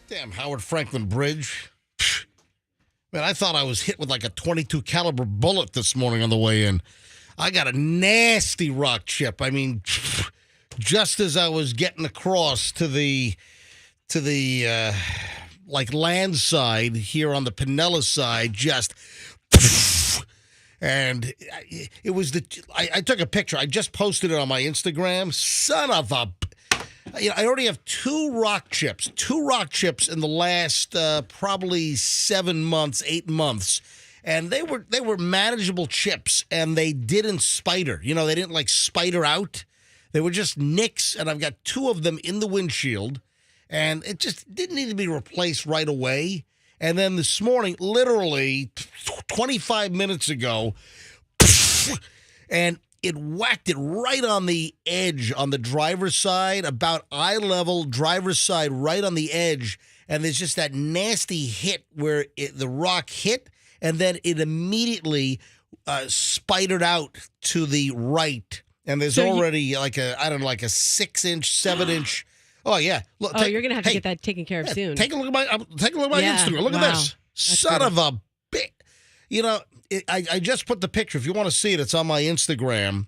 Damn Howard Franklin Bridge. Man, I thought I was hit with like a .22 caliber bullet this morning on the way in. I got a nasty rock chip. I mean, just as I was getting across to the like land side here on the Pinella side, just and it was I took a picture. I just posted it on my Instagram. Son of a, I already have two rock chips in the last probably 7 months, 8 months. And they were manageable chips, and they didn't spider. You know, they didn't like spider out. They were just nicks, and I've got two of them in the windshield, and it just didn't need to be replaced right away. And then this morning, literally 25 minutes ago, and it whacked it right on the edge on the driver's side, about eye level, driver's side, right on the edge. And there's just that nasty hit where the rock hit, and then it immediately spidered out to the right. And there's already like a 6-inch, 7-inch. Oh, yeah. Look, you're going to have to get that taken care of soon. Take a look at my Instagram. Look at this. That's Son of a bitch. You know, I just put the picture. If you want to see it, it's on my Instagram.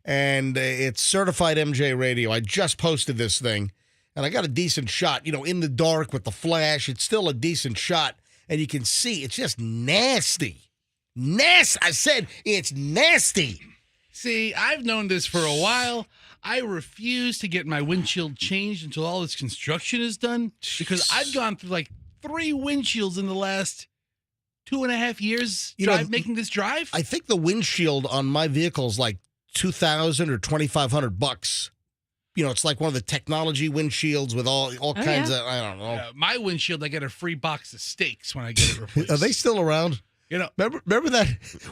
And it's Certified MJ Radio. I just posted this thing. And I got a decent shot, in the dark with the flash. It's still a decent shot. And you can see it's just nasty. Nasty. I said it's nasty. See, I've known this for a while. I refuse to get my windshield changed until all this construction is done, because I've gone through like 3 windshields in the last 2.5 years making this drive. I think the windshield on my vehicle is like $2,000 or $2,500. It's like one of the technology windshields with all kinds of, I don't know. My windshield, I get a free box of steaks when I get it replaced. Are they still around? Remember that?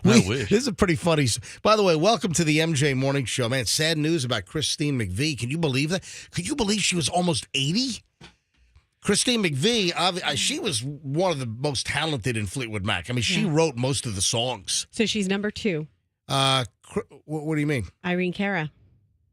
I wish. This is pretty funny. By the way, welcome to the MJ Morning Show. Man, sad news about Christine McVie. Can you believe that? Could you believe she was almost 80? Christine McVie, she was one of the most talented in Fleetwood Mac. I mean, she wrote most of the songs. So she's number 2. What do you mean? Irene Cara.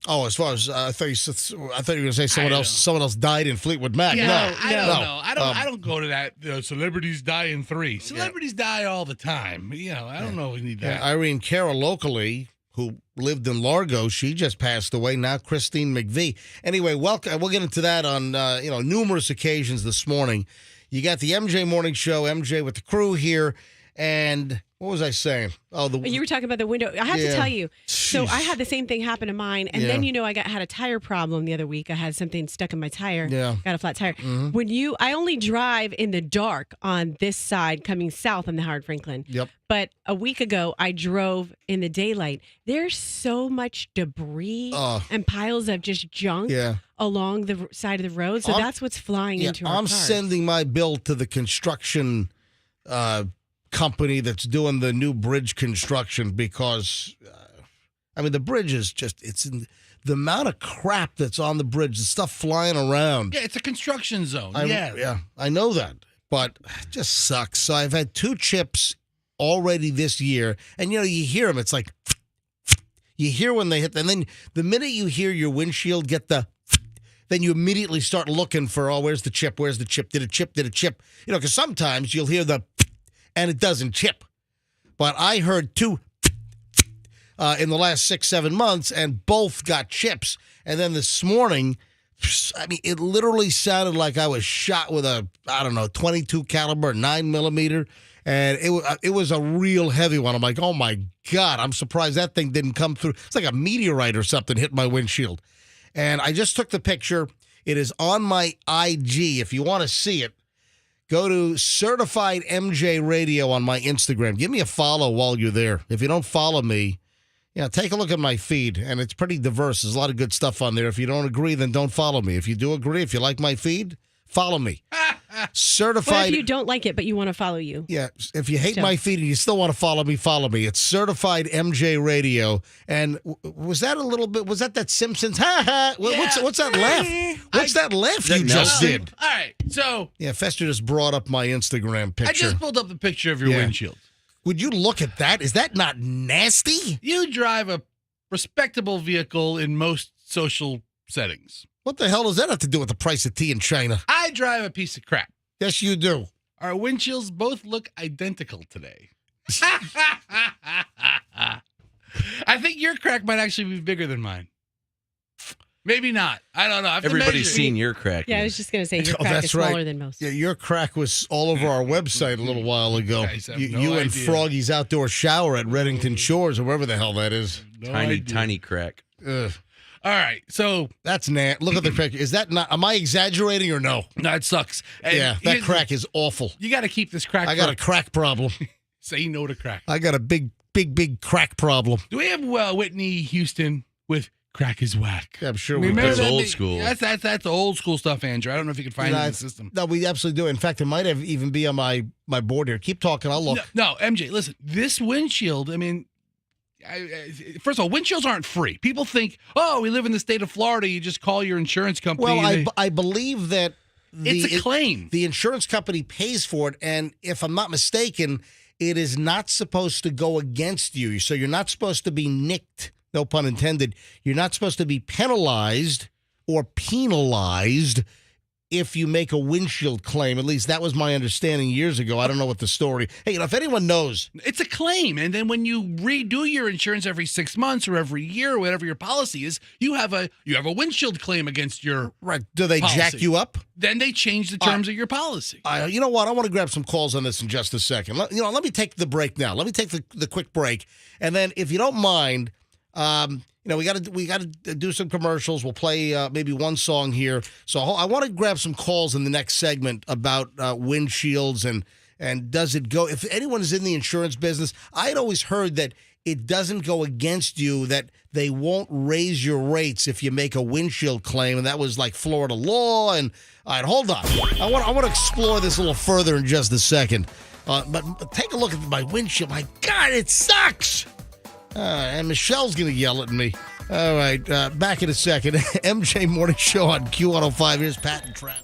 Oh, as far as I thought you were going to say someone else died in Fleetwood Mac. Yeah, no, I don't know. I don't go to that. Celebrities die in 3. Celebrities die all the time. I don't know if we need that. Irene Cara locally, who lived in Largo, she just passed away. Now Christine McVie. Anyway, welcome. We'll get into that on numerous occasions this morning. You got the MJ Morning Show, MJ with the crew here, and what was I saying? You were talking about the window. I have to tell you. So I had the same thing happen to mine, and then I had a tire problem the other week. I had something stuck in my tire. Yeah. Got a flat tire. Mm-hmm. I only drive in the dark on this side coming south on the Howard Franklin. Yep. But a week ago, I drove in the daylight. There's so much debris and piles of just junk along the side of the road. So that's what's flying into our cars. I'm sending my bill to the construction company that's doing the new bridge construction, because the bridge is just, the amount of crap that's on the bridge, the stuff flying around. Yeah, it's a construction zone. I know that, but it just sucks. So I've had 2 chips already this year, and you hear them. It's like you hear when they hit, and then the minute you hear your windshield get then you immediately start looking for, where's the chip? Where's the chip? Did it chip? Because sometimes you'll hear and it doesn't chip. But I heard 2 in the last 6-7 months, and both got chips. And then this morning, it literally sounded like I was shot with a, 22 caliber, 9mm. And it was a real heavy one. I'm like, oh my God, I'm surprised that thing didn't come through. It's like a meteorite or something hit my windshield. And I just took the picture. It is on my IG. If you want to see it, go to Certified MJ Radio on my Instagram. Give me a follow while you're there. If you don't follow me, take a look at my feed, and it's pretty diverse. There's a lot of good stuff on there. If you don't agree, then don't follow me. If you do agree, if you like my feed, follow me. Certified. What if you don't like it, but you want to follow you? Yeah, if you hate my feed and you still want to follow me, follow me. It's Certified MJ Radio. And was that Simpsons? Ha ha! What's that laugh? What's that laugh you just did? All right, so. Yeah, Fester just brought up my Instagram picture. I just pulled up the picture of your windshield. Would you look at that? Is that not nasty? You drive a respectable vehicle in most social settings. What the hell does that have to do with the price of tea in China? I drive a piece of crap. Yes, you do. Our windshields both look identical today. I think your crack might actually be bigger than mine. Maybe not. I don't know. Everybody's seen your crack. Yeah, I was just going to say your crack is smaller than most. Yeah, your crack was all over our website a little while ago. You and Froggy's outdoor shower at Reddington Shores, or wherever the hell that is. Tiny crack. Ugh. All right, so that's look at the crack. Is that not? Am I exaggerating or no? No, it sucks. And that crack is awful. You got to keep this crack. I got a crack problem. Say no to crack. I got a big crack problem. Do we have Whitney Houston with "Crack is Whack"? Yeah, I'm sure we do. That's old school. That's old school stuff, Andrew. I don't know if you can find it in the system. No, we absolutely do. In fact, it might have even be on my board here. Keep talking. I'll look. No, MJ, listen. This windshield. I mean. First of all, windshields aren't free. People think, oh, we live in the state of Florida. You just call your insurance company. Well, I believe that it's a claim. The insurance company pays for it. And if I'm not mistaken, it is not supposed to go against you. So you're not supposed to be nicked, no pun intended. You're not supposed to be penalized or penalized if you make a windshield claim. At least that was my understanding years ago. I don't know what the story. Hey, if anyone knows. It's a claim. And then when you redo your insurance every 6 months or every year or whatever your policy is, you have a windshield claim against your Right. Do they policy. jack you up? Then they change the terms of your policy. You know what? I want to grab some calls on this in just a second. Let me take the break now. Let me take the quick break. And then if you don't mind, we got to do some commercials. We'll play maybe one song here. So I want to grab some calls in the next segment about windshields and does it go? If anyone is in the insurance business, I had always heard that it doesn't go against you, that they won't raise your rates if you make a windshield claim, and that was like Florida law. And all right, hold on. I want to explore this a little further in just a second. But take a look at my windshield. My God, it sucks. And Michelle's going to yell at me. All right, back in a second. MJ Morning Show on Q105. Here's Pat and Trav.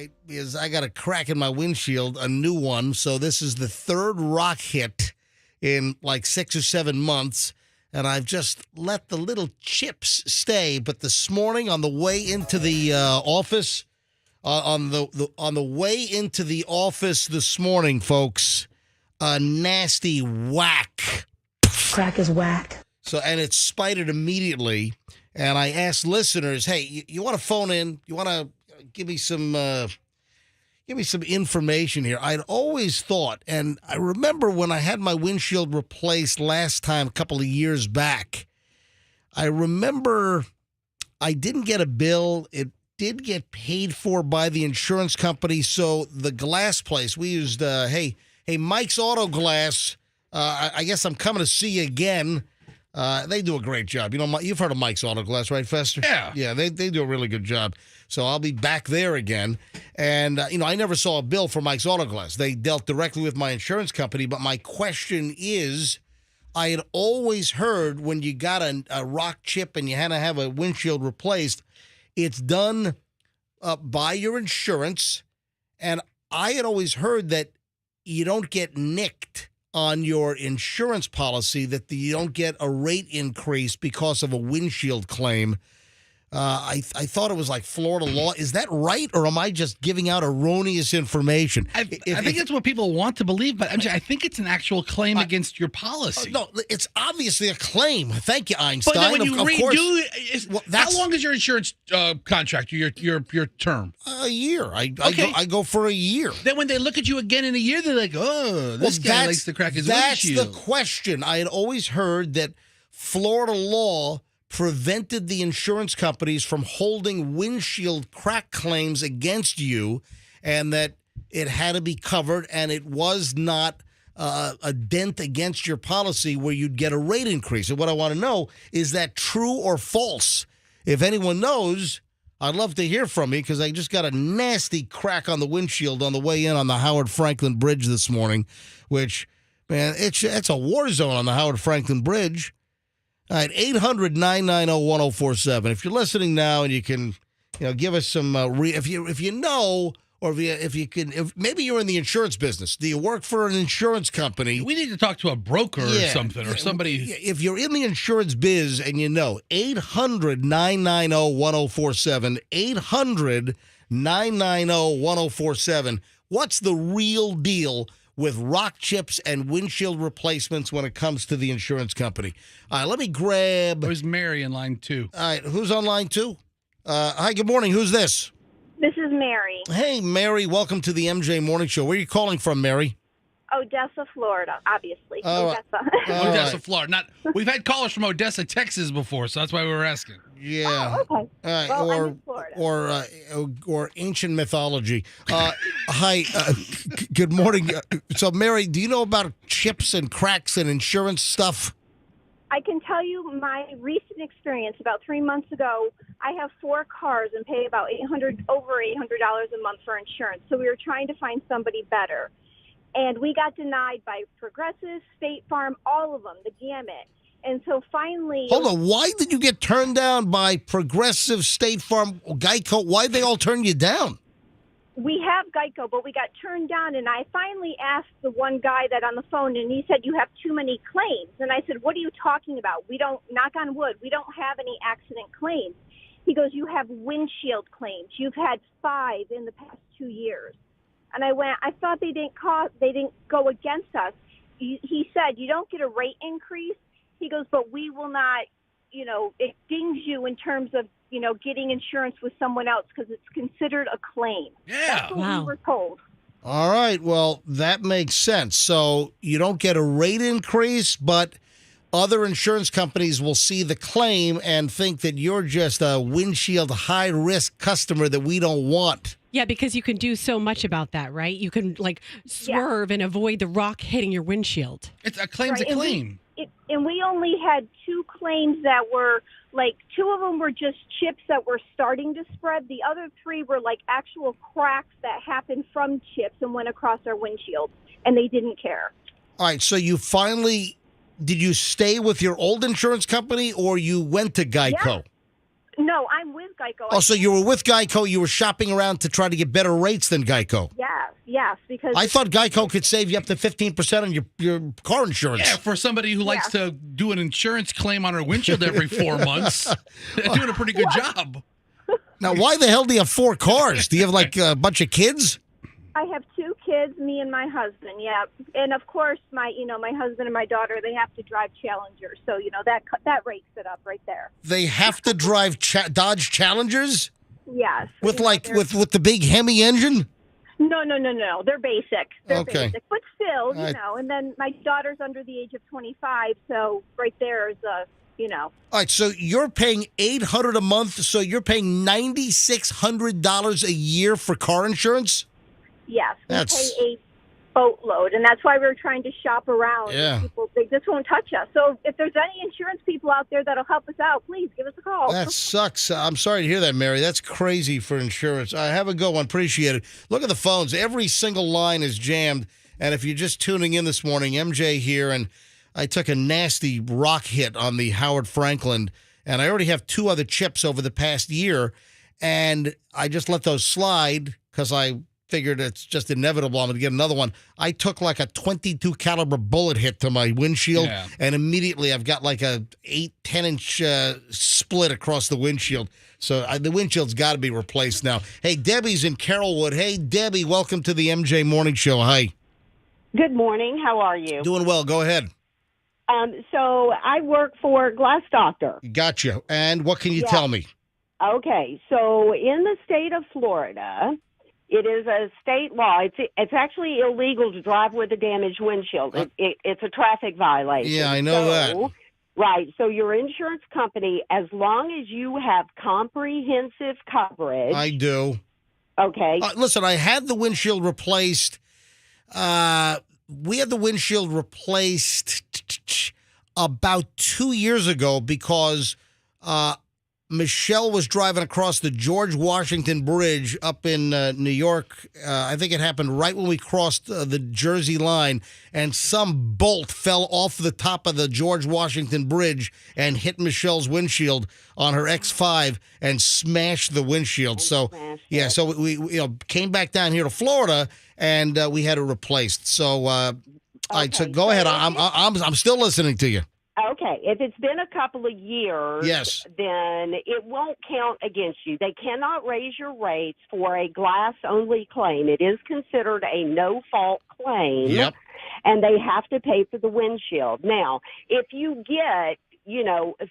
right? Because I got a crack in my windshield, a new one. So this is the third rock hit in like 6 or 7 months. And I've just let the little chips stay. But this morning on the way into the office, on the way into the office this morning, folks, a nasty whack. Crack is whack. So, and it spited immediately. And I asked listeners, hey, you want to phone in? You want to give me some information here? I'd always thought, and I remember when I had my windshield replaced last time, a couple of years back, I remember I didn't get a bill. It did get paid for by the insurance company. So the glass place, we used, hey, Mike's Auto Glass. I guess I'm coming to see you again. They do a great job. You know, you've heard of Mike's Auto Glass, right, Fester? Yeah. Yeah, they do a really good job. So I'll be back there again. And, I never saw a bill for Mike's Auto Glass. They dealt directly with my insurance company. But my question is, I had always heard when you got a rock chip and you had to have a windshield replaced, it's done by your insurance. And I had always heard that you don't get nicked on your insurance policy, that you don't get a rate increase because of a windshield claim. I thought it was like Florida law. Is that right, or am I just giving out erroneous information? I think that's what people want to believe, but I think it's an actual claim against your policy. No, it's obviously a claim. Thank you, Einstein. But then when you redo, how long is your insurance contract, your term? A year. I go for a year. Then when they look at you again in a year, they're like, oh, this guy likes to crack his windshield. That's the question. I had always heard that Florida law prevented the insurance companies from holding windshield crack claims against you, and that it had to be covered, and it was not a dent against your policy where you'd get a rate increase. And what I want to know, is that true or false? If anyone knows, I'd love to hear from me, because I just got a nasty crack on the windshield on the way in on the Howard Franklin Bridge this morning, which, man, it's a war zone on the Howard Franklin Bridge. All right, 800-990-1047. If you're listening now and you can, give us some, if you know, or if maybe you're in the insurance business. Do you work for an insurance company? We need to talk to a broker or something, or somebody. If you're in the insurance biz and 800-990-1047, 800-990-1047. What's the real deal with rock chips and windshield replacements when it comes to the insurance company? All right, let me grab. There's Mary in line 2. All right, who's on line 2? Hi, good morning. Who's this? This is Mary. Hey, Mary. Welcome to the MJ Morning Show. Where are you calling from, Mary? Odessa, Florida, obviously. Odessa. Odessa, Florida. We've had callers from Odessa, Texas before, so that's why we were asking. Yeah. Oh, okay. Well, I'm in Florida. Or ancient mythology. Hi. Good morning. So, Mary, do you know about chips and cracks and insurance stuff? I can tell you my recent experience. About 3 months ago, I have 4 cars and pay about over $800 a month for insurance. So we were trying to find somebody better. And we got denied by Progressive, State Farm, all of them, the gamut. And so finally... Hold on. Why did you get turned down by Progressive, State Farm, Geico? Why did they all turn you down? We have Geico, but we got turned down. And I finally asked the one guy that on the phone, and he said, you have too many claims. And I said, what are you talking about? We don't, knock on wood, we don't have any accident claims. He goes, you have windshield claims. You've had 5 in the past 2 years. And I thought they didn't go against us. He said, you don't get a rate increase. He goes, but we will not, it dings you in terms of, getting insurance with someone else because it's considered a claim. Yeah. That's what we were told. All right. Well, that makes sense. So you don't get a rate increase, but other insurance companies will see the claim and think that you're just a windshield high-risk customer that we don't want. Yeah, because you can do so much about that, right? You can, swerve and avoid the rock hitting your windshield. It's a claim's a claim. And we only had 2 claims that were, 2 of them were just chips that were starting to spread. The other 3 were, actual cracks that happened from chips and went across our windshield, and they didn't care. All right, so you finally... Did you stay with your old insurance company, or you went to Geico? No, I'm with Geico. Oh, so you were with Geico. You were shopping around to try to get better rates than Geico. Yes, because I thought Geico could save you up to 15% on your car insurance. Yeah, for somebody who likes to do an insurance claim on her windshield every 4 months, they're doing a pretty good job. Now, why the hell do you have 4 cars? Do you have like a bunch of kids? I have 2 kids, me and my husband. Yeah, and of course my husband and my daughter, they have to drive Challengers, so that rakes it up right there. They have to drive Dodge Challengers? Yes. With with the big Hemi engine? No. They're basic. They're Okay. basic, but still, All right. And then my daughter's under the age of 25, so right there is All right, so you're paying $800 a month, so you're paying $9,600 a year for car insurance? Yes, we That's- pay a boatload, and that's why we're trying to shop around. Yeah. People, they just won't touch us. So if there's any insurance people out there that'll help us out, please give us a call. That sucks. I'm sorry to hear that, Mary. That's crazy for insurance. I have a good one. Appreciate it. Look at the phones. Every single line is jammed. And if you're just tuning in this morning, MJ here, and I took a nasty rock hit on the Howard Franklin, and I already have 2 other chips over the past year, and I just let those slide because I figured it's just inevitable. I'm going to get another one. I took like a 22 caliber bullet hit to my windshield, and immediately I've got like a 10 inch split across the windshield. So the windshield's got to be replaced now. Hey, Debbie's in Carrollwood. Hey, Debbie, welcome to the MJ Morning Show. Hi. Good morning. How are you? Doing well. Go ahead. So I work for Glass Doctor. Gotcha. And what can you tell me? Okay. So in the state of Florida, it is a state law. It's actually illegal to drive with a damaged windshield. It's a traffic violation. Yeah, I know that. Right. So your insurance company, as long as you have comprehensive coverage. I do. Okay. Listen, I had the windshield replaced. We had the windshield replaced about 2 years ago because Michelle was driving across the George Washington Bridge up in New York. I think it happened right when we crossed the Jersey line, and some bolt fell off the top of the George Washington Bridge and hit Michelle's windshield on her X5 and smashed the windshield. So we came back down here to Florida and we had it replaced. So, all right, so go ahead. I'm still listening to you. Okay, if it's been a couple of years, yes, then it won't count against you. They cannot raise your rates for a glass-only claim. It is considered a no-fault claim, yep, and they have to pay for the windshield. Now, if you get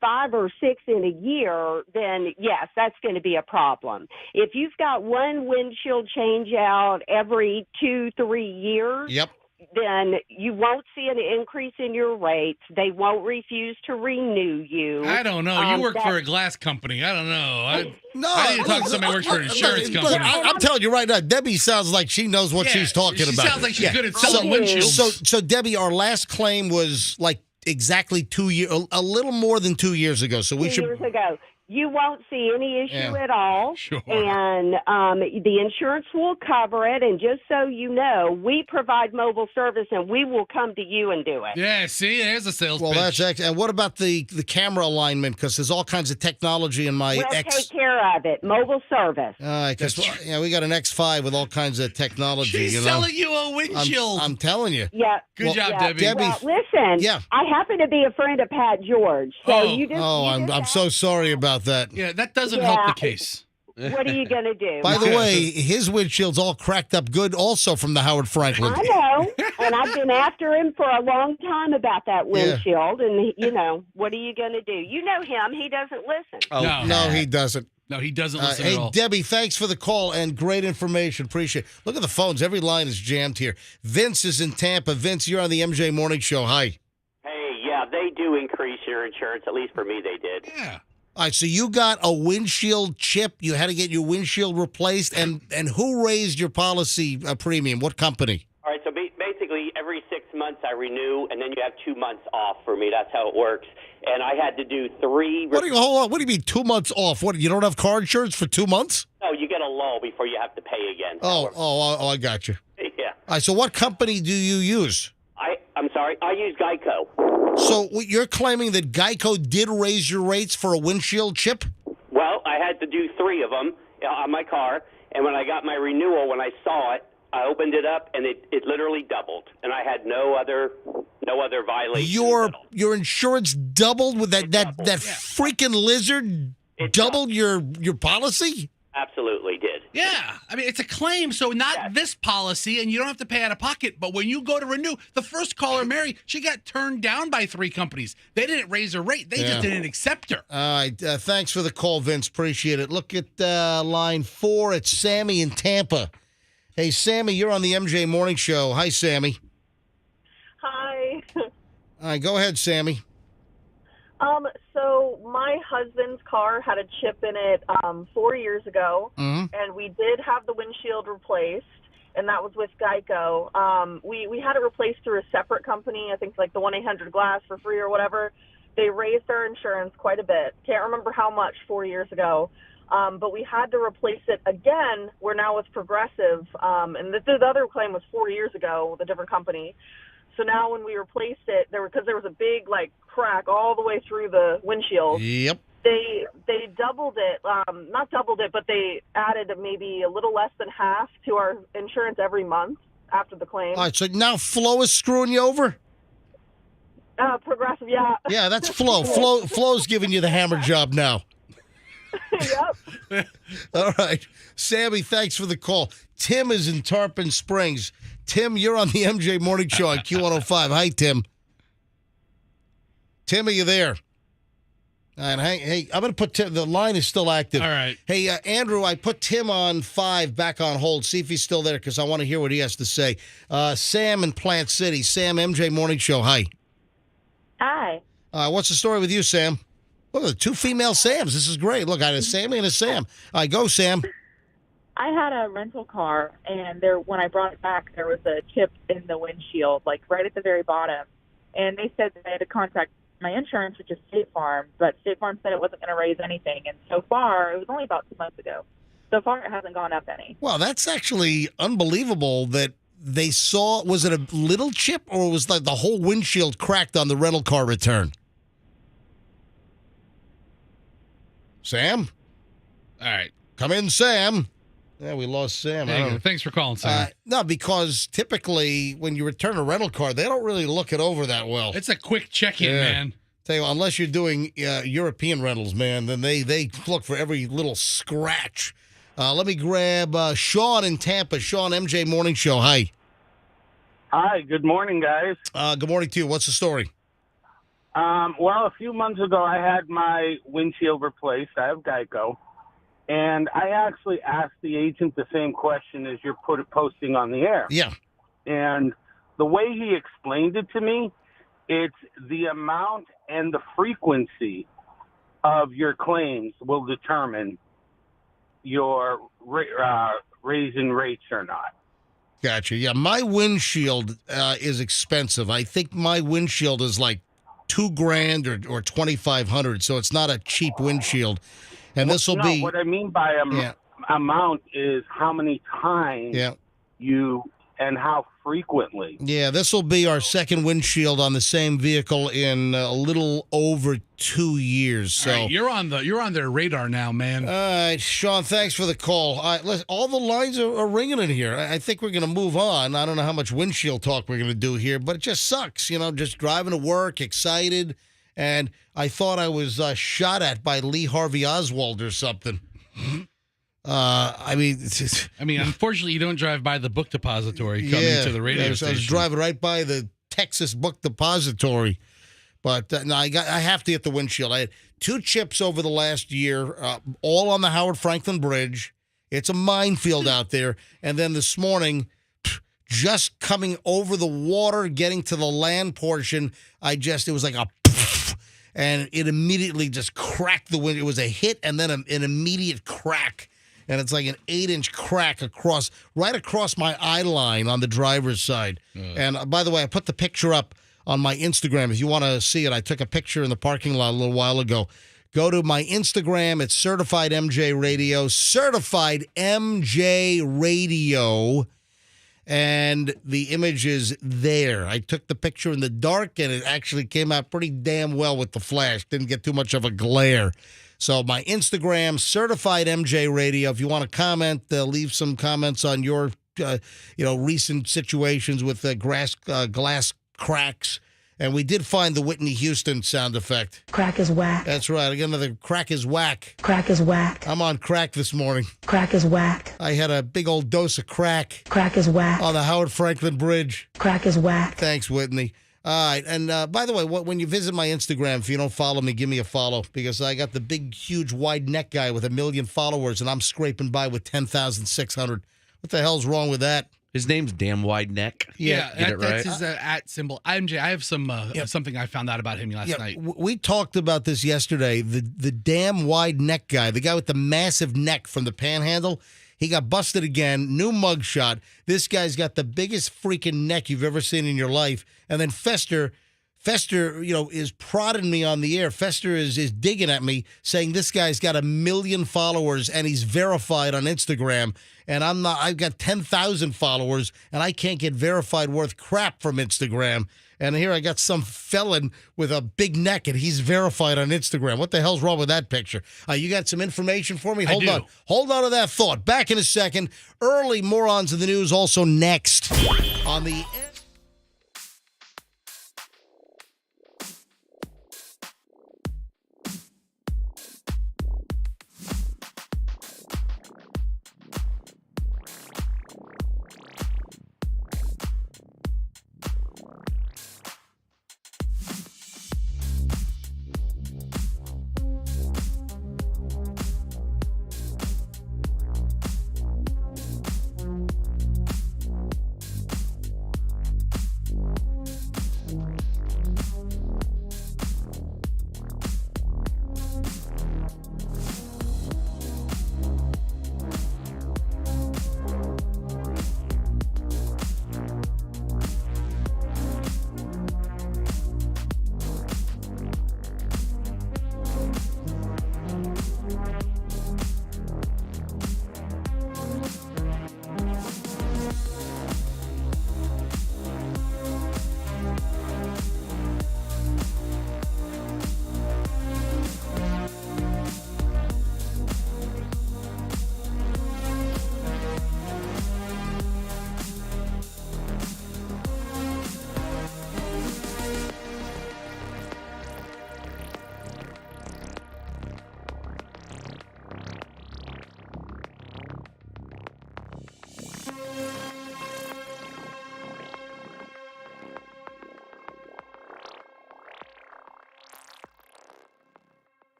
5 or 6 in a year, then yes, that's going to be a problem. If you've got one windshield change out every 2-3 years, yep, then you won't see an increase in your rates. They won't refuse to renew you. I don't know. You work for a glass company. I don't know. I need to talk to somebody who works for an insurance company. I'm telling you right now, Debbie sounds like she knows what she's talking about. She sounds like she's good at selling windshields. So, Debbie, our last claim was like exactly 2 years, a little more than 2 years ago. So we 2 should. years ago. You won't see any issue at all. Sure. And the insurance will cover it. And just so you know, we provide mobile service, and we will come to you and do it. Yeah, see, there's a sales pitch. That's excellent. And what about the camera alignment? Because there's all kinds of technology in my We'll take care of it. Mobile service. Because we got an X5 with all kinds of technology. She's selling you a windshield. I'm telling you. Yeah. Good job, Debbie. Well, listen. Yeah. I happen to be a friend of Pat George. So you just. I'm so sorry about that. Yeah, that doesn't help the case. What are you going to do? By the way, his windshield's all cracked up good also from the Howard Franklin. I know. And I've been after him for a long time about that windshield. And, what are you going to do? You know him. He doesn't listen. Oh, no, he doesn't. No, he doesn't listen at all. Hey, Debbie, thanks for the call and great information. Appreciate it. Look at the phones. Every line is jammed here. Vince is in Tampa. Vince, you're on the MJ Morning Show. Hi. Hey, yeah, they do increase your insurance. At least for me, they did. Yeah. All right, so you got a windshield chip. You had to get your windshield replaced. And who raised your policy premium? What company? All right, so basically every 6 months I renew, and then you have 2 months off for me. That's how it works. And I had to do 3. Hold on. What do you mean 2 months off? What, you don't have car insurance for 2 months? No, you get a lull before you have to pay again. Oh, I got you. Yeah. All right, so what company do you use? I'm sorry, I use Geico. So you're claiming that Geico did raise your rates for a windshield chip? Well, do 3 of them on my car. And when I got my renewal, when I saw it, I opened it up, and it literally doubled, and I had no other violations. Your insurance doubled with that freaking lizard doubled your policy? Absolutely did. Yeah. I mean, it's a claim, so not this policy, and you don't have to pay out of pocket. But when you go to renew, the first caller, Mary, she got turned down by 3 companies. They didn't raise her rate. They just didn't accept her. All right. Thanks for the call, Vince. Appreciate it. Look at line 4. It's Sammy in Tampa. Hey, Sammy, you're on the MJ Morning Show. Hi, Sammy. Hi. All right, go ahead, Sammy. So my husband's car had a chip in it 4 years ago, and we did have the windshield replaced, and that was with Geico. We had it replaced through a separate company, I think like the 1-800-GLASS for free or whatever. They raised our insurance quite a bit. Can't remember how much 4 years ago. But we had to replace it again. We're now with Progressive, and the other claim was 4 years ago with a different company. So now when we replaced it, because there was a big crack all the way through the windshield. Yep. They doubled it, not doubled it, but they added maybe a little less than half to our insurance every month after the claim. All right, so now Flo is screwing you over? Progressive, yeah. Yeah, that's Flo. Flo's giving you the hammer job now. Yep. All right. Sammy, thanks for the call. Tim is in Tarpon Springs. Tim, you're on the MJ Morning Show on Q105. Hi, Tim. Tim, are you there? And hey, I'm going to put Tim. The line is still active. All right. Hey, Andrew, I put Tim on 5 back on hold. See if he's still there because I want to hear what he has to say. Sam in Plant City. Sam, MJ Morning Show. Hi. Hi. What's the story with you, Sam? Look, 2 female Sams. This is great. Look, I had a Sammy and a Sam. All right, go, Sam. I had a rental car, and when I brought it back, there was a chip in the windshield, right at the very bottom. And they said that I had to contact my insurance, which is State Farm, but State Farm said it wasn't going to raise anything. And so far, it was only about 2 months ago. So far, it hasn't gone up any. Well, that's actually unbelievable that they saw. Was it a little chip, or was the whole windshield cracked on the rental car return? Sam? All right. Come in, Sam. Yeah, we lost Sam. Thanks for calling, Sam. No, because typically when you return a rental car, they don't really look it over that well. It's a quick check-in, man. Tell you, unless you're doing European rentals, man, then they look for every little scratch. Let me grab Sean in Tampa. Sean, MJ Morning Show. Hi. Hi. Good morning, guys. Good morning to you. What's the story? Well, a few months ago, I had my windshield replaced. I have Geico. And I actually asked the agent the same question as you're posting on the air. Yeah. And the way he explained it to me, it's the amount and the frequency of your claims will determine your raising rates or not. Gotcha. Yeah, my windshield is expensive. I think my windshield is like $2,000 or $2,500, so it's not a cheap windshield. And this will be what I mean by amount is how many times you and how frequently. Yeah, this will be our second windshield on the same vehicle in a little over 2 years. So all right, you're on their radar now, man. All right, Sean, thanks for the call. All the lines are ringing in here. I think we're going to move on. I don't know how much windshield talk we're going to do here, but it just sucks. Just driving to work, excited. And I thought I was shot at by Lee Harvey Oswald or something. I mean, unfortunately, you don't drive by the book depository coming to the radio station. I was driving right by the Texas Book Depository, but no, I have to get the windshield. I had 2 chips over the last year, all on the Howard Franklin Bridge. It's a minefield out there. And then this morning, just coming over the water, getting to the land portion, it was like a and it immediately just cracked the window. It was a hit and then an immediate crack. And it's like an 8-inch crack right across my eye line on the driver's side. And by the way, I put the picture up on my Instagram. If you want to see it, I took a picture in the parking lot a little while ago. Go to my Instagram. It's Certified MJ Radio. Certified MJ Radio. And the image is there. I took the picture in the dark, and it actually came out pretty damn well with the flash. Didn't get too much of a glare. So my Instagram, Certified MJ Radio. If you want to comment, leave some comments on your, recent situations with glass cracks. And we did find the Whitney Houston sound effect. Crack is whack. That's right. I got another crack is whack. Crack is whack. I'm on crack this morning. Crack is whack. I had a big old dose of crack. Crack is whack. On the Howard Franklin Bridge. Crack is whack. Thanks, Whitney. All right. And by the way, when you visit my Instagram, if you don't follow me, give me a follow because I got the big, huge, wide neck guy with 1 million followers, and I'm scraping by with 10,600. What the hell's wrong with that? His name's Damn Wide Neck. Yeah, Get it right? that's his at symbol. MJ, I have something I found out about him last night. We talked about this yesterday. The damn wide neck guy, the guy with the massive neck from the Panhandle, he got busted again. New mugshot. This guy's got the biggest freaking neck you've ever seen in your life. And then Fester, is prodding me on the air. Fester is digging at me, saying this guy's got 1 million followers and he's verified on Instagram. And I'm not. I've got 10,000 followers and I can't get verified worth crap from Instagram. And here I got some felon with a big neck and he's verified on Instagram. What the hell's wrong with that picture? You got some information for me? Hold on to that thought. Back in a second. Early morons in the news also next on the.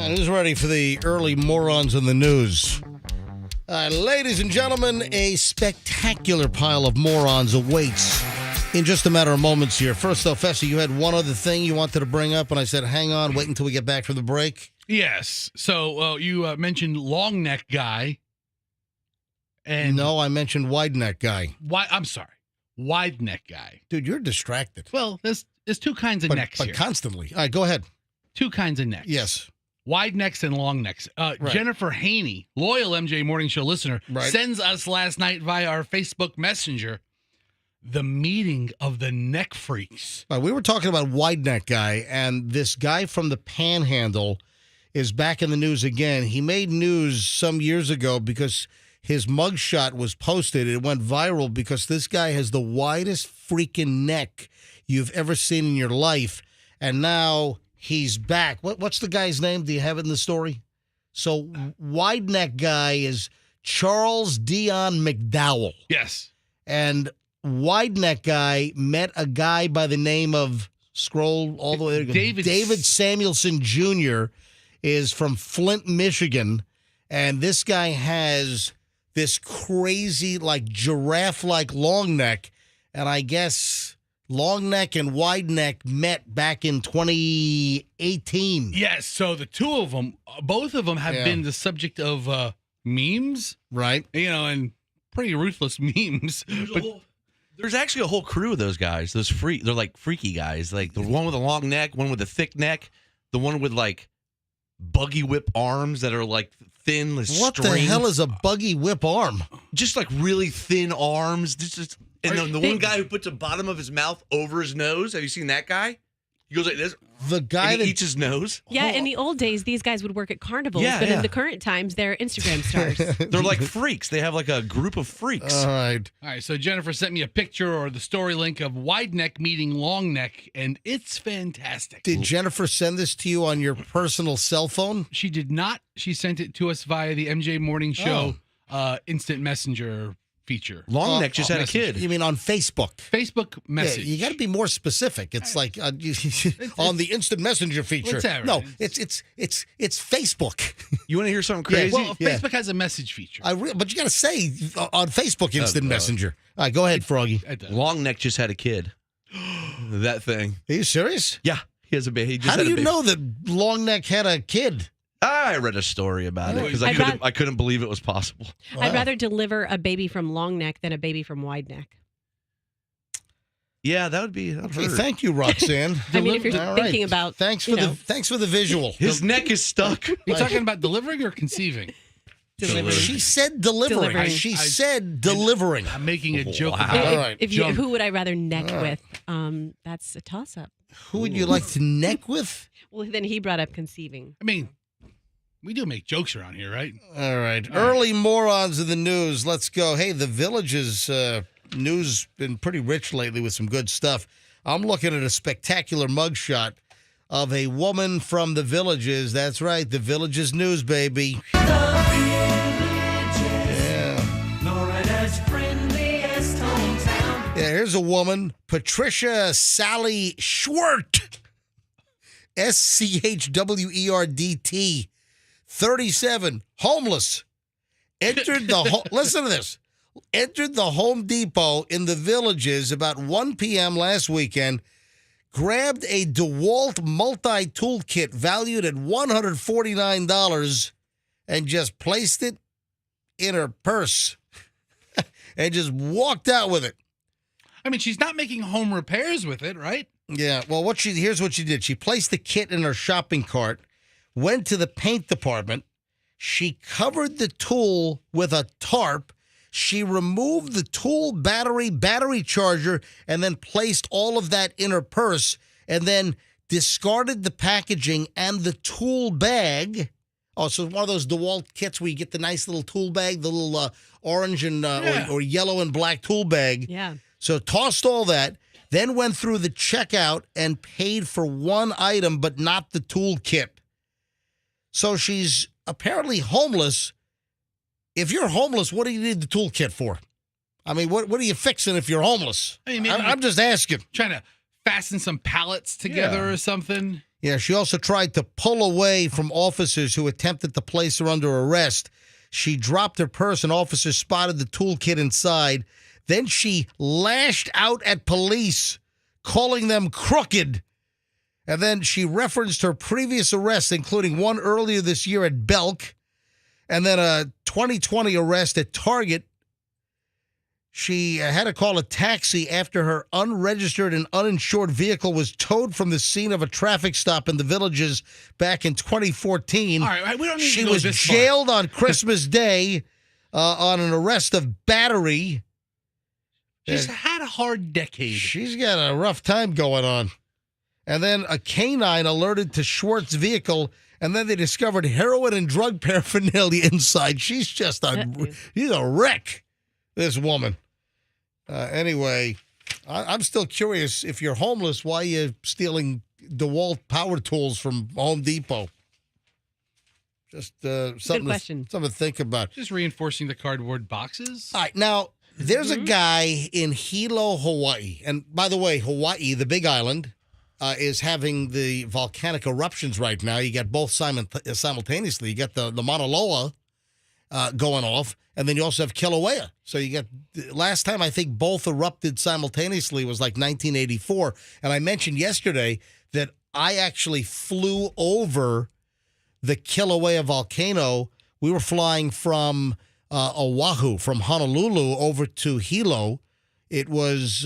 Who's ready for the early morons in the news? Ladies and gentlemen, a spectacular pile of morons awaits in just a matter of moments here. First though, Fessy, you had one other thing you wanted to bring up, and I said, hang on, wait until we get back from the break. Yes. So you mentioned long neck guy. And no, I mentioned wide neck guy. I'm sorry. Wide neck guy. Dude, you're distracted. Well, there's two kinds of necks here. But constantly. All right, go ahead. Two kinds of necks. Yes. Wide necks and long necks. Right. Jennifer Haney, loyal MJ Morning Show listener, sends us last night via our Facebook Messenger the meeting of the neck freaks. We were talking about wide neck guy, and this guy from the Panhandle is back in the news again. He made news some years ago because his mugshot was posted. It went viral because this guy has the widest freaking neck you've ever seen in your life, and now he's back. What's the guy's name? Do you have it in the story? So wide neck guy is Charles Dion McDowell. Yes. And wide neck guy met a guy by the name of, scroll all the way, David Samuelson Jr. is from Flint, Michigan. And this guy has this crazy, like giraffe-like long neck. And I guess long neck and wide neck met back in 2018. Yes, so the two of them, both of them have been the subject of memes. Right. And pretty ruthless memes. There's actually a whole crew of those guys. They're like freaky guys. Like the one with a long neck, one with a thick neck, the one with like buggy whip arms that are like thin. What the hell is a buggy whip arm? Just like really thin arms. And then the one guy who puts the bottom of his mouth over his nose. Have you seen that guy? He goes like this. The guy that eats his nose. Yeah, in the old days, these guys would work at carnivals, but in the current times, they're Instagram stars. They're like freaks. They have like a group of freaks. All right. So Jennifer sent me a picture or the story link of wide neck meeting long neck, and it's fantastic. Did Jennifer send this to you on your personal cell phone? She did not. She sent it to us via the MJ Morning Show instant messenger feature. Long neck just had a kid. You mean on Facebook? Facebook message. Yeah, you got to be more specific. It's like on the instant messenger feature. No, it's Facebook. You want to hear something crazy? Well, Facebook has a message feature. But you got to say on Facebook instant messenger. All right, go ahead, Froggy. Long neck just had a kid. That thing. Are you serious? Yeah, he has a baby. How do you know that long neck had a kid? I read a story about it because I couldn't believe it was possible. Wow. I'd rather deliver a baby from long neck than a baby from wide neck. Yeah, that would be. Okay, thank you, Roxanne. I mean, if you're thinking about, thanks for the visual. His neck is stuck. You're talking about delivering or conceiving? Delivering. She said delivering. She said delivering. I'm making a joke. Wow. All right. Who would I rather neck with? That's a toss-up. Who would you like to neck with? Well, then he brought up conceiving. I mean, we do make jokes around here, right? All right. Early morons of the news. Let's go. Hey, the Village's news been pretty rich lately with some good stuff. I'm looking at a spectacular mugshot of a woman from the Villages. That's right. The Villages news, baby. Yeah, here's a woman, Patricia Sally Schwert. Schwerdt, 37, homeless. Entered the listen to this. Entered the Home Depot in the Villages about 1 p.m. last weekend, grabbed a DeWalt multi-tool kit valued at $149 and just placed it in her purse and just walked out with it. I mean, she's not making home repairs with it, right? Yeah, well, here's what she did. She placed the kit in her shopping cart, went to the paint department. She covered the tool with a tarp. She removed the tool battery charger, and then placed all of that in her purse, and then discarded the packaging and the tool bag. Oh, so one of those DeWalt kits where you get the nice little tool bag, the little orange and or yellow and black tool bag. Yeah. So tossed all that, then went through the checkout and paid for one item, but not the tool kit. So she's apparently homeless. If you're homeless, what do you need the tool kit for? I mean, what are you fixing if you're homeless? I mean, I'm just asking. Trying to fasten some pallets together or something. Yeah, she also tried to pull away from officers who attempted to place her under arrest. She dropped her purse and officers spotted the toolkit inside. Then she lashed out at police, calling them crooked. And then she referenced her previous arrests, including one earlier this year at Belk, and then a 2020 arrest at Target. She had to call a taxi after her unregistered and uninsured vehicle was towed from the scene of a traffic stop in the Villages back in 2014. All right, we don't need she to go was this far. jailed on Christmas Day on an arrest of battery. She's had a hard decade. She's got a rough time going on. And then a canine alerted to Schwartz's vehicle, and then they discovered heroin and drug paraphernalia inside. She's just she's a wreck, this woman. Anyway, I'm still curious, if you're homeless, why you're stealing DeWalt power tools from Home Depot. Just something to think about. Just reinforcing the cardboard boxes. All right, now, there's a guy in Hilo, Hawaii. And by the way, Hawaii, the big island, is having the volcanic eruptions right now. You got both simultaneously. You got the Mauna Loa going off, and then you also have Kilauea. So you got, last time I think both erupted simultaneously was like 1984. And I mentioned yesterday that I actually flew over the Kilauea volcano. We were flying from Oahu, from Honolulu over to Hilo. It was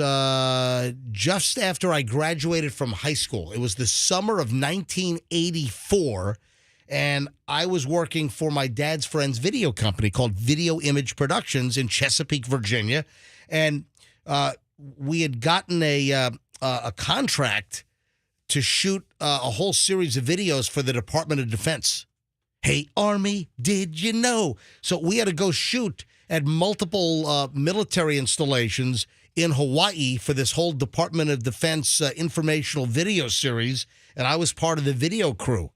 just after I graduated from high school. It was the summer of 1984, and I was working for my dad's friend's video company called Video Image Productions in Chesapeake, Virginia, and we had gotten a contract to shoot a whole series of videos for the Department of Defense. Hey, Army, did you know? So we had to go shoot at multiple military installations in Hawaii for this whole Department of Defense informational video series, and I was part of the video crew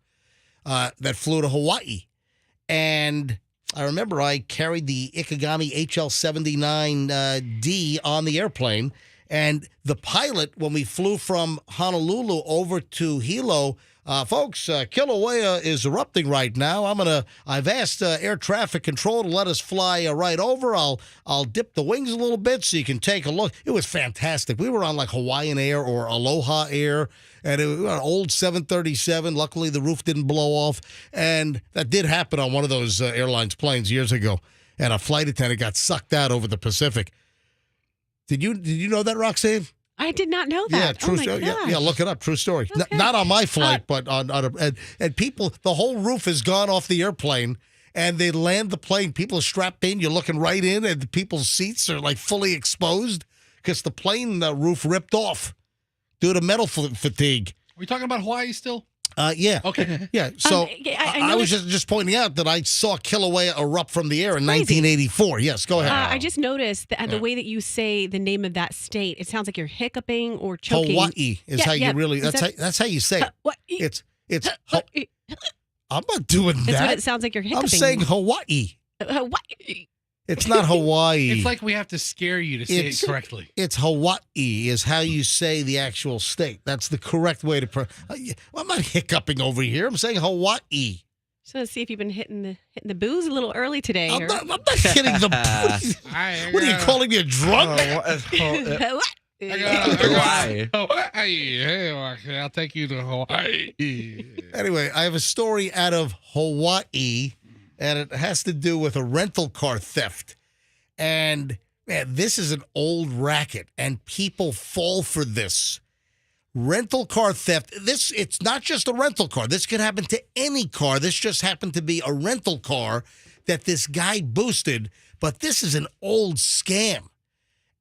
that flew to Hawaii. And I remember I carried the Ikegami HL-79D on the airplane, and the pilot, when we flew from Honolulu over to Hilo, folks, Kilauea is erupting right now. I've asked air traffic control to let us fly right over. I'll dip the wings a little bit so you can take a look. It was fantastic. We were on like Hawaiian Air or Aloha Air, and it was an old 737. Luckily, the roof didn't blow off, and that did happen on one of those airlines planes years ago, and a flight attendant got sucked out over the Pacific. Did you know that, Roxanne? I did not know that. Yeah, true story. Yeah, look it up. True story. Okay. Not on my flight, but on and people. The whole roof has gone off the airplane, and they land the plane. People are strapped in. You're looking right in, and the people's seats are like fully exposed because the plane roof ripped off due to metal fatigue. Are we talking about Hawaii still? Yeah. Okay. Yeah. So I was just pointing out that I saw Kilauea erupt from the air in 1984. Yes, go ahead. I just noticed that the way that you say the name of that state, it sounds like you're hiccuping or choking. Hawaii is how you really. That's how you say it. It's. I'm not doing that. That's what it sounds like you're hiccuping. I'm saying Hawaii. Hawaii. It's not Hawaii. It's like we have to scare you to say it correctly. It's Hawaii is how you say the actual state. That's the correct way to I'm not hiccuping over here. I'm saying Hawaii. So let's see if you've been hitting the booze a little early today. I'm not hitting the booze. What are you calling me, a drunk? I'll take you to Hawaii. Anyway, I have a story out of Hawaii, and it has to do with a rental car theft. And, man, this is an old racket, and people fall for this. Rental car theft. It's not just a rental car. This could happen to any car. This just happened to be a rental car that this guy boosted, but this is an old scam.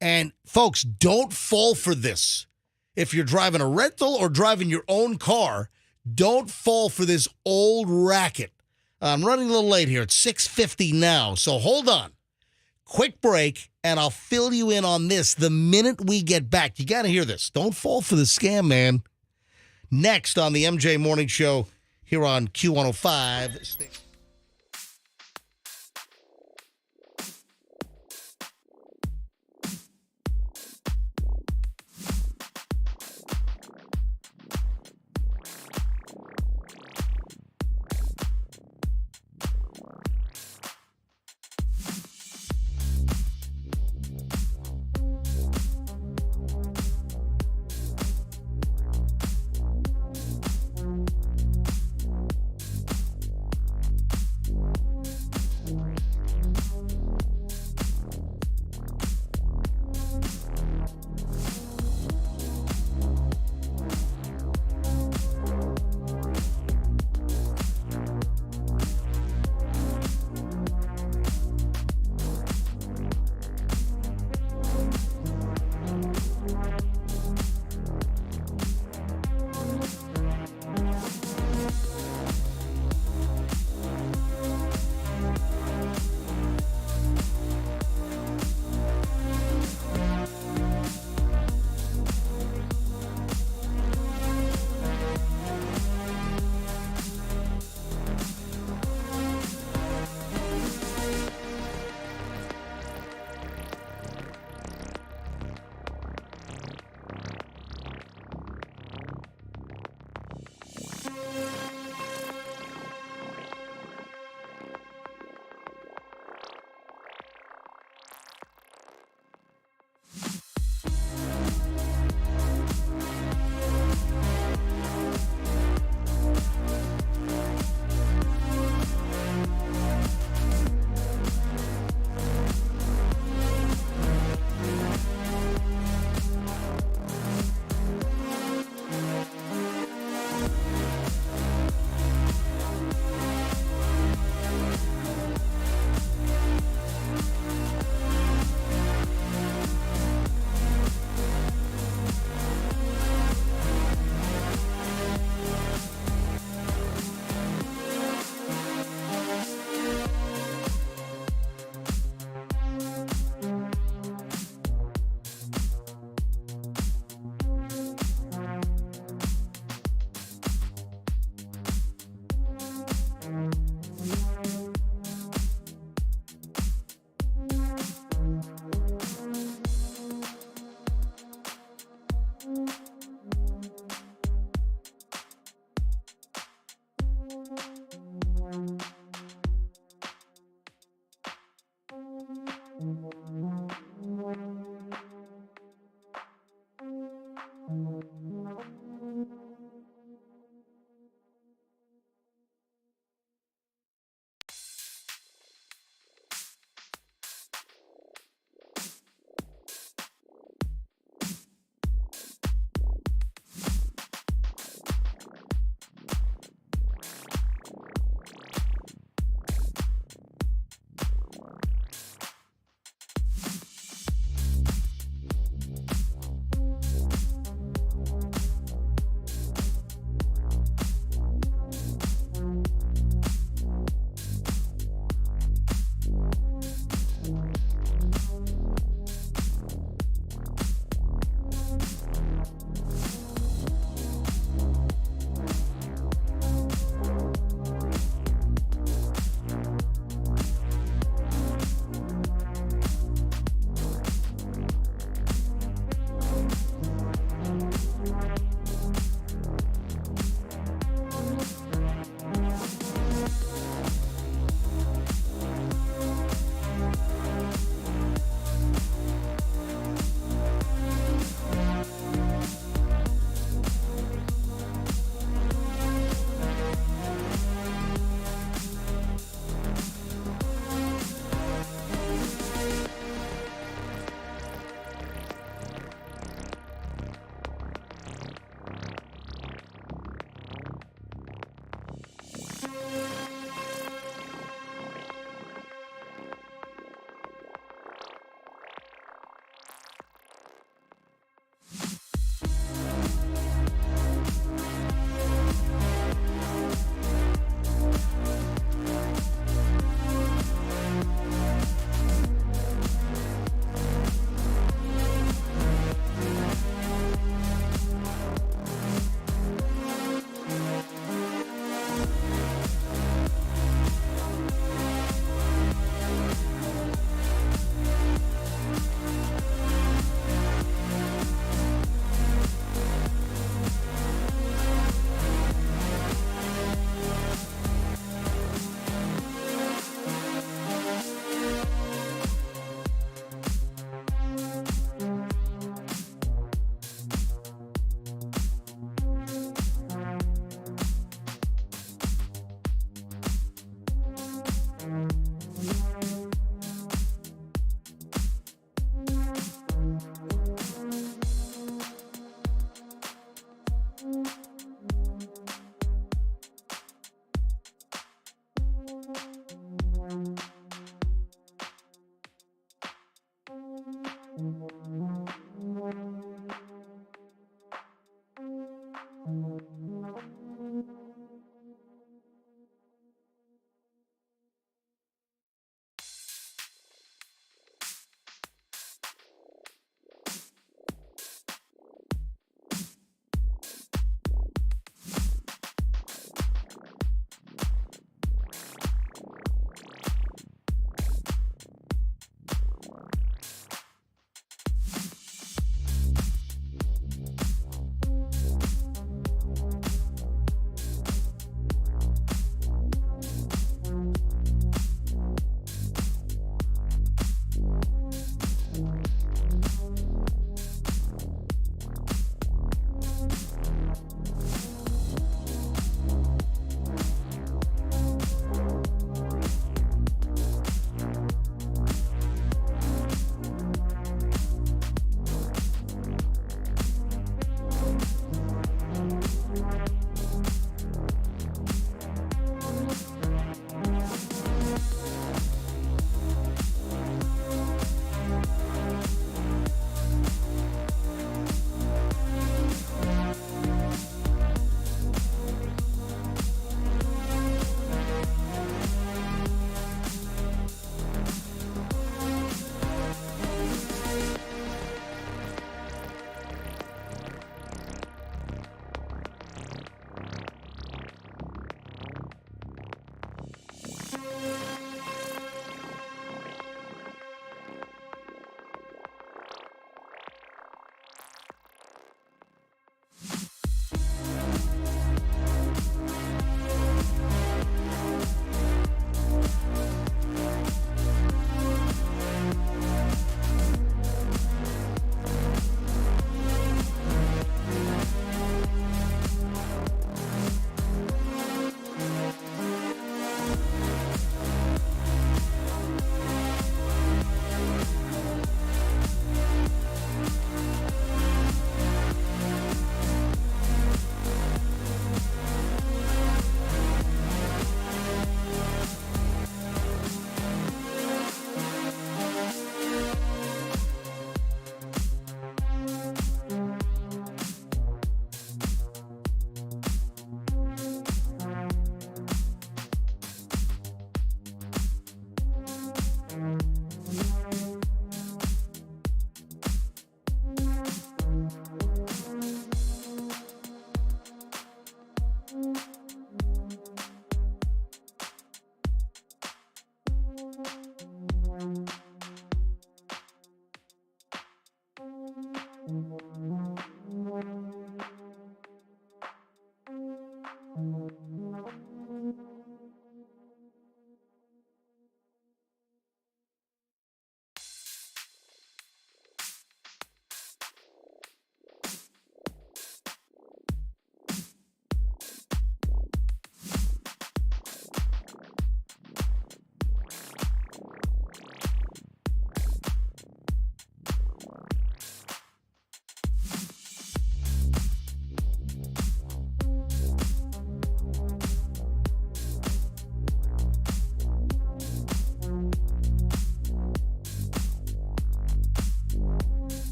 And, folks, don't fall for this. If you're driving a rental or driving your own car, don't fall for this old racket. I'm running a little late here. It's 6:50 now, so hold on. Quick break, and I'll fill you in on this the minute we get back. You got to hear this. Don't fall for the scam, man. Next on the MJ Morning Show here on Q105.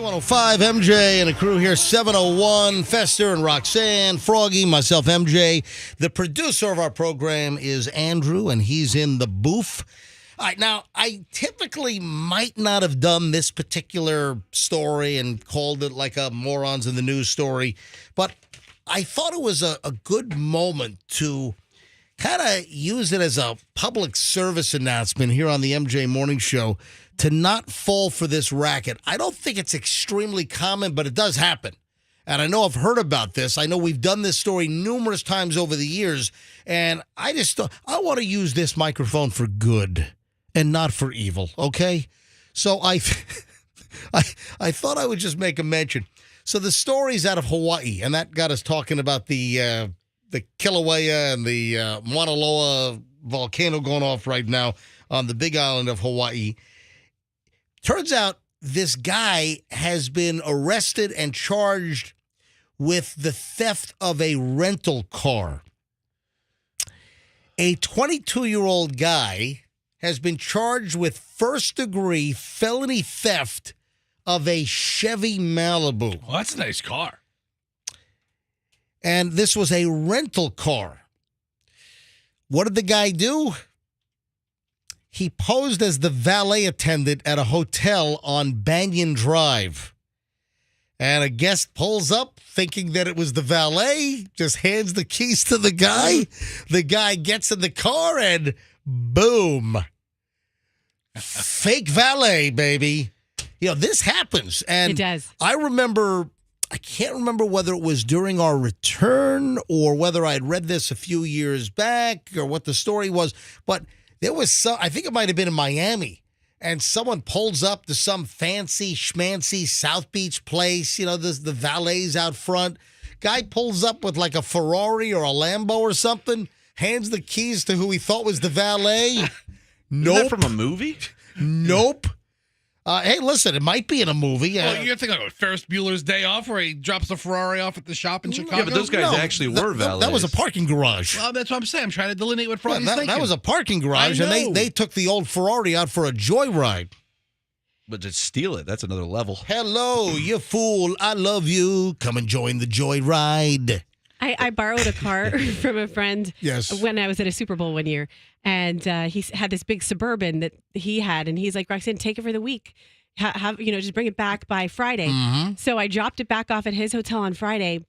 K105, MJ and a crew here, 701, Fester and Roxanne, Froggy, myself, MJ. The producer of our program is Andrew, and he's in the booth. All right, now, I typically might not have done this particular story and called it like a morons in the news story, but I thought it was a good moment to kind of use it as a public service announcement here on the MJ Morning Show to not fall for this racket. I don't think it's extremely common, but it does happen. And I know I've heard about this. I know we've done this story numerous times over the years, and I just thought, I want to use this microphone for good and not for evil, okay? So I thought I would just make a mention. So the story's out of Hawaii, and that got us talking about the Kilauea and the Mauna Loa volcano going off right now on the big island of Hawaii. Turns out this guy has been arrested and charged with the theft of a rental car. A 22-year-old guy has been charged with first-degree felony theft of a Chevy Malibu. Well, that's a nice car. And this was a rental car. What did the guy do? He posed as the valet attendant at a hotel on Banyan Drive. And a guest pulls up thinking that it was the valet, just hands the keys to the guy. The guy gets in the car and boom. Fake valet, baby. You know, this happens. And it does. I can't remember whether it was during our return or whether I had read this a few years back or what the story was, but there was I think it might have been in Miami, and someone pulls up to some fancy schmancy South Beach place. You know, the valet's out front. Guy pulls up with like a Ferrari or a Lambo or something, hands the keys to who he thought was the valet. Nope. Isn't that from a movie? Nope. Hey, listen, it might be in a movie. Well, you're thinking like Ferris Bueller's Day Off, where he drops the Ferrari off at the shop in Chicago. Yeah, but those guys actually were valets. That was a parking garage. Well, that's what I'm saying. I'm trying to delineate what Froggy's thinking. That was a parking garage, and they took the old Ferrari out for a joyride. But to steal it, that's another level. Hello, you fool. I love you. Come and join the joyride. I borrowed a car from a friend when I was at a Super Bowl one year, and he had this big Suburban that he had, and he's like, Roxanne, take it for the week. Have just bring it back by Friday. Mm-hmm. So I dropped it back off at his hotel on Friday,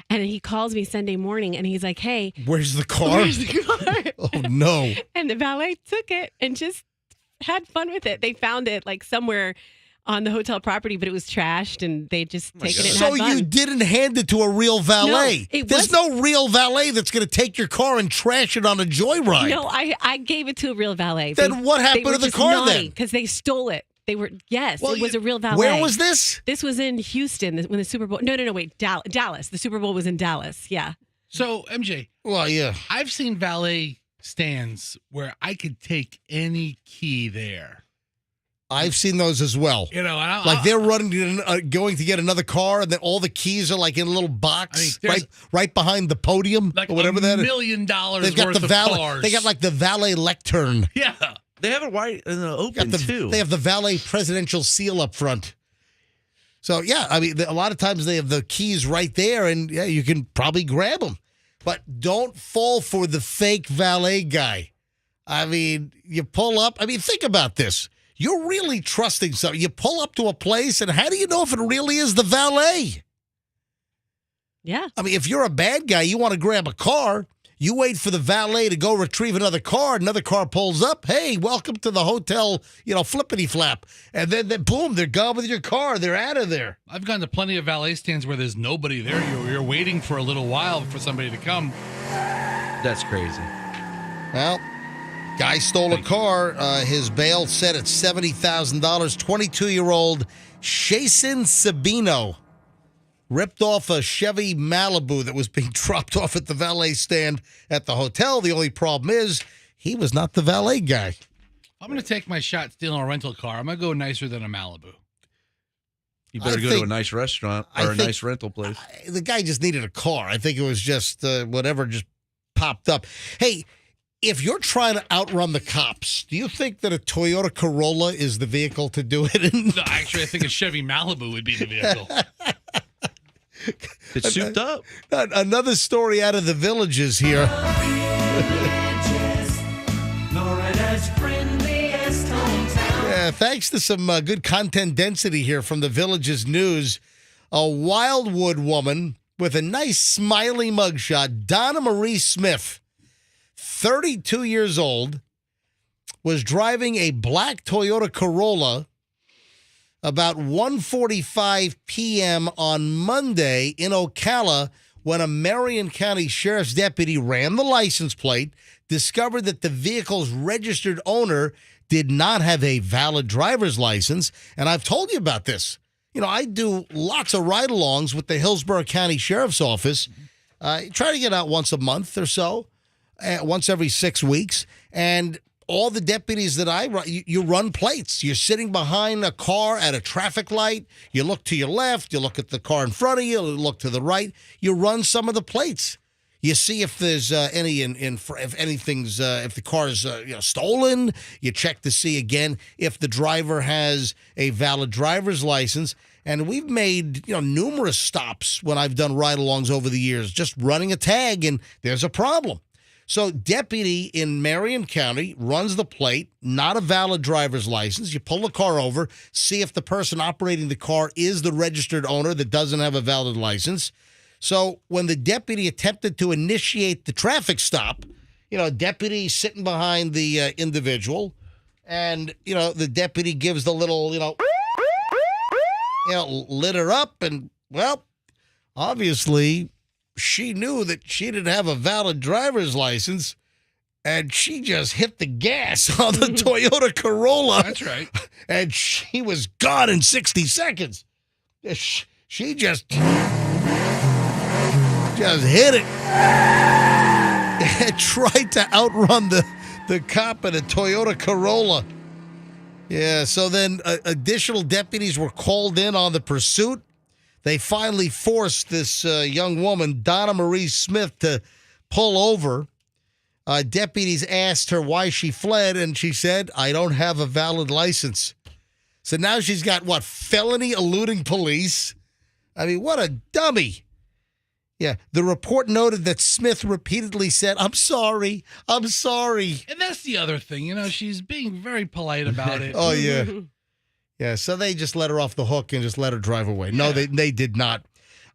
and he calls me Sunday morning, and he's like, hey. Where's the car? Where's the car? Oh, no. And the valet took it and just had fun with it. They found it like somewhere on the hotel property, but it was trashed, and they just taken it and So had fun. you didn't hand it to a real valet? No, There's no real valet that's going to take your car and trash it on a joyride. No, I gave it to a real valet. Then what happened to the car then? Because they stole it. They were, well, it was a real valet. Where was this? This was in Houston when the Super Bowl. No, wait, Dallas. The Super Bowl was in Dallas. Yeah. So, MJ. Well, yeah. I've seen valet stands where I could take any key there. I've seen those as well. You know, they're going to get another car, and then all the keys are like in a little box right behind the podium, like or whatever that is. $1 million worth of cars. They got like the valet lectern. Yeah, they have it right in the open too. They have the valet presidential seal up front. So yeah, I mean, a lot of times they have the keys right there, and yeah, you can probably grab them. But don't fall for the fake valet guy. I mean, you pull up. I mean, think about this. You're really trusting something. You pull up to a place, and how do you know if it really is the valet? Yeah. I mean, if you're a bad guy, you want to grab a car, you wait for the valet to go retrieve another car pulls up. Hey, welcome to the hotel, flippity flap. And then boom, they're gone with your car. They're out of there. I've gone to plenty of valet stands where there's nobody there. You're waiting for a little while for somebody to come. That's crazy. Well, guy stole a car. His bail set at $70,000. 22-year-old Shason Sabino ripped off a Chevy Malibu that was being dropped off at the valet stand at the hotel. The only problem is he was not the valet guy. I'm going to take my shot stealing a rental car. I'm going to go nicer than a Malibu. You better go to a nice restaurant or a nice rental place. The guy just needed a car. I think it was just whatever just popped up. Hey, If you're trying to outrun the cops, do you think that a Toyota Corolla is the vehicle to do it in? No, actually, I think a Chevy Malibu would be the vehicle. It's souped up. Another story out of the Villages here. Yeah, thanks to some good content density here from the Villages News. A Wildwood woman with a nice smiley mugshot, Donna Marie Smith, 32 years old, was driving a black Toyota Corolla about 1:45 p.m. on Monday in Ocala when a Marion County Sheriff's deputy ran the license plate, discovered that the vehicle's registered owner did not have a valid driver's license. And I've told you about this. You know, I do lots of ride-alongs with the Hillsborough County Sheriff's Office. Try to get out once a month or so, once every 6 weeks. And all the deputies that I run, you run plates. You're sitting behind a car at a traffic light. You look to your left. You look at the car in front of you. You look to the right. You run some of the plates. You see if there's if anything's if the car is stolen. You check to see again if the driver has a valid driver's license. And we've made numerous stops when I've done ride-alongs over the years, just running a tag, and there's a problem. So deputy in Marion County runs the plate, not a valid driver's license. You pull the car over, see if the person operating the car is the registered owner that doesn't have a valid license. So when the deputy attempted to initiate the traffic stop, deputy sitting behind the individual, and, the deputy gives the little, lit her up, and, well, obviously she knew that she didn't have a valid driver's license, and she just hit the gas on the Toyota Corolla. That's right. And she was gone in 60 seconds. She just hit it and tried to outrun the cop in a Toyota Corolla. Yeah, so then additional deputies were called in on the pursuit. They finally forced this young woman, Donna Marie Smith, to pull over. Deputies asked her why she fled, and she said, "I don't have a valid license." So now she's got, felony eluding police? I mean, what a dummy. Yeah, the report noted that Smith repeatedly said, "I'm sorry, I'm sorry." And that's the other thing, she's being very polite about it. Oh, yeah. Yeah, so they just let her off the hook and just let her drive away. No, they did not.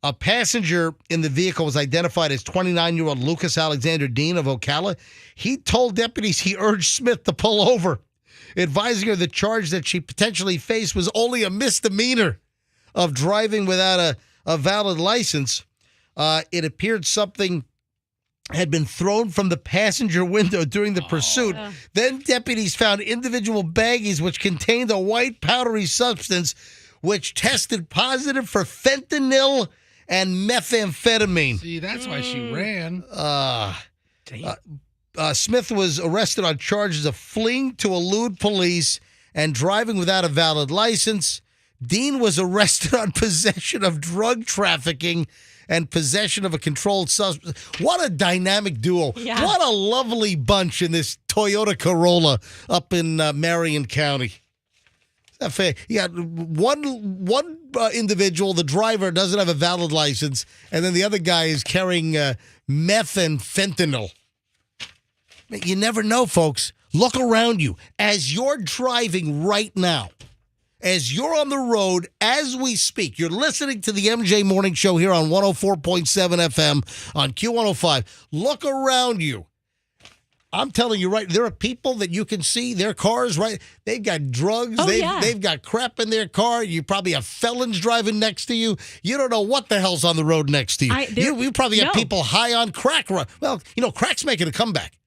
A passenger in the vehicle was identified as 29-year-old Lucas Alexander Dean of Ocala. He told deputies he urged Smith to pull over, advising her the charge that she potentially faced was only a misdemeanor of driving without a valid license. It appeared something had been thrown from the passenger window during the pursuit. Then deputies found individual baggies which contained a white powdery substance which tested positive for fentanyl and methamphetamine. See, that's why she ran. Smith was arrested on charges of fleeing to elude police and driving without a valid license. Dean was arrested on possession of drug trafficking and possession of a controlled substance. What a dynamic duo. Yeah. What a lovely bunch in this Toyota Corolla up in Marion County. Is that fair? You got one individual, the driver, doesn't have a valid license, and then the other guy is carrying meth and fentanyl. You never know, folks. Look around you. As you're driving right now, as you're on the road as we speak, you're listening to the MJ Morning Show here on 104.7 FM on Q105. Look around you. I'm telling you, right, there are people that you can see their cars, right? They've got drugs. They've got crap in their car. You probably have felons driving next to you. You don't know what the hell's on the road next to you. You probably have people high on crack. Well, crack's making a comeback.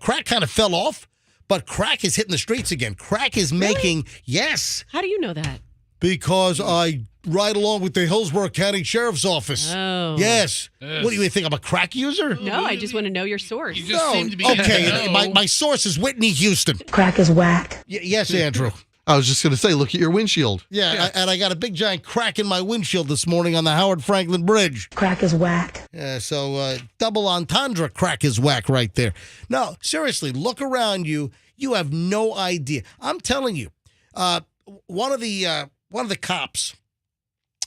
Crack kind of fell off. But crack is hitting the streets again. Crack is making, yes. How do you know that? Because I ride along with the Hillsborough County Sheriff's Office. Oh. Yes. What do you think? I'm a crack user? No, I just want to know your source. You just seem to be. Okay, my source is Whitney Houston. Crack is whack. Yes, Andrew. I was just going to say, look at your windshield. Yeah. And I got a big giant crack in my windshield this morning on the Howard Franklin Bridge. Crack is whack. Yeah, so double entendre crack is whack right there. No, seriously, look around you. You have no idea. I'm telling you, one of the cops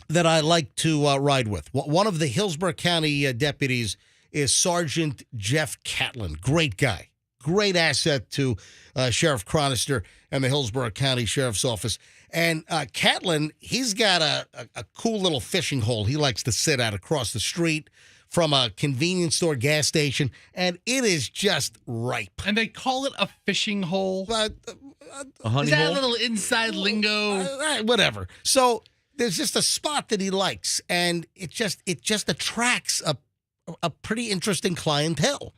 that I like to ride with, one of the Hillsborough County deputies is Sergeant Jeff Catlin. Great guy. Great asset to Sheriff Chronister and the Hillsborough County Sheriff's Office. And Catlin, he's got a cool little fishing hole he likes to sit at across the street from a convenience store, gas station, and it is just ripe. And they call it a fishing hole? A honey Is that hole? a little inside lingo? Whatever. So there's just a spot that he likes, and it just attracts a pretty interesting clientele.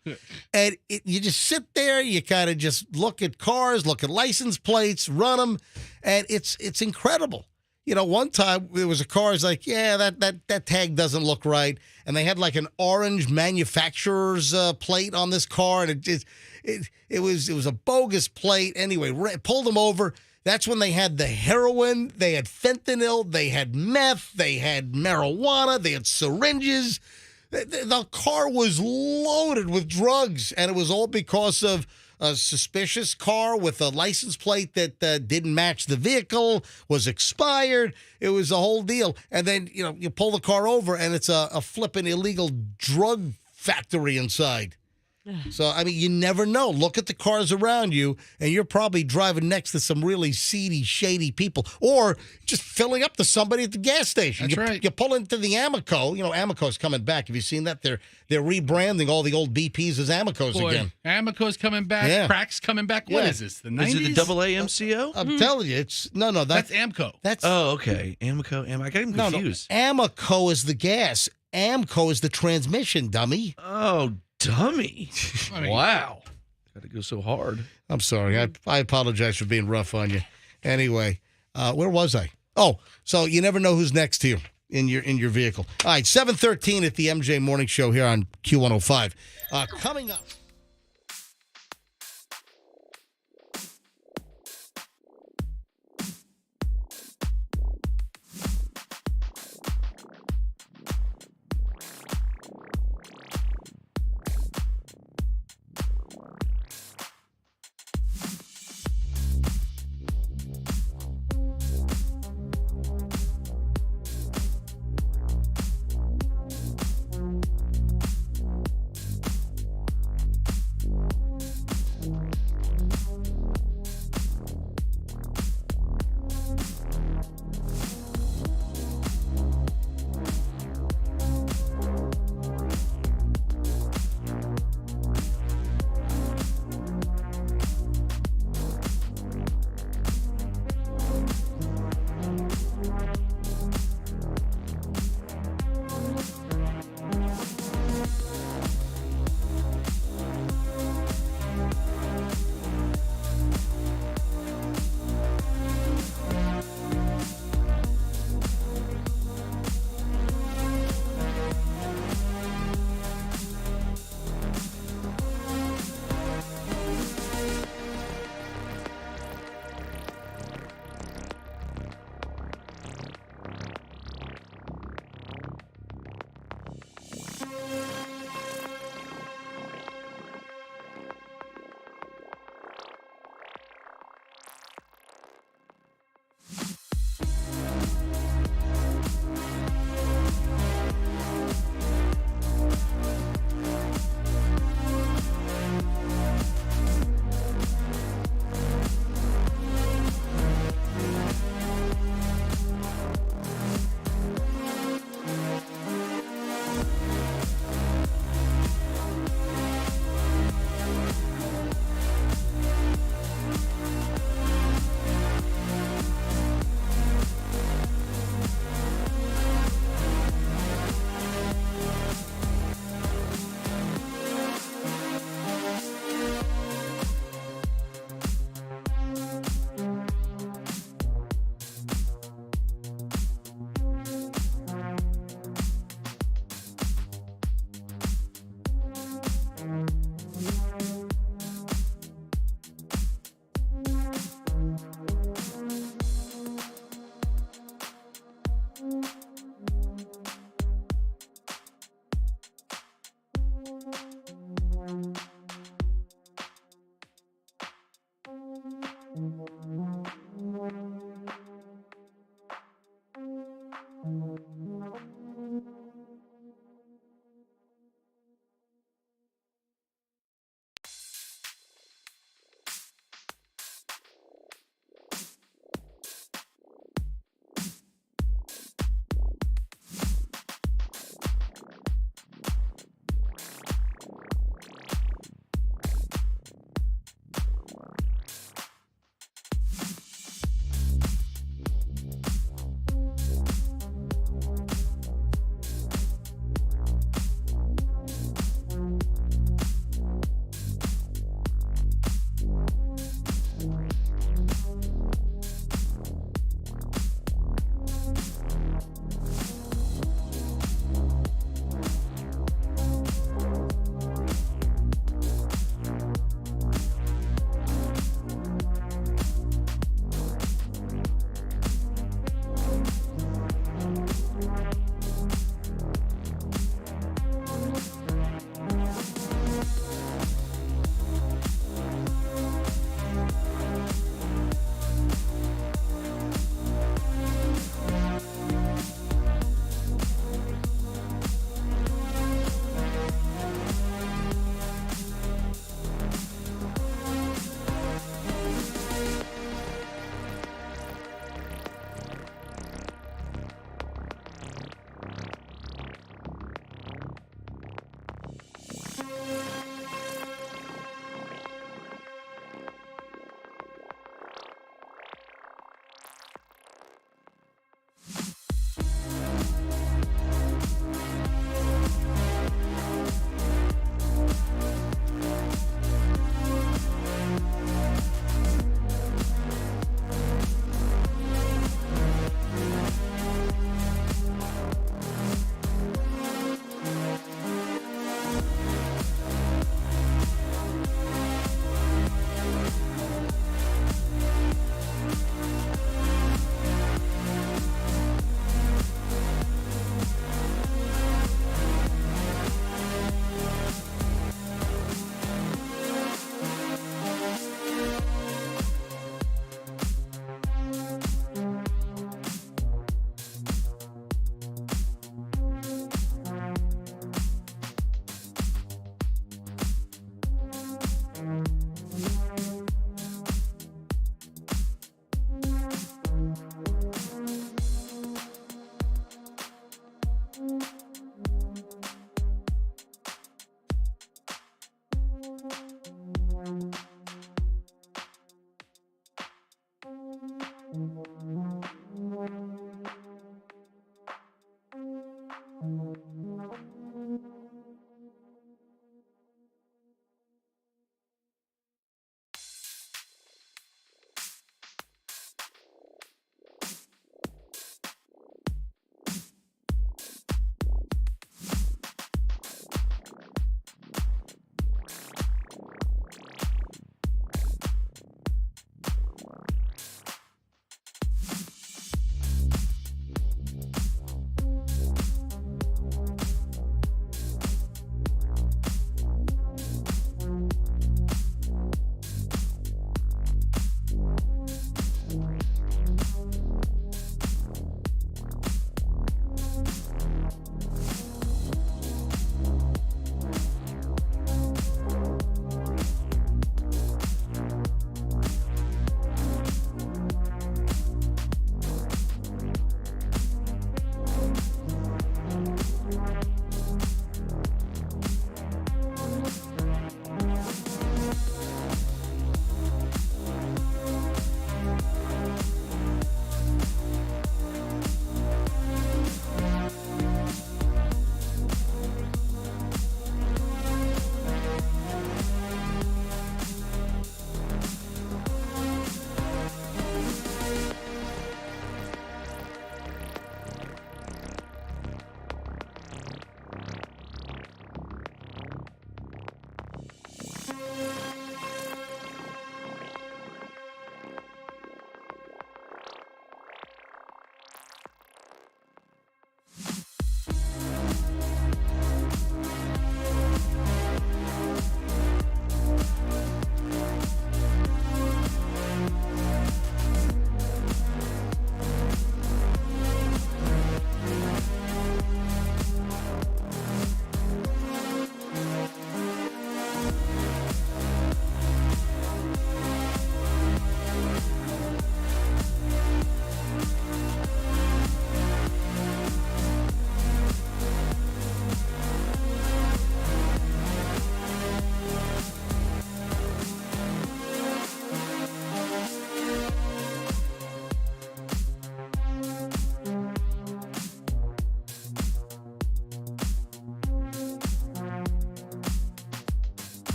And you just sit there, you kind of just look at cars, look at license plates, run them, and it's incredible. You know, one time there was a car, it's like, yeah, that tag doesn't look right. And they had like an orange manufacturer's plate on this car, and it was a bogus plate. Anyway, pulled them over. That's when they had the heroin, they had fentanyl, they had meth, they had marijuana, they had syringes. The car was loaded with drugs, and it was all because of a suspicious car with a license plate that didn't match the vehicle, was expired. It was a whole deal. And then, you pull the car over, and it's a flipping illegal drug factory inside. So, I mean, you never know. Look at the cars around you, and you're probably driving next to some really seedy, shady people, or just filling up to somebody at the gas station. That's right. You pull into the Amoco. You know, Amoco's coming back. Have you seen that? They're rebranding all the old BPs as Amocos again. Amoco's coming back. Yeah. Crack's coming back. What is this? The 90s? Is it the double AMCO? I'm telling you, it's no. That's Amco. That's okay. Amoco. I got him confused. No. Amoco is the gas. Amco is the transmission, dummy. Oh, dummy. Wow. Got to go so hard. I'm sorry. I apologize for being rough on you. Anyway, where was I? Oh, so you never know who's next to you in your vehicle. All right, 7:13 at the MJ Morning Show here on Q105. Coming up.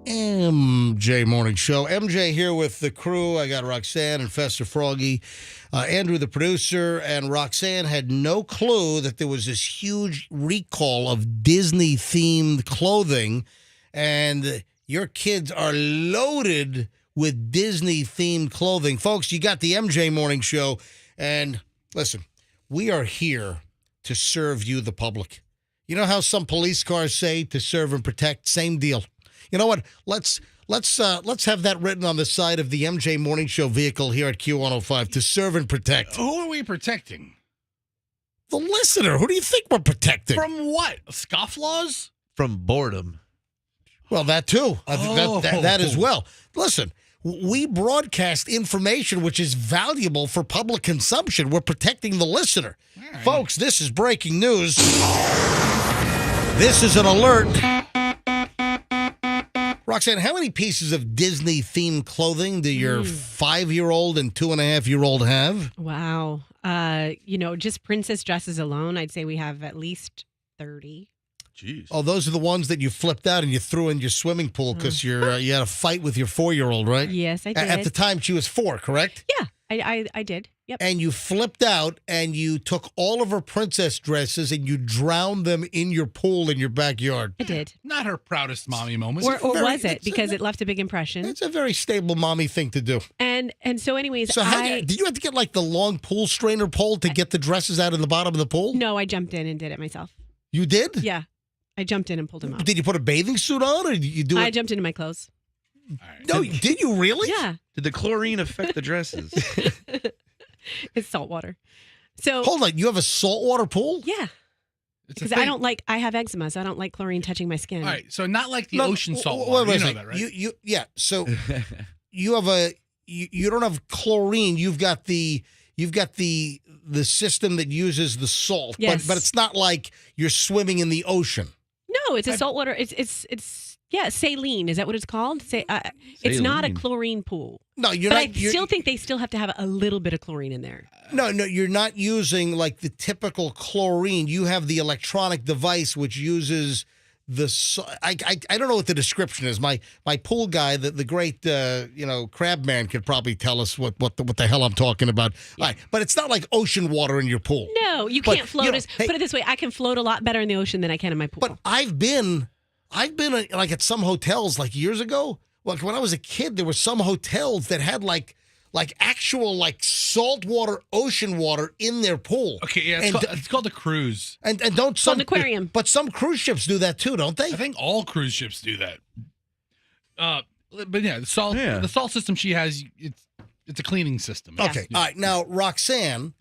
MJ Morning Show. MJ here with the crew. I got Roxanne and Fester Froggy. Andrew, the producer, and Roxanne had no clue that there was this huge recall of Disney-themed clothing, and your kids are loaded with Disney-themed clothing. Folks, you got the MJ Morning Show, and listen, we are here to serve you, the public. You know how some police cars say to serve and protect? Same deal. You know what? Let's have that written on the side of the MJ Morning Show vehicle here at Q105, to serve and protect. Who are we protecting? The listener. Who do you think we're protecting? From what? Scofflaws? From boredom. Well, that too. I think that as well. Listen, we broadcast information which is valuable for public consumption. We're protecting the listener. Right. Folks, this is breaking news. This is an alert. Roxanne, how many pieces of Disney-themed clothing do your 5-year-old and 2.5-year-old have? Wow. Just princess dresses alone, I'd say we have at least 30. Jeez. Oh, those are the ones that you flipped out and you threw in your swimming pool because you had a fight with your 4-year-old, right? Yes, I did. At the time, she was 4, correct? Yeah, I did. Yep. And you flipped out and you took all of her princess dresses and you drowned them in your pool in your backyard. I did. Not her proudest mommy moment. Or was it? Because it left a big impression. It's a very stable mommy thing to do. And so anyways, so did you have to get like the long pool strainer pole to get the dresses out of the bottom of the pool? No, I jumped in and did it myself. You did? Yeah. I jumped in and pulled them out. Did you put a bathing suit on or did you do it? I jumped into my clothes. Right. No, did you really? Yeah. Did the chlorine affect the dresses? It's salt water. So hold on, you have a saltwater pool? Yeah. Because I have eczema, so I don't like chlorine touching my skin. All right, so not like the ocean salt water. You know that, right? So you have you don't have chlorine. You've got the system that uses the salt, yes. but it's not like you're swimming in the ocean. No, it's a saltwater. It's saline. Is that what it's called? It's not a chlorine pool. No, you're but not. I still think they still have to have a little bit of chlorine in there. No, you're not using like the typical chlorine. You have the electronic device which uses I don't know what the description is. My pool guy, the great crab man, could probably tell us what the hell I'm talking about. Yeah. All right, but it's not like ocean water in your pool. No, you can't float. Put it this way: I can float a lot better in the ocean than I can in my pool. But I've been like at some hotels like years ago. Like when I was a kid, there were some hotels that had like actual like saltwater ocean water in their pool. Okay, yeah, it's called a cruise. And don't some an aquarium. But some cruise ships do that too, don't they? I think all cruise ships do that. But yeah, the salt system she has, it's a cleaning system. Okay, yeah. All right. Now, Roxanne,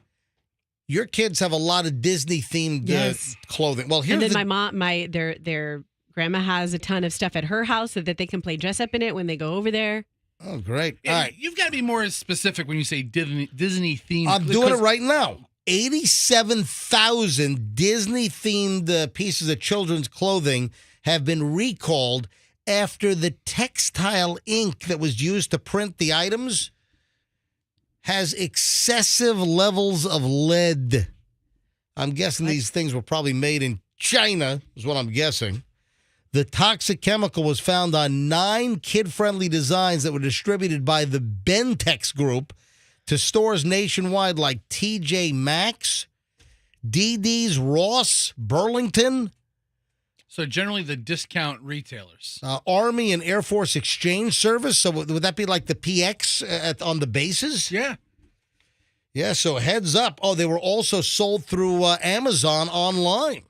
your kids have a lot of Disney themed clothing. Well, here's my mom, their grandma has a ton of stuff at her house so that they can play dress up in it when they go over there. Oh, great. Yeah, all right. You've got to be more specific when you say Disney themed. I'm doing it right now. 87,000 Disney themed pieces of children's clothing have been recalled after the textile ink that was used to print the items has excessive levels of lead. I'm guessing these things were probably made in China, is what I'm guessing. The toxic chemical was found on 9 kid-friendly designs that were distributed by the Bentex Group to stores nationwide like TJ Maxx, DD's, Ross, Burlington. So generally the discount retailers. Army and Air Force Exchange Service. So would that be like the PX on the bases? Yeah. Yeah, so heads up. Oh, they were also sold through Amazon online.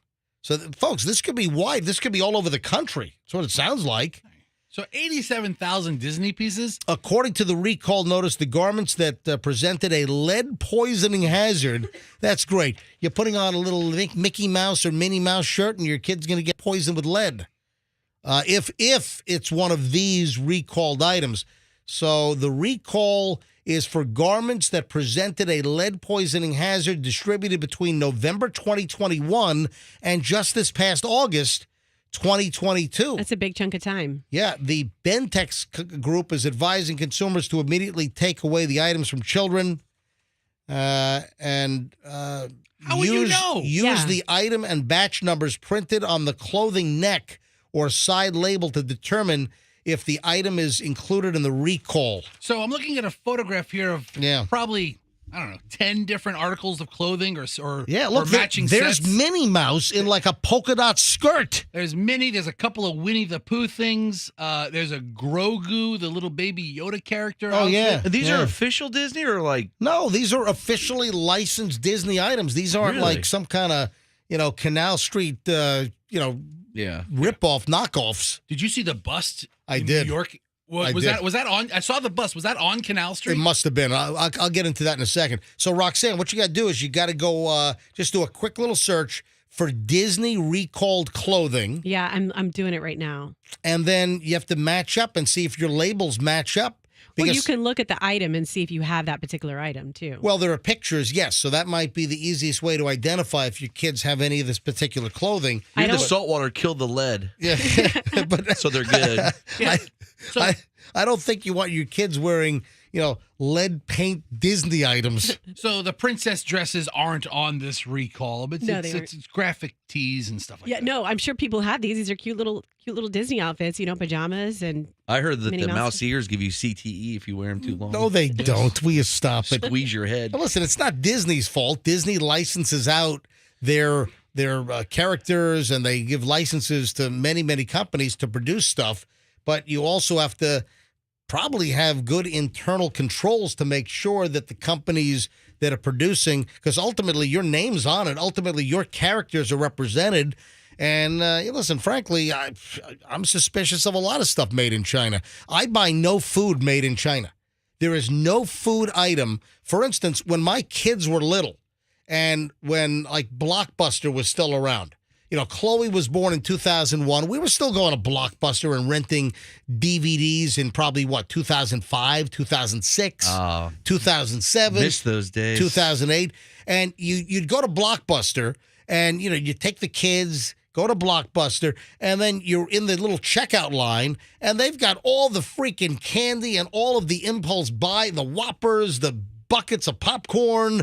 So, folks, this could be wide. This could be all over the country. That's what it sounds like. So 87,000 Disney pieces? According to the recall notice, the garments that presented a lead poisoning hazard, that's great. You're putting on a little Mickey Mouse or Minnie Mouse shirt and your kid's going to get poisoned with lead. If it's one of these recalled items. So the recall is for garments that presented a lead poisoning hazard distributed between November 2021 and just this past August 2022. That's a big chunk of time. Yeah, the Bentex Group is advising consumers to immediately take away the items from children and how would you know? Use the item and batch numbers printed on the clothing neck or side label to determine if the item is included in the recall. So I'm looking at a photograph here of probably, I don't know, 10 different articles of clothing or matching there's sets. Minnie Mouse in like a polka dot skirt. There's Minnie. There's a couple of Winnie the Pooh things. There's a Grogu, the little baby Yoda character. Oh, outfit. yeah. These are official Disney or like? No, these are officially licensed Disney items. These aren't like some kind of, Canal Street, ripoff knockoffs. Did you see the bust in did. New York? Was that on? I saw the bust. Was that on Canal Street? It must have been. I'll get into that in a second. So, Roxanne, what you got to do is you got to go just do a quick little search for Disney recalled clothing. Yeah, I'm doing it right now. And then you have to match up and see if your labels match up. Well, you can look at the item and see if you have that particular item, too. Well, there are pictures, yes. So that might be the easiest way to identify if your kids have any of this particular clothing. The saltwater killed the lead. Yeah. So they're good. I don't think you want your kids wearing, lead paint Disney items. So the princess dresses aren't on this recall, but it's graphic tees and stuff like that. Yeah, no, I'm sure people have these. These are cute little Disney outfits, pajamas and. I heard that Minnie the Mouse mouse ears give you CTE if you wear them too long. No, they don't. Will you stop it? Squeeze your head. Now, listen, it's not Disney's fault. Disney licenses out their characters, and they give licenses to many, many companies to produce stuff. But you also have to probably have good internal controls to make sure that the companies that are producing, because ultimately your name's on it, ultimately your characters are represented. And listen, frankly, I'm suspicious of a lot of stuff made in China. I buy no food made in China. There is no food item. For instance, when my kids were little and when like Blockbuster was still around, Chloe was born in 2001. We were still going to Blockbuster and renting DVDs in probably, 2005, 2006, 2007. Missed those days. 2008. And you'd go to Blockbuster and, you take the kids, go to Blockbuster, and then you're in the little checkout line, and they've got all the freaking candy and all of the impulse buy, the Whoppers, the buckets of popcorn,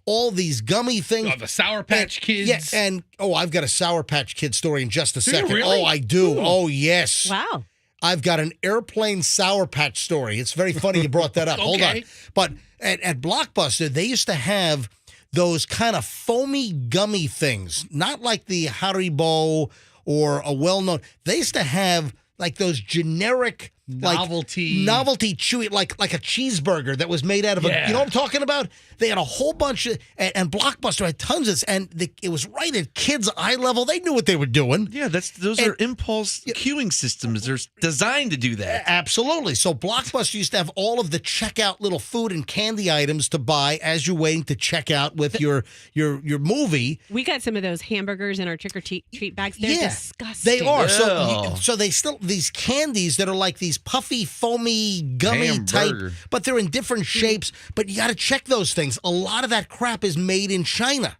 all these gummy things. Oh, the Sour Patch Kids. Yeah, and I've got a Sour Patch Kid story in just a second. You really? Oh, I do. Ooh. Oh, yes. Wow. I've got an airplane Sour Patch story. It's very funny you brought that up. Okay. Hold on. But at Blockbuster, they used to have those kind of foamy gummy things, not like the Haribo or a well-known. They used to have like those generic novelty chewy, like a cheeseburger that was made out of a, you know what I'm talking about? They had a whole bunch of, and Blockbuster had tons of this, and it was right at kids' eye level. They knew what they were doing. Yeah, those are impulse queuing systems. They're designed to do that. Absolutely. So Blockbuster used to have all of the checkout little food and candy items to buy as you're waiting to check out with your movie. We got some of those hamburgers in our trick-or-treat bags. They're disgusting. They are. Yeah. So they still, these candies that are like these puffy, foamy, gummy type, but they're in different shapes. But you got to check those things. A lot of that crap is made in China.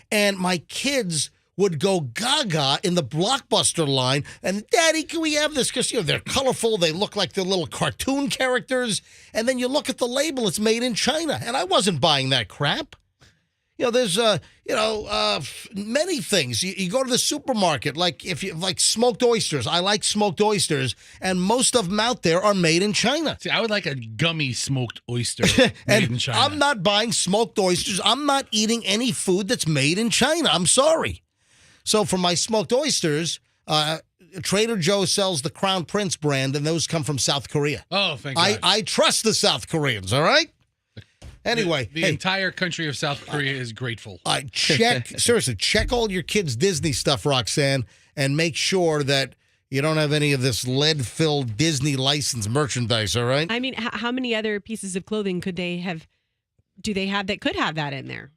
And my kids would go gaga in the Blockbuster line. And, Daddy, can we have this? Because, they're colorful. They look like they're little cartoon characters. And then you look at the label. It's made in China. And I wasn't buying that crap. There's many things. You go to the supermarket, like if you like smoked oysters. I like smoked oysters, and most of them out there are made in China. See, I would like a gummy smoked oyster made in China. I'm not buying smoked oysters. I'm not eating any food that's made in China. I'm sorry. So for my smoked oysters, Trader Joe sells the Crown Prince brand, and those come from South Korea. Oh, thank God. I trust the South Koreans, all right? Anyway, the entire country of South Korea is grateful. Seriously, check all your kids' Disney stuff, Roxanne, and make sure that you don't have any of this lead-filled Disney licensed merchandise, all right? I mean, how many other pieces of clothing do they have that could have that in there?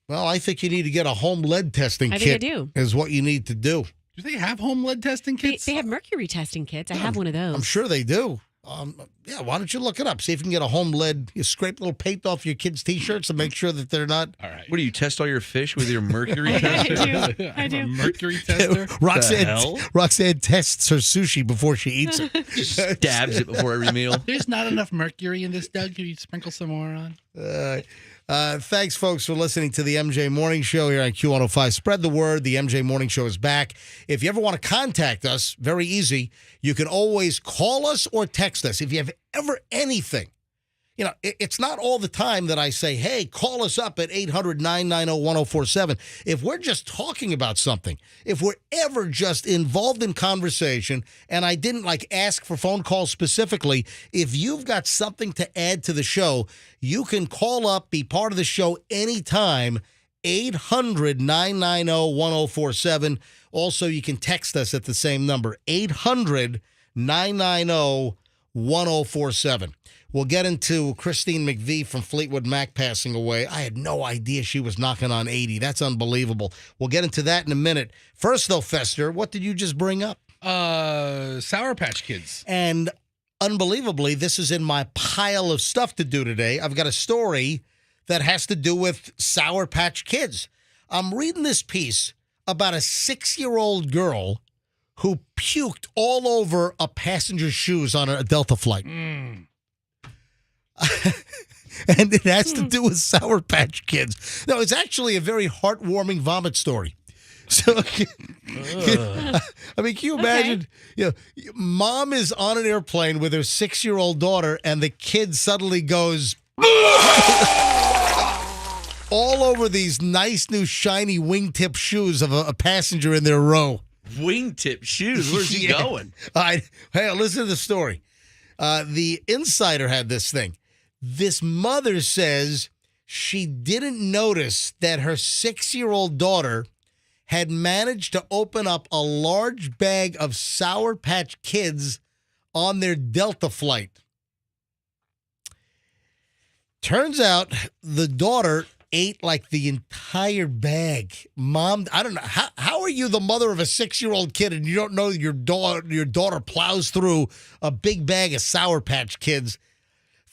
Well, I think you need to get a home lead testing kit. I think I do. Is what you need to do. Do they have home lead testing kits? They have mercury testing kits. I have one of those. I'm sure they do. Why don't you look it up? See if you can get a home lead. You scrape a little paint off your kids' T-shirts and make sure that they're not. All right. What do you test all your fish with your mercury tester? I do. A mercury tester? Roxanne tests her sushi before she eats it. Stabs it before every meal. There's not enough mercury in this, Doug. Can you sprinkle some more on? Thanks, folks, for listening to the MJ Morning Show here on Q105. Spread the word. The MJ Morning Show is back. If you ever want to contact us, very easy. You can always call us or text us. If you have ever anything, it's not all the time that I say, hey, call us up at 800-990-1047. If we're just talking about something, if we're ever just involved in conversation, and I didn't ask for phone calls specifically, if you've got something to add to the show, you can call up, be part of the show anytime, 800-990-1047. Also, you can text us at the same number, 800-990-1047. We'll get into Christine McVie from Fleetwood Mac passing away. I had no idea she was knocking on 80. That's unbelievable. We'll get into that in a minute. First, though, Fester, what did you just bring up? Sour Patch Kids. And unbelievably, this is in my pile of stuff to do today. I've got a story that has to do with Sour Patch Kids. I'm reading this piece about a 6-year-old girl who puked all over a passenger's shoes on a Delta flight. And it has to do with Sour Patch Kids. No, it's actually a very heartwarming vomit story. So, I mean, can you imagine? Mom is on an airplane with her 6-year-old daughter, and the kid suddenly goes all over these nice new shiny wingtip shoes of a passenger in their row. Wingtip shoes? Where's he going? Hey, listen to the story. The Insider had this thing. This mother says she didn't notice that her 6-year-old daughter had managed to open up a large bag of Sour Patch Kids on their Delta flight. Turns out the daughter ate the entire bag. Mom, I don't know. How are you the mother of a 6-year-old kid and you don't know your daughter plows through a big bag of Sour Patch Kids?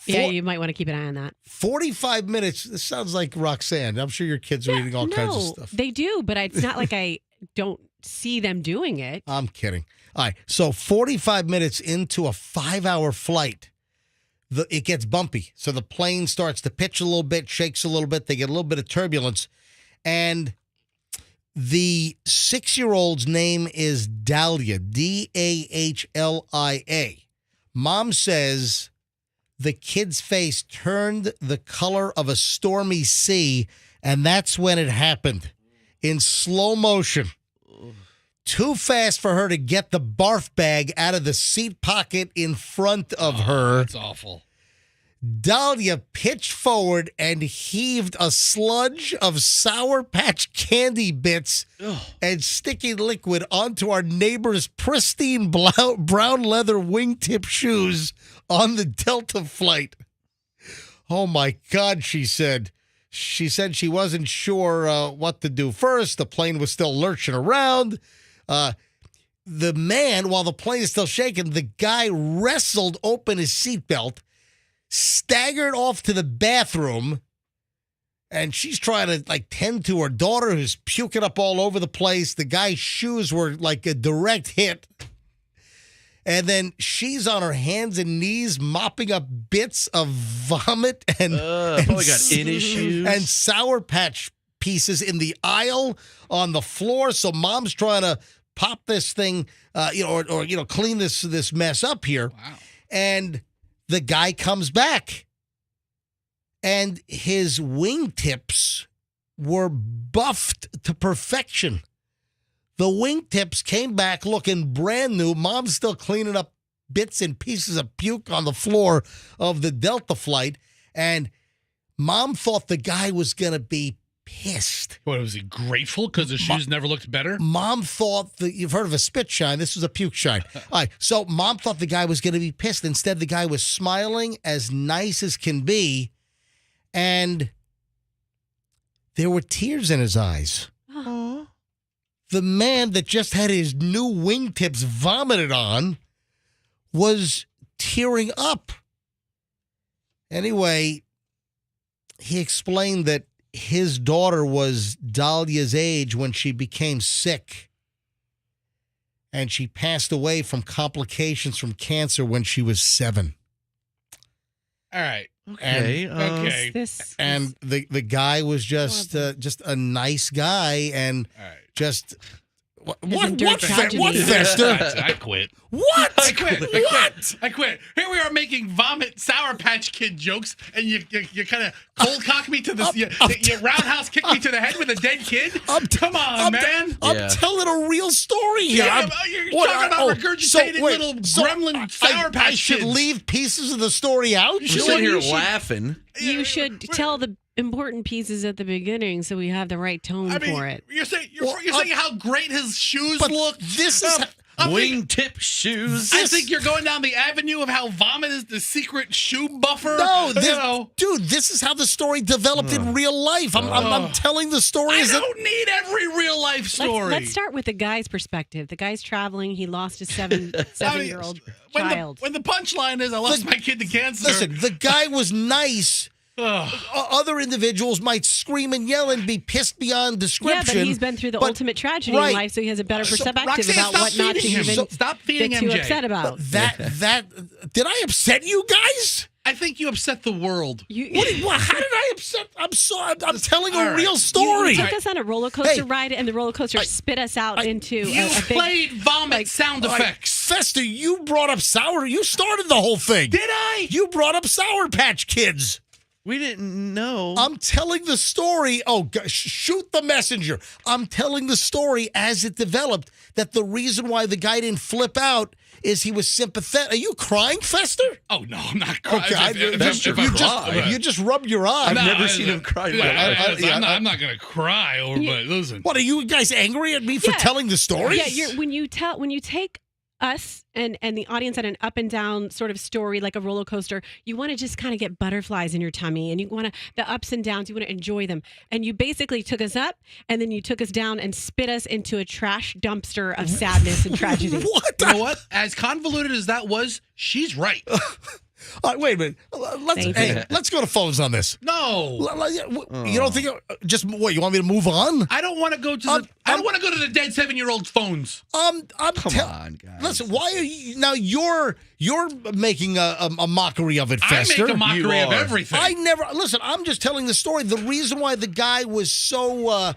Yeah, you might want to keep an eye on that. 45 minutes. This sounds like Roxanne. I'm sure your kids are eating all kinds of stuff. They do, but it's not like I don't see them doing it. I'm kidding. All right. So 45 minutes into a 5-hour flight, it gets bumpy. So the plane starts to pitch a little bit, shakes a little bit. They get a little bit of turbulence. And the 6-year-old's name is Dahlia, Dahlia. Mom says the kid's face turned the color of a stormy sea, and that's when it happened. In slow motion. Too fast for her to get the barf bag out of the seat pocket in front of her. That's awful. Dahlia pitched forward and heaved a sludge of Sour Patch candy bits and sticky liquid onto our neighbor's pristine brown leather wingtip shoes on the Delta flight. Oh, my God, she said. She said she wasn't sure what to do first. The plane was still lurching around. The man, while the plane is still shaking, the guy wrestled open his seatbelt, staggered off to the bathroom, and she's trying to tend to her daughter who's puking up all over the place. The guy's shoes were like a direct hit. And then she's on her hands and knees mopping up bits of vomit and probably got in his shoes and Sour Patch pieces in the aisle on the floor. So Mom's trying to pop this thing, or clean this mess up here. Wow. And the guy comes back, and his wingtips were buffed to perfection. The wingtips came back looking brand new. Mom's still cleaning up bits and pieces of puke on the floor of the Delta flight, and Mom thought the guy was going to be pissed. What, was he grateful because his shoes never looked better? Mom thought you've heard of a spit shine. This was a puke shine. All right. So Mom thought the guy was going to be pissed. Instead, the guy was smiling as nice as can be. And there were tears in his eyes. Aww. The man that just had his new wingtips vomited on was tearing up. Anyway, he explained that his daughter was Dahlia's age when she became sick, and she passed away from complications from cancer when she was 7. All right. Okay. Okay. And the guy was just a nice guy and just what Fester? I quit. What? I quit. I quit. Here we are making vomit Sour Patch Kid jokes, and you kind of cold cock me to the you roundhouse kick me to the head with a dead kid. Come on, man. I'm telling a real story here. You're talking about regurgitated little gremlin Sour Patch I should Kids. leave pieces of the story out. You're sitting here laughing. You should tell the important pieces at the beginning so we have the right tone for it. You're saying how great his shoes look. This is wingtip shoes. I think you're going down the avenue of how vomit is the secret shoe buffer. No, dude, this is how the story developed in real life. I'm telling the story. I don't need every real life story. Let's start with the guy's perspective. The guy's traveling. He lost his seven-year-old child. When the punchline is, I lost my kid to cancer. Listen, the guy was nice. Other individuals might scream and yell and be pissed beyond description. Yeah, but he's been through the ultimate tragedy in life, so he has a better perspective Roxanne, about what not to even stop feeding get too MJ. upset about. That did I upset you guys? I think you upset the world. How did I upset? I'm sorry. I'm telling a real story. You took us on a roller coaster ride, and the roller coaster spit us out into You played vomit sound effects. Fester, you brought up Sour. You started the whole thing. Did I? You brought up Sour Patch Kids. We didn't know. I'm telling the story. Oh, shoot the messenger. I'm telling the story as it developed, that the reason why the guy didn't flip out is he was sympathetic. Are you crying, Fester? Oh, no, I'm not crying. Okay, you just rubbed your eye. I've never seen him cry. I'm not going to cry over, but listen. What, are you guys angry at me for telling the story? Yeah, when you take us and the audience at an up and down sort of story like a roller coaster, you want to just kind of get butterflies in your tummy, and you want to the ups and downs, you want to enjoy them. And you basically took us up and then you took us down and spit us into a trash dumpster of sadness and tragedy. What? You know what? As convoluted as that was, she's right. Wait a minute. Let's go to phones on this. No. You don't think just what? You want me to move on? I don't want to go to I don't want to go to the dead 7-year-old phones. Come on, guys. Listen, why are you now? You're making a mockery of it, Fester. I make a mockery of everything. I never listen. I'm just telling the story. The reason why the guy was so.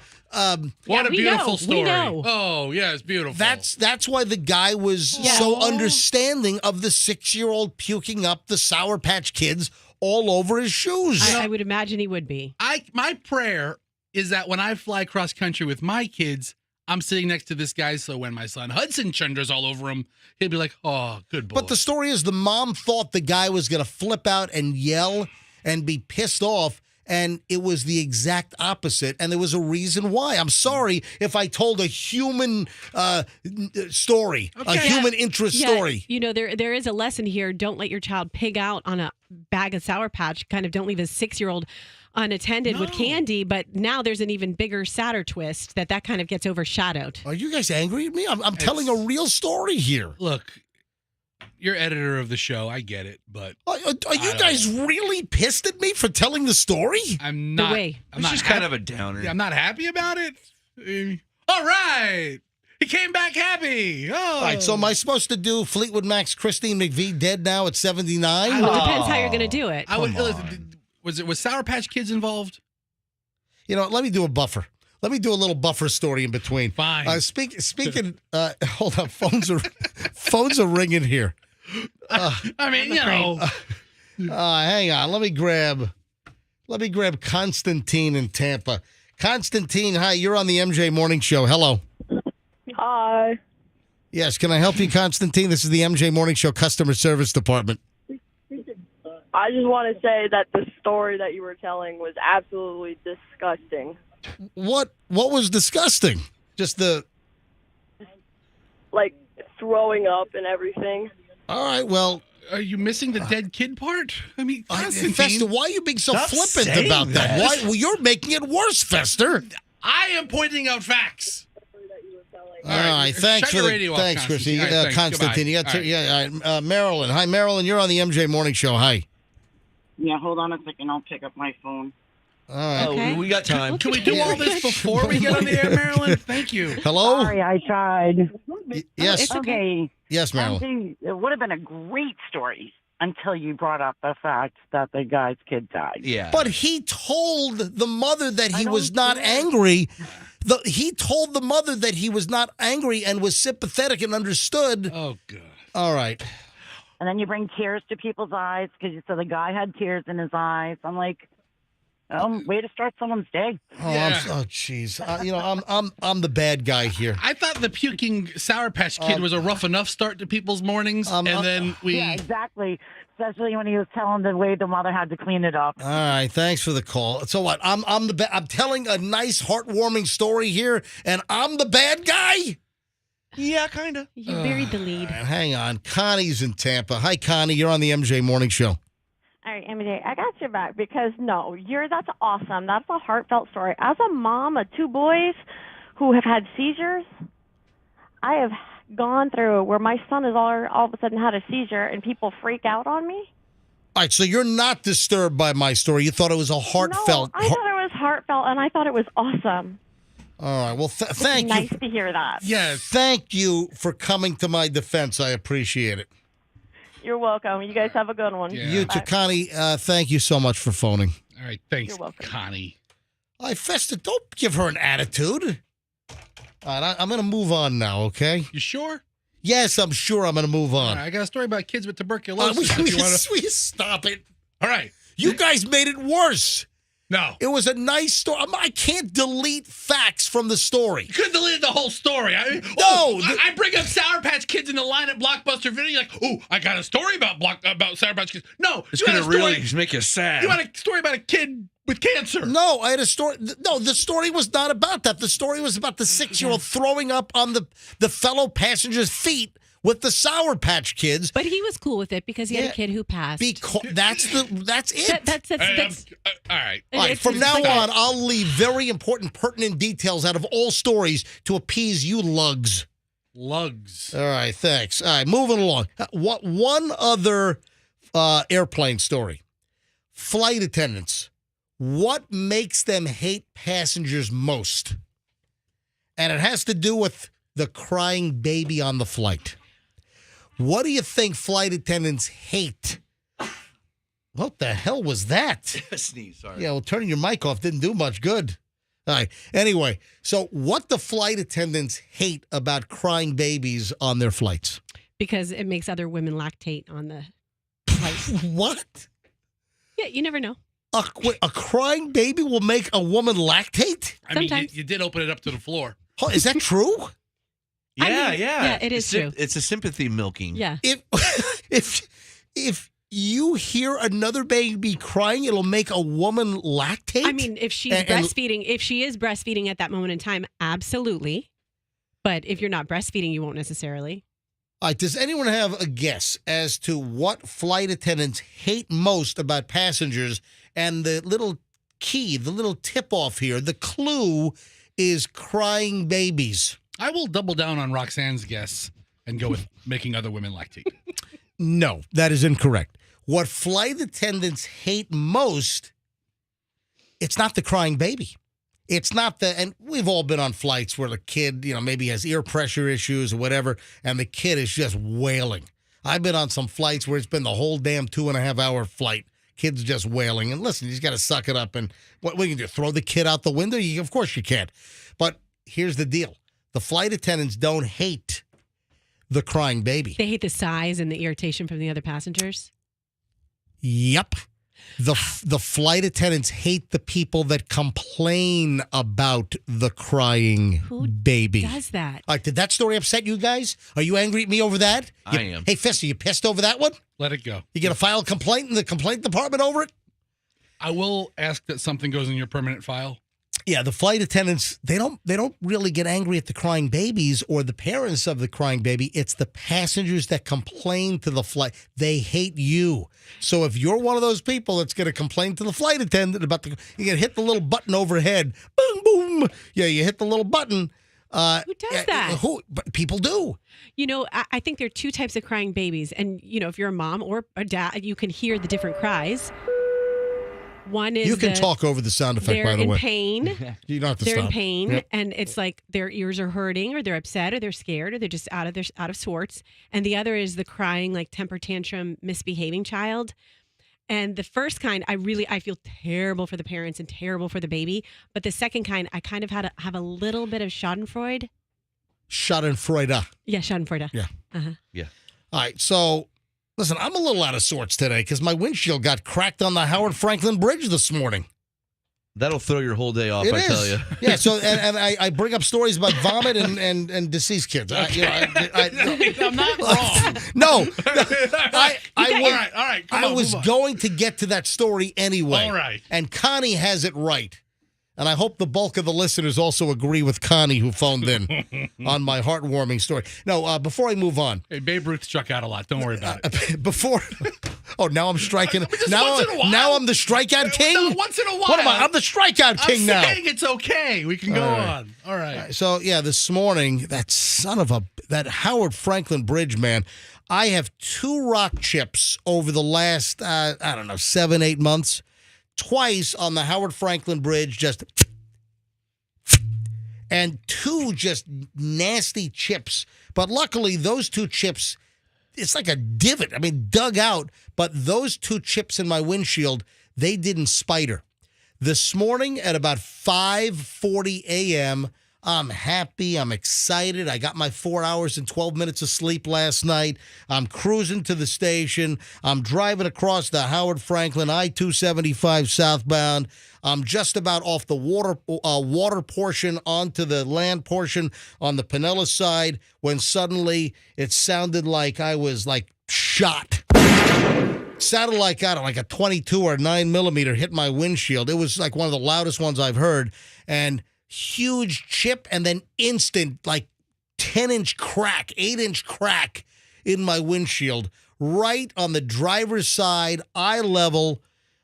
What a beautiful story. We know. Oh, yeah, it's beautiful. That's why the guy was so understanding of the 6-year-old puking up the Sour Patch Kids all over his shoes. I would imagine he would be. My prayer is that when I fly cross country with my kids, I'm sitting next to this guy, so when my son Hudson chunders all over him, he'll be like, oh, good boy. But the story is the mom thought the guy was going to flip out and yell and be pissed off. And it was the exact opposite, and there was a reason why. I'm sorry if I told a human story, a human interest story. You know, there is a lesson here. Don't let your child pig out on a bag of Sour Patch. Kind of don't leave a 6-year-old unattended with candy. But now there's an even bigger, sadder twist that kind of gets overshadowed. Are you guys angry at me? I'm telling a real story here. Look. You're editor of the show. I get it, but are you guys really pissed at me for telling the story? I'm not. I'm not kind of a downer. Yeah, I'm not happy about it. All right, he came back happy. Oh, all right. So am I supposed to do Fleetwood Mac's Christine McVie dead now at 79? It depends how you're going to do it. Was Sour Patch Kids involved? You know, let me do a buffer. Let me do a little buffer story in between. Fine. Speaking. Hold on. Phones are ringing here. I mean, you know. Hang on. Let me grab Constantine in Tampa. Constantine, hi. You're on the MJ Morning Show. Hello. Hi. Yes. Can I help you, Constantine? This is the MJ Morning Show Customer Service Department. I just want to say that the story that you were telling was absolutely disgusting. What was disgusting? Just like throwing up and everything. All right, well, are you missing the dead kid part? I mean, Constantine, Fester, why are you being so flippant about that? Why? Well, you're making it worse, Fester. I am pointing out facts. All right, thanks for the thanks, Chrissy. Constantine, you got Marilyn. Hi, Marilyn. You're on the MJ Morning Show. Hi. Yeah, hold on a second. I'll pick up my phone. All right. Okay. We got time. Can we do all this before we get on the air, Marilyn? Thank you. Hello? Sorry, I tried. Yes. Okay. Yes, Marilyn. It would have been a great story until you brought up the fact that the guy's kid died. Yeah. But he told the mother that he was not angry. He told the mother that he was not angry and was sympathetic and understood. Oh, God. All right. And then you bring tears to people's eyes because you said the guy had tears in his eyes. I'm like, way to start someone's day. Oh, jeez. I'm the bad guy here. I thought the puking Sour Patch Kid was a rough enough start to people's mornings, and then we... Yeah, exactly. Especially when he was telling the way the mother had to clean it up. All right, thanks for the call. So what? I'm telling a nice, heartwarming story here, and I'm the bad guy? Yeah, kind of. You buried the lead. Hang on. Connie's in Tampa. Hi, Connie. You're on the MJ Morning Show. All right, MJ, I got your back because, that's awesome. That's a heartfelt story. As a mom of two boys who have had seizures, I have gone through where my son has all of a sudden had a seizure and people freak out on me. All right, so you're not disturbed by my story. You thought it was a heartfelt... No, I thought it was heartfelt, and I thought it was awesome. All right, well, thank you. Nice to hear that. Yes. Thank you for coming to my defense. I appreciate it. You're welcome. You guys have a good one. You too, Connie. Thank you so much for phoning. All right, thanks, You're welcome. Connie. Festa, don't give her an attitude. All right, I'm going to move on now, okay? You sure? Yes, I'm sure I'm going to move on. All right, I got a story about kids with tuberculosis. We stop it. All right. You guys made it worse. No. It was a nice story. I can't delete facts from the story. You couldn't delete the whole story. I bring up Sour Patch Kids in the line at Blockbuster Video. Like, I got a story about Sour Patch Kids. No. It's going to really make you sad. You had a story about a kid with cancer. No, I had a story. No, the story was not about that. The story was about the 6-year-old throwing up on the fellow passenger's feet with the Sour Patch Kids. But he was cool with it because he had a kid who passed. That's it. That's all right. All right, from now on, I'll leave very important, pertinent details out of all stories to appease you lugs. Lugs. All right, thanks. All right, moving along. One other airplane story. Flight attendants. What makes them hate passengers most? And it has to do with the crying baby on the flight. What do you think flight attendants hate? What the hell was that? Sneeze, sorry. Yeah, well, turning your mic off didn't do much good. All right. Anyway, so what do flight attendants hate about crying babies on their flights? Because it makes other women lactate on the flight. What? Yeah, you never know. A crying baby will make a woman lactate? I mean, you did open it up to the floor. Oh, is that true? Yeah. Yeah, it is true. It's a sympathy milking. Yeah. If you hear another baby crying, it'll make a woman lactate? I mean, if she's breastfeeding, if she is breastfeeding at that moment in time, absolutely. But if you're not breastfeeding, you won't necessarily. All right, does anyone have a guess as to what flight attendants hate most about passengers? And the little key, the little tip-off here, the clue is crying babies. I will double down on Roxanne's guess and go with making other women lactate. No, that is incorrect. What flight attendants hate most, it's not the crying baby. It's not and we've all been on flights where the kid, maybe has ear pressure issues or whatever, and the kid is just wailing. I've been on some flights where it's been the whole damn 2.5-hour flight. Kid's just wailing. And listen, you just got to suck it up. And what you can do, throw the kid out the window? Of course you can't. But here's the deal. The flight attendants don't hate the crying baby. They hate the sighs and the irritation from the other passengers? Yep. The flight attendants hate the people that complain about the crying baby. Who does that? All right, did that story upset you guys? Are you angry at me over that? I am. Hey, Festa, you pissed over that one? Let it go. You going to file a complaint in the complaint department over it? I will ask that something goes in your permanent file. Yeah, the flight attendants, they don't really get angry at the crying babies or the parents of the crying baby. It's the passengers that complain to the flight. They hate you. So if you're one of those people that's going to complain to the flight attendant about you're going to hit the little button overhead. Boom, boom. Yeah, you hit the little button. Who does that? But people do. I think there are two types of crying babies. And, if you're a mom or a dad, you can hear the different cries. One is you can talk over the sound effect, by the way. They're in pain. You don't have to They're stop. in pain, Yep. and it's like their ears are hurting, or they're upset, or they're scared, or they're just out of sorts. And the other is the crying, like temper tantrum, misbehaving child. And the first kind, I feel terrible for the parents and terrible for the baby. But the second kind, I kind of have a little bit of Schadenfreude. Schadenfreude. Yeah, Schadenfreude. Yeah. Yeah. All right. So, listen, I'm a little out of sorts today because my windshield got cracked on the Howard Franklin Bridge this morning. That'll throw your whole day off, It I is. tell you. Yeah. So, and I bring up stories about vomit and deceased kids. I'm not wrong. No. All right. Come I on, was move on. going to get to that story anyway. All right. And Connie has it right. And I hope the bulk of the listeners also agree with Connie, who phoned in on my heartwarming story. No, before I move on. Hey, Babe Ruth struck out a lot. Don't worry about it. Now I'm striking. Just once in a while. Now I'm the strikeout king? No, once in a while. What am I? I'm the strikeout king now. I'm saying it's okay. We can go on. All right. So, yeah, this morning, that Howard Franklin Bridge, man, I have 2 rock chips over the last, 7, 8 months. Twice on the Howard Franklin Bridge, and 2 just nasty chips. But luckily, those 2 chips, it's like a divot. I mean, dug out. But those 2 chips in my windshield, they didn't spider. This morning at about 5:40 a.m., I'm happy. I'm excited. I got my 4 hours and 12 minutes of sleep last night. I'm cruising to the station. I'm driving across the Howard Franklin I-275 southbound. I'm just about off the water portion onto the land portion on the Pinellas side when suddenly it sounded like I was like shot. It sounded like, like a 22 or 9mm hit my windshield. It was like one of the loudest ones I've heard. And huge chip and then instant, like 10-inch crack, 8-inch crack in my windshield, right on the driver's side, eye level.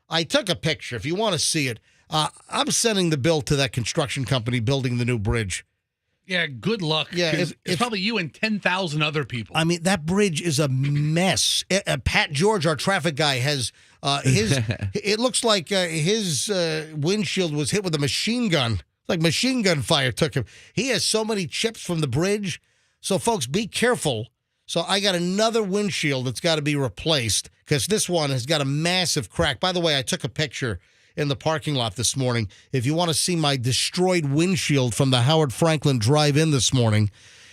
I took a picture. If you want to see it, I'm sending the bill to that construction company building the new bridge. Yeah, good luck. Yeah, it's probably you and 10,000 other people. I mean, that bridge is a mess. Pat George, our traffic guy, has his. It looks like his windshield was hit with a machine gun. Like machine gun fire took him. He has so many chips from the bridge. So, folks, be careful. So I got another windshield that's got to be replaced because this one has got a massive crack. By the way, I took a picture in the parking lot this morning. If you want to see my destroyed windshield from the Howard Franklin drive-in this morning,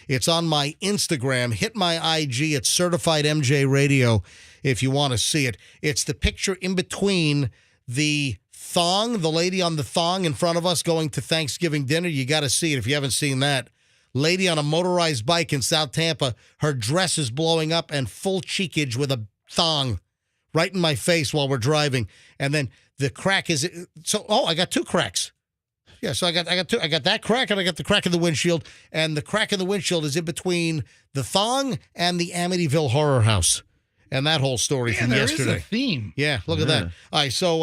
it's on my Instagram. Hit my IG at Certified MJ Radio if you want to see it. It's the picture in between the thong, the lady on the thong in front of us going to Thanksgiving dinner. You got to see it if you haven't seen that. Lady on a motorized bike in South Tampa. Her dress is blowing up and full cheekage with a thong right in my face while we're driving. And then the crack is I got 2 cracks. Yeah, so I got that crack and I got the crack in the windshield. And the crack in the windshield is in between the thong and the Amityville Horror House. And that whole story from yesterday. There is a theme. Yeah, look at that. All right, so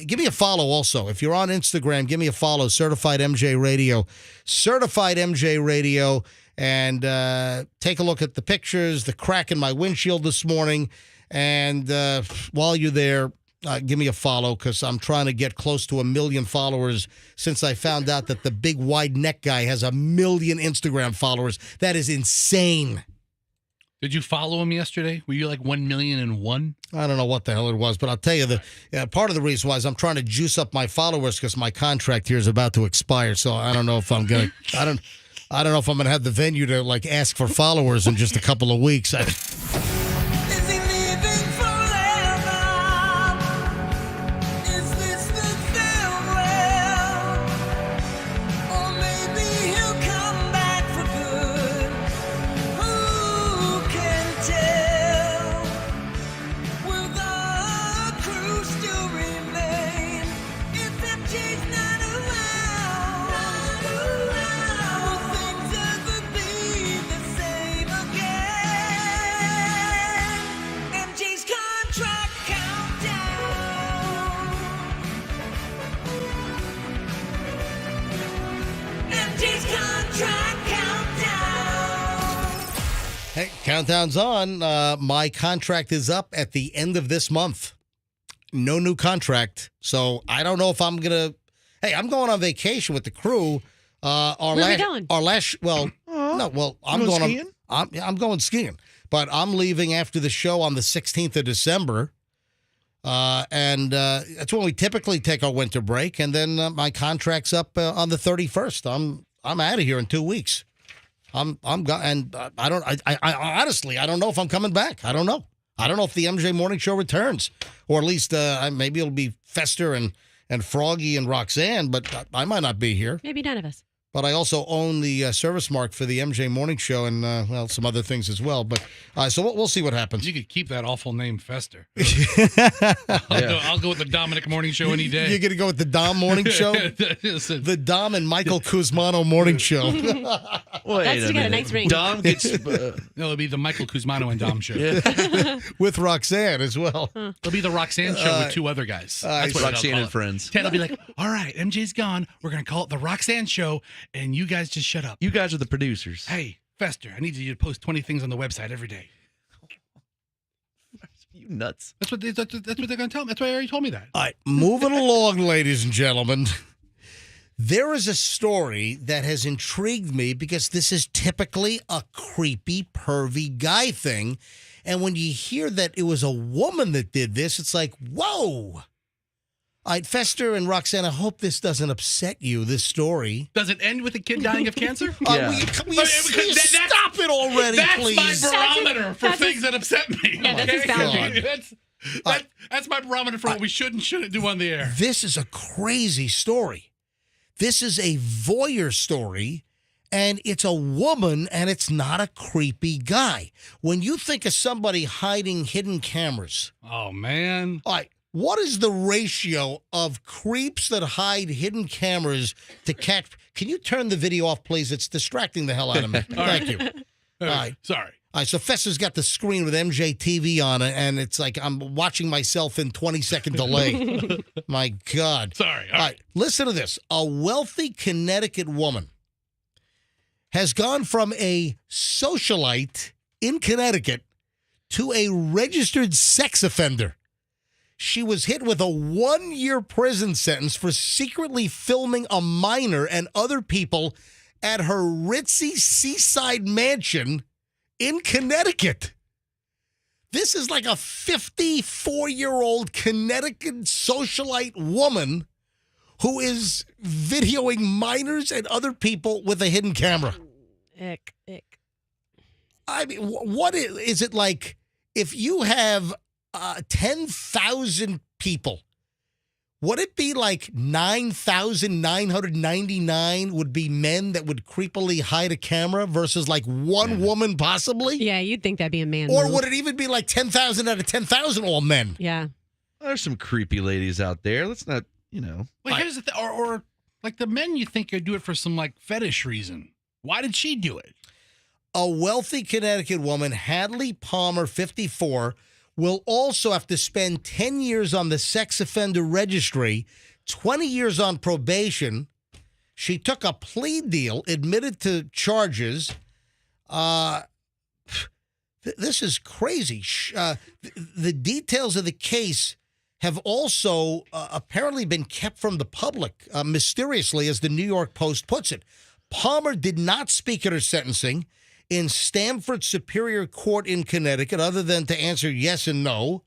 give me a follow also. If you're on Instagram, give me a follow, Certified MJ Radio. Certified MJ Radio. And take a look at the pictures, the crack in my windshield this morning. And while you're there, give me a follow because I'm trying to get close to 1 million followers since I found out that the big wide neck guy has 1 million Instagram followers. That is insane. Did you follow him yesterday? Were you like 1,000,001? I don't know what the hell it was, but I'll tell you part of the reason why is I'm trying to juice up my followers because my contract here is about to expire. So I don't know if I'm gonna. I don't know if I'm gonna have the venue to like ask for followers in just a couple of weeks. Hey, countdown's on. My contract is up at the end of this month. no new contract. So I don't know if I'm going to. Hey, I'm going on vacation with the crew. Where are we going? I'm going skiing? I'm going skiing. But I'm leaving after the show on the 16th of December. And that's when we typically take our winter break. And then my contract's up on the 31st. I'm out of here in 2 weeks. I honestly, I don't know if I'm coming back. I don't know. I don't know if the MJ Morning Show returns, or at least maybe it'll be Fester and Froggy and Roxanne, but I might not be here. Maybe none of us. But I also own the service mark for the MJ Morning Show and, some other things as well. But so we'll see what happens. You could keep that awful name, Fester. I'll go with the Dominic Morning Show any day. You're going to go with the Dom Morning Show? The Dom and Michael Kuzmano Morning Show. Wait That's got a nice ring. Dom gets... No, it'll be the Michael Kuzmano and Dom Show. With Roxanne as well. It'll be the Roxanne Show with 2 other guys. That's what Roxanne and friends. Ted will be like, all right, MJ's gone. We're going to call it the Roxanne Show. And you guys just shut up. You guys are the producers. Hey, Fester, I need you to post 20 things on the website every day. You nuts. That's what they're going to tell me. That's why I already told me that. All right, moving along, ladies and gentlemen. There is a story that has intrigued me because this is typically a creepy, pervy guy thing. And when you hear that it was a woman that did this, it's like, whoa. All right, Fester and Roxanne, I hope this doesn't upset you, this story. Does it end with a kid dying of cancer? Will you stop it already, please? That's my barometer for things that upset me. Yeah, that's his boundary. That's my barometer for what we should and shouldn't do on the air. This is a crazy story. This is a voyeur story, and it's a woman, and it's not a creepy guy. When you think of somebody hiding hidden cameras. Oh, man. All right. What is the ratio of creeps that hide hidden cameras to catch? Can you turn the video off, please? It's distracting the hell out of me. Thank you. All right. Sorry. All right, so Fester's got the screen with MJ TV on it, and it's like I'm watching myself in 20-second delay. My God. Sorry. All right, listen to this. A wealthy Connecticut woman has gone from a socialite in Connecticut to a registered sex offender. She was hit with a 1-year prison sentence for secretly filming a minor and other people at her ritzy seaside mansion in Connecticut. This is like a 54-year-old Connecticut socialite woman who is videoing minors and other people with a hidden camera. Ick. I mean, what is it like if you have 10,000 people? Would it be like 9,999 would be men that would creepily hide a camera versus like one woman possibly? Yeah, you'd think that'd be a man. Or move. would it even be like 10,000 out of 10,000 all men? Yeah. There's some creepy ladies out there. Let's not, Wait, here's the thing. Or like the men you think could do it for some like fetish reason. Why did she do it? A wealthy Connecticut woman, Hadley Palmer, 54, will also have to spend 10 years on the sex offender registry, 20 years on probation. She took a plea deal, admitted to charges. This is crazy. The details of the case have also apparently been kept from the public, mysteriously, as the New York Post puts it. Palmer did not speak at her sentencing in Stamford Superior Court in Connecticut, other than to answer yes and no.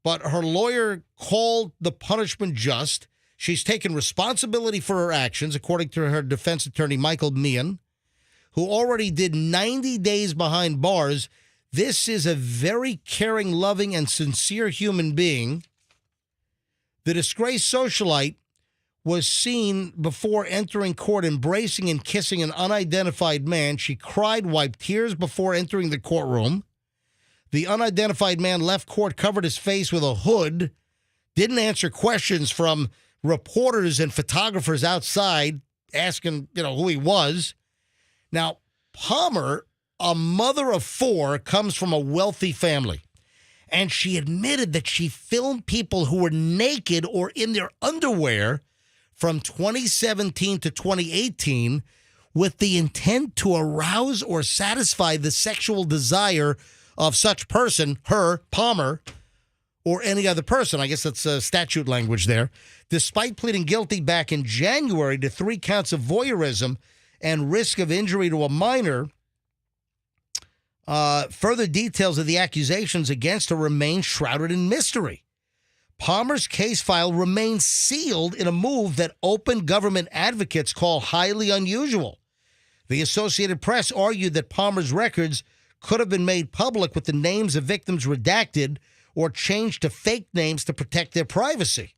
But her lawyer called the punishment just. She's taken responsibility for her actions, according to her defense attorney, Michael Meehan, who already did 90 days behind bars. This is a very caring, loving, and sincere human being. The disgraced socialite was seen before entering court embracing and kissing an unidentified man. She cried, wiped tears before entering the courtroom. The unidentified man left court, covered his face with a hood, didn't answer questions from reporters and photographers outside asking, who he was. Now, Palmer, a mother of 4, comes from a wealthy family. And she admitted that she filmed people who were naked or in their underwear from 2017 to 2018 with the intent to arouse or satisfy the sexual desire of such person, her, Palmer, or any other person. I guess that's statute language there. Despite pleading guilty back in January to 3 counts of voyeurism and risk of injury to a minor, further details of the accusations against her remain shrouded in mystery. Palmer's case file remains sealed in a move that open government advocates call highly unusual. The Associated Press argued that Palmer's records could have been made public with the names of victims redacted or changed to fake names to protect their privacy,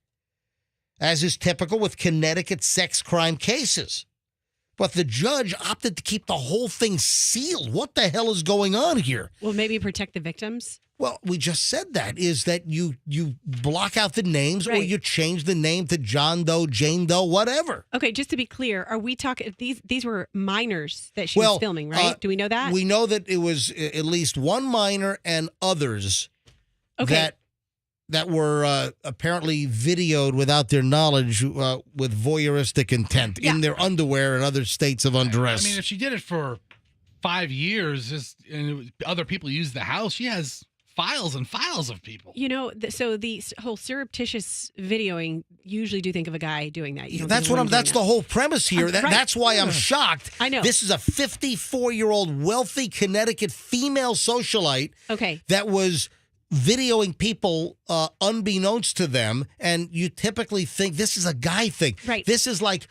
as is typical with Connecticut sex crime cases. But the judge opted to keep the whole thing sealed. What the hell is going on here? Well, maybe protect the victims. Well, we just said that, is that you block out the names, Right. or you change the name to John Doe, Jane Doe, whatever. Okay, just to be clear, are we talking these were minors that she was filming, right? Do we know that? We know that it was at least one minor and others that were apparently videoed without their knowledge with voyeuristic intent in their underwear and other states of undress. I mean, if she did it for 5 years and other people used the house, she has files and files of people. You know, so the whole surreptitious videoing, usually do think of a guy doing that. You don't That's think of a what woman That's doing the whole premise here. Right. That's why I'm shocked. I know. This is a 54-year-old wealthy Connecticut female socialite that was videoing people unbeknownst to them, and you typically think this is a guy thing. Right. This is like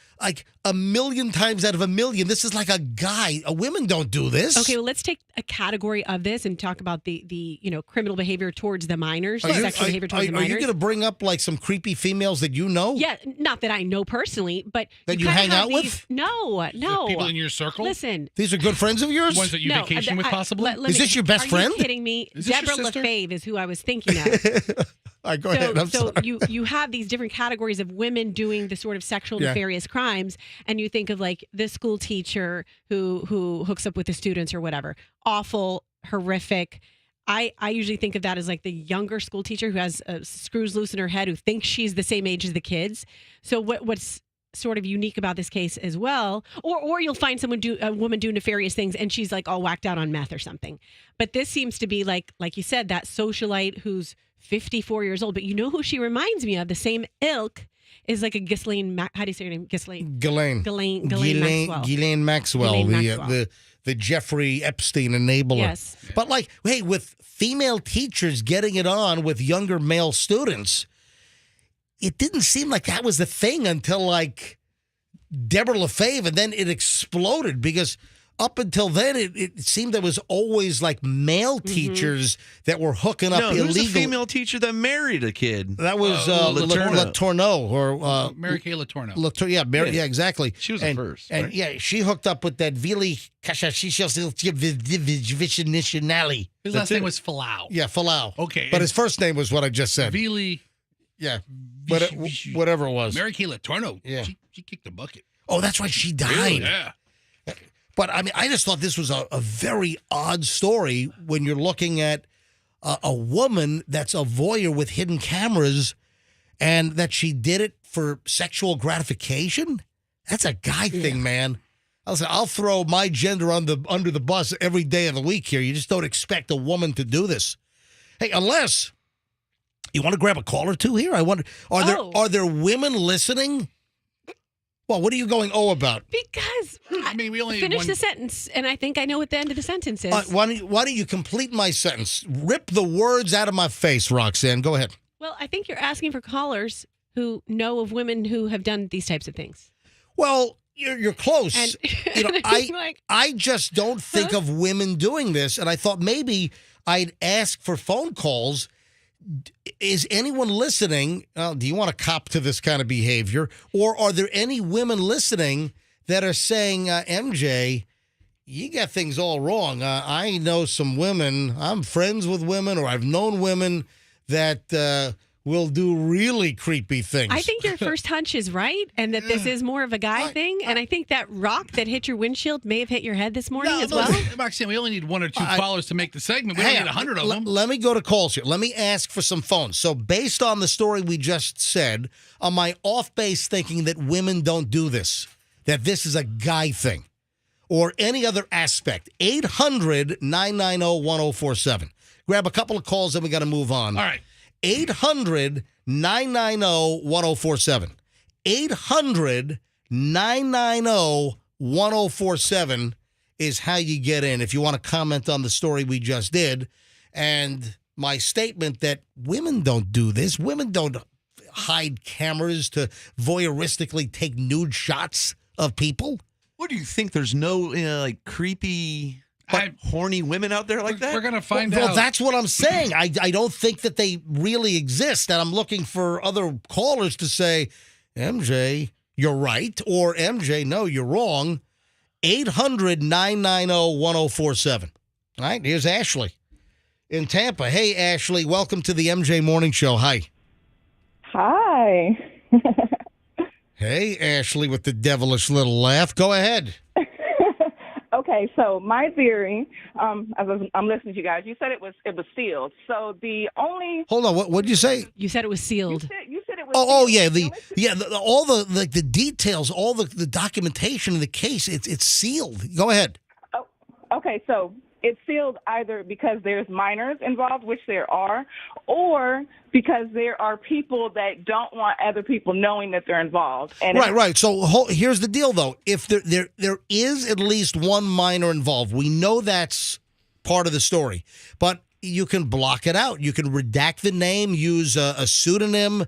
a million times out of a million. This is like a guy. Women don't do this. Okay, well, let's take a category of this and talk about the criminal behavior towards the minors, sexual behavior towards the minors. Are you going to bring up like some creepy females that you know? Yeah, not that I know personally, but that you kinda hang have out these, with? No. People in your circle? Listen. These are good friends of yours? Ones that you vacation with, possibly? Is this your best friend? Are you kidding me? Is this your Deborah sister? LaFave is who I was thinking of. All right, go ahead. I'm So sorry. you have these different categories of women doing the sort of sexual nefarious crimes, and you think of like the school teacher who hooks up with the students or whatever. Awful, horrific. I usually think of that as like the younger school teacher who has screws loose in her head, who thinks she's the same age as the kids. So what's sort of unique about this case as well, or you'll find a woman do nefarious things and she's like all whacked out on meth or something. But this seems to be like you said, that socialite who's 54 years old. But you know who she reminds me of? The same ilk is like a Ghislaine. How do you say her name? Ghislaine Maxwell. Ghislaine Maxwell, the Jeffrey Epstein enabler. Yes. But like, hey, with female teachers getting it on with younger male students, it didn't seem like that was the thing until like Deborah LaFave, and then it exploded because up until then, it seemed there was always like male teachers that were hooking up illegal. Who's the female teacher that married a kid? That was Letourneau or Mary Kay Letourneau. Yeah, exactly. She was the first, and right? yeah, she hooked up with that Vili Vishnishali. His last name was Falau. Yeah, Falau. Okay, but his first name was what I just said. Vili. Yeah, but whatever it was. Mary Kay Letourneau. Yeah, she kicked the bucket. Oh, that's right. She died. Really? Yeah. But I mean, I just thought this was a very odd story when you're looking at a woman that's a voyeur with hidden cameras, and that she did it for sexual gratification. That's a guy thing, man. I'll throw my gender under the bus every day of the week here. You just don't expect a woman to do this. Hey, unless you want to grab a call or two here. I wonder, are there women listening? Well, what are you going about? Because I mean, we only finish the sentence, and I think I know what the end of the sentence is. Why don't you complete my sentence? Rip the words out of my face, Roxanne. Go ahead. Well, I think you're asking for callers who know of women who have done these types of things. Well, you're close. And I just don't think of women doing this, and I thought maybe I'd ask for phone calls. Is anyone listening? Do you want to cop to this kind of behavior? Or are there any women listening that are saying, MJ, you got things all wrong. I know some women. I'm friends with women, or I've known women that will do really creepy things. I think your first hunch is right, and that this is more of a guy thing. And I think that rock that hit your windshield may have hit your head this morning as well. Roxanne, we only need one or two callers to make the segment. We don't need 100 of them. Let me go to calls here. Let me ask for some phones. So based on the story we just said, am I off base thinking that women don't do this? That this is a guy thing? Or any other aspect? 800-990-1047. Grab a couple of calls, then we got to move on. All right. 800-990-1047. 800-990-1047 is how you get in. If you want to comment on the story we just did, and my statement that women don't do this, women don't hide cameras to voyeuristically take nude shots of people. What do you think? There's no like creepy, horny women out there like that? We're gonna find out. Well, that's what I'm saying. I don't think that they really exist, and I'm looking for other callers to say, MJ, you're right, or MJ, no, you're wrong. 800-990-1047. All right, here's Ashley in Tampa. Hey, Ashley, welcome to the MJ Morning Show. Hi. Hi. Hey, Ashley, with the devilish little laugh. Go ahead. Okay, so my theory, as I'm listening to you guys, you said it was sealed. So the only Hold on, what did you say? You said it was sealed. you said it was Oh sealed. yeah, all the details, all the documentation of the case, it's sealed. Go ahead. Oh, okay, so it's sealed either because there's minors involved, which there are, or because there are people that don't want other people knowing that they're involved. And Right. So here's the deal, though. If there is at least one minor involved, we know that's part of the story. But you can block it out. You can redact the name, use a pseudonym.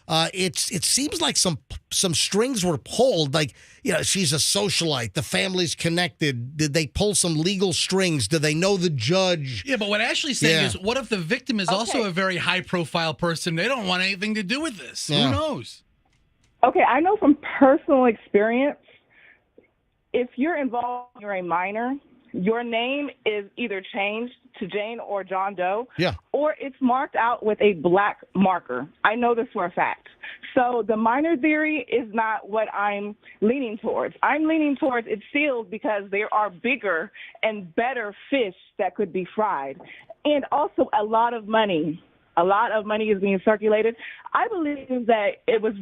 It seems like some strings were pulled. Like, she's a socialite. The family's connected. Did they pull some legal strings? Do they know the judge? Yeah, but what Ashley's saying is, what if the victim is also a very high-profile person? They don't want anything to do with this. Yeah. Who knows? Okay, I know from personal experience, if you're involved, you're a minor, your name is either changed to Jane or John Doe, or it's marked out with a black marker. I know this for a fact. So the minor theory is not what I'm leaning towards. I'm leaning towards it's sealed because there are bigger and better fish that could be fried. And also a lot of money is being circulated. I believe that it was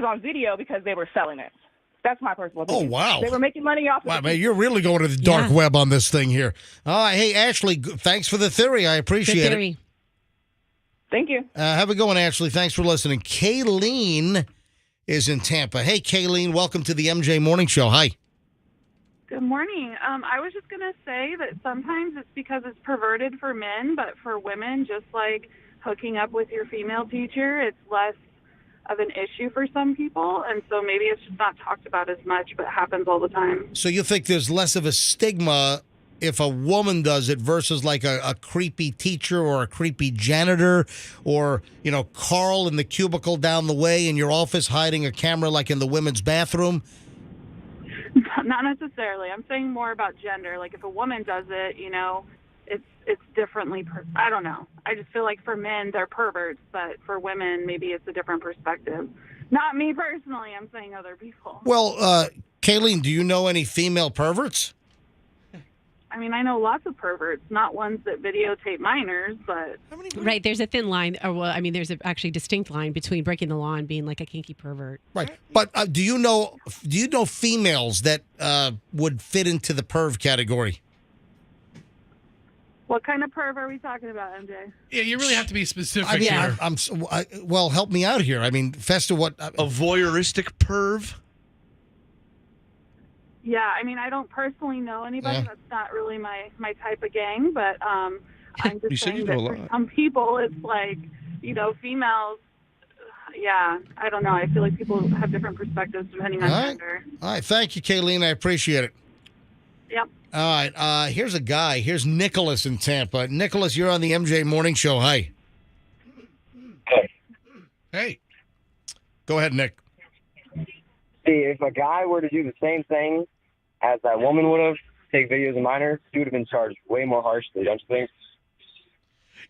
on video because they were selling it. That's my personal opinion. Oh, wow. They were making money off of Wow, it. man, you're really going to the dark web on this thing here. All right, hey, Ashley, thanks for the theory. I appreciate it. Thank you. Have a good one, Ashley. Thanks for listening. Kayleen is in Tampa. Hey, Kayleen, welcome to the MJ Morning Show. Hi. Good morning. I was just going to say that sometimes it's because it's perverted for men, but for women, just like hooking up with your female teacher, it's less of an issue for some people, and so maybe it's just not talked about as much, but happens all the time. So you think there's less of a stigma if a woman does it versus like a creepy teacher or a creepy janitor or, Carl in the cubicle down the way in your office hiding a camera like in the women's bathroom? Not necessarily. I'm saying more about gender. Like if a woman does it, it's differently. I don't know. I just feel like for men, they're perverts, but for women, maybe it's a different perspective. Not me personally. I'm saying other people. Well, Kayleen, do you know any female perverts? I mean, I know lots of perverts, not ones that videotape minors, but... Right, there's a thin line, there's a actually distinct line between breaking the law and being like a kinky pervert. Right, but do you know females that would fit into the perv category? What kind of perv are we talking about, MJ? Yeah, you really have to be specific I mean, here. Well, help me out here. I mean, Festa, what? A voyeuristic perv? Yeah, I mean, I don't personally know anybody. That's not really my type of gang, but I'm just saying that for some people, it's like, females, I don't know. I feel like people have different perspectives depending on gender. All right, thank you, Kayleen. I appreciate it. Yep. All right, here's a guy. Here's Nicholas in Tampa. Nicholas, you're on the MJ Morning Show. Hi. Hey. Go ahead, Nick. See, if a guy were to do the same thing as that woman would have, take videos of minors, he would have been charged way more harshly, don't you think?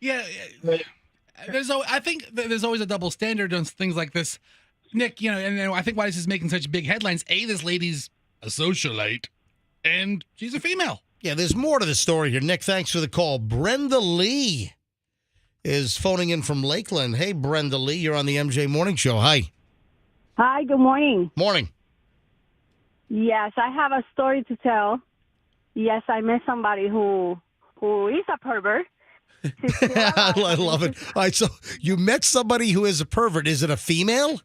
Yeah. I think there's always a double standard on things like this. Nick, and I think why this is making such big headlines, this lady's a socialite, and she's a female. Yeah, there's more to the story here. Nick, thanks for the call. Brenda Lee is phoning in from Lakeland. Hey, Brenda Lee, you're on the MJ Morning Show. Hi. Hi, good morning. Morning. Yes, I have a story to tell. Yes, I met somebody who is a pervert, I love it. All right, so you met somebody who is a pervert. Is it a female?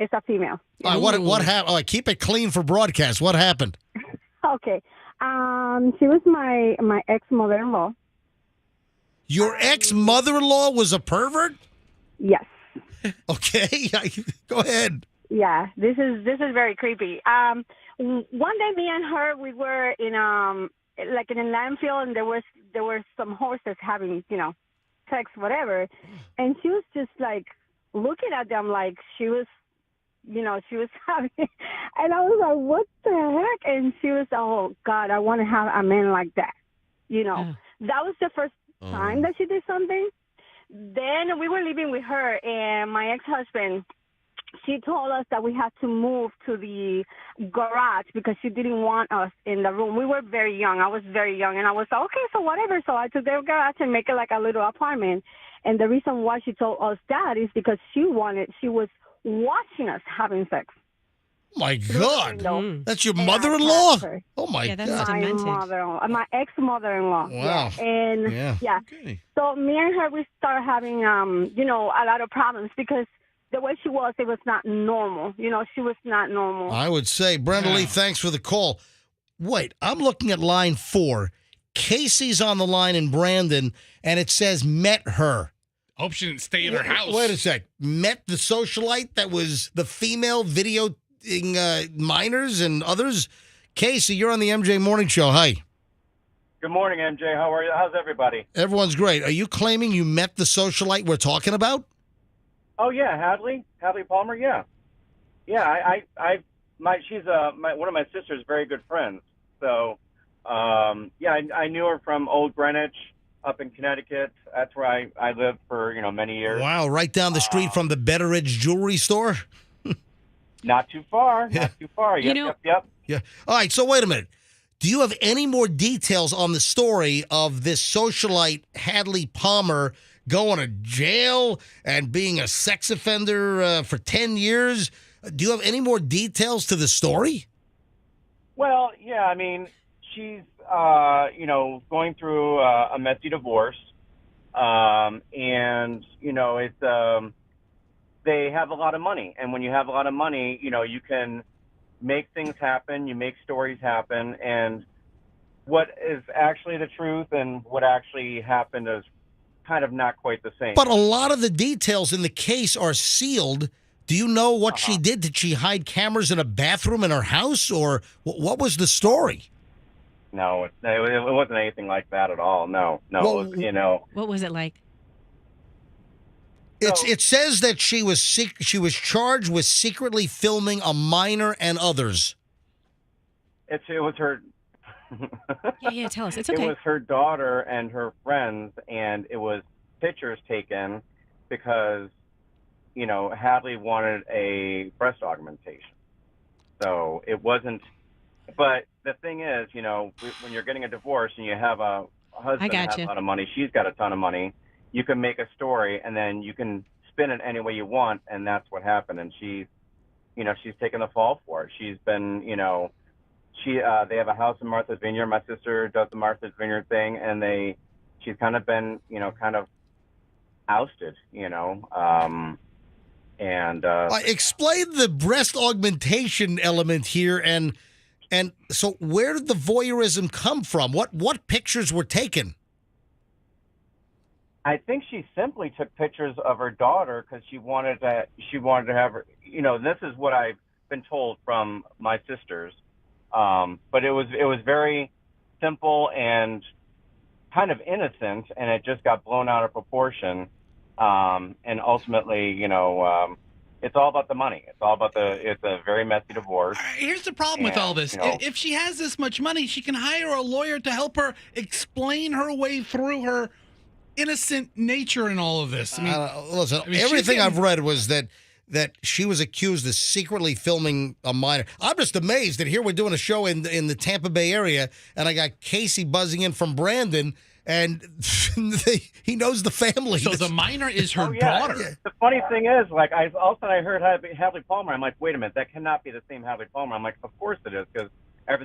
It's a female. All right, what happened? All right, keep it clean for broadcast. What happened? Okay. She was my ex-mother-in-law. Your ex-mother-in-law was a pervert? Yes. Okay, go ahead. Yeah, this is very creepy. One day, me and her, we were in like in a landfill, and there were some horses having sex, whatever, and she was just like looking at them like she was having, and I was like, what the heck? And she was, oh God, I want to have a man like that. That was the first time that she did something. Then we were living with her, and my ex-husband, she told us that we had to move to the garage because she didn't want us in the room. We were very young. I was very young, and I was like, okay, so whatever. So I took the garage and make it like a little apartment. And the reason why she told us that is because she was watching us having sex. My God. That's your mother-in-law? Oh, my God. My mother-in-law, my ex-mother-in-law. Wow. Yeah. And, yeah. Okay. So me and her, we started having, a lot of problems because the way she was, it was not normal. She was not normal. I would say, Brenda Lee, thanks for the call. Wait, I'm looking at line 4. Casey's on the line in Brandon, and it says met her. Hope she didn't stay in her house. Wait a sec. Met the socialite that was the female videoing minors and others? Casey, you're on the MJ Morning Show. Hi. Good morning, MJ. How are you? How's everybody? Everyone's great. Are you claiming you met the socialite we're talking about? Oh yeah, Hadley Palmer. Yeah, she's one of my sister's very good friends. So, I knew her from Old Greenwich up in Connecticut. That's where I lived for many years. Wow, right down the street from the Betteridge Jewelry Store. Not too far. Not too far. Yep. Yeah. All right. So wait a minute. Do you have any more details on the story of this socialite Hadley Palmer going to jail and being a sex offender for 10 years? Do you have any more details to the story? Well, yeah, I mean, she's, going through a messy divorce. And, it's, they have a lot of money. And when you have a lot of money, you can make things happen. You make stories happen. And what is actually the truth and what actually happened is kind of not quite the same. But a lot of the details in the case are sealed. Do you know what she did? Did she hide cameras in a bathroom in her house, or what was the story? No, it wasn't anything like that at all. No. Well, what was it like? It says that she was charged with secretly filming a minor and others. It was her. Yeah, tell us. It's okay. It was her daughter and her friends, and it was pictures taken because, Hadley wanted a breast augmentation. So it wasn't. But the thing is, when you're getting a divorce and you have a husband that has a lot of money, she's got a ton of money, you can make a story and then you can spin it any way you want, and that's what happened. And she's taken the fall for it. She's been, they have a house in Martha's Vineyard. My sister does the Martha's Vineyard thing, and she's kind of been, kind of ousted, explain the breast augmentation element here, and so where did the voyeurism come from? What pictures were taken? I think she simply took pictures of her daughter because she wanted to have her. This is what I've been told from my sisters. But it was very simple and kind of innocent, and it just got blown out of proportion. And ultimately, it's all about the money. It's all about it's a very messy divorce. Here's the problem with all this. If she has this much money, she can hire a lawyer to help her explain her way through her innocent nature in all of this. Listen, everything I've read was that she was accused of secretly filming a minor. I'm just amazed that here we're doing a show in the Tampa Bay area, and I got Casey buzzing in from Brandon, and he knows the family. So the minor is her daughter. Yeah. The funny thing is, all of a sudden I heard Hadley Palmer. I'm like, wait a minute, that cannot be the same Hadley Palmer. I'm like, of course it is, because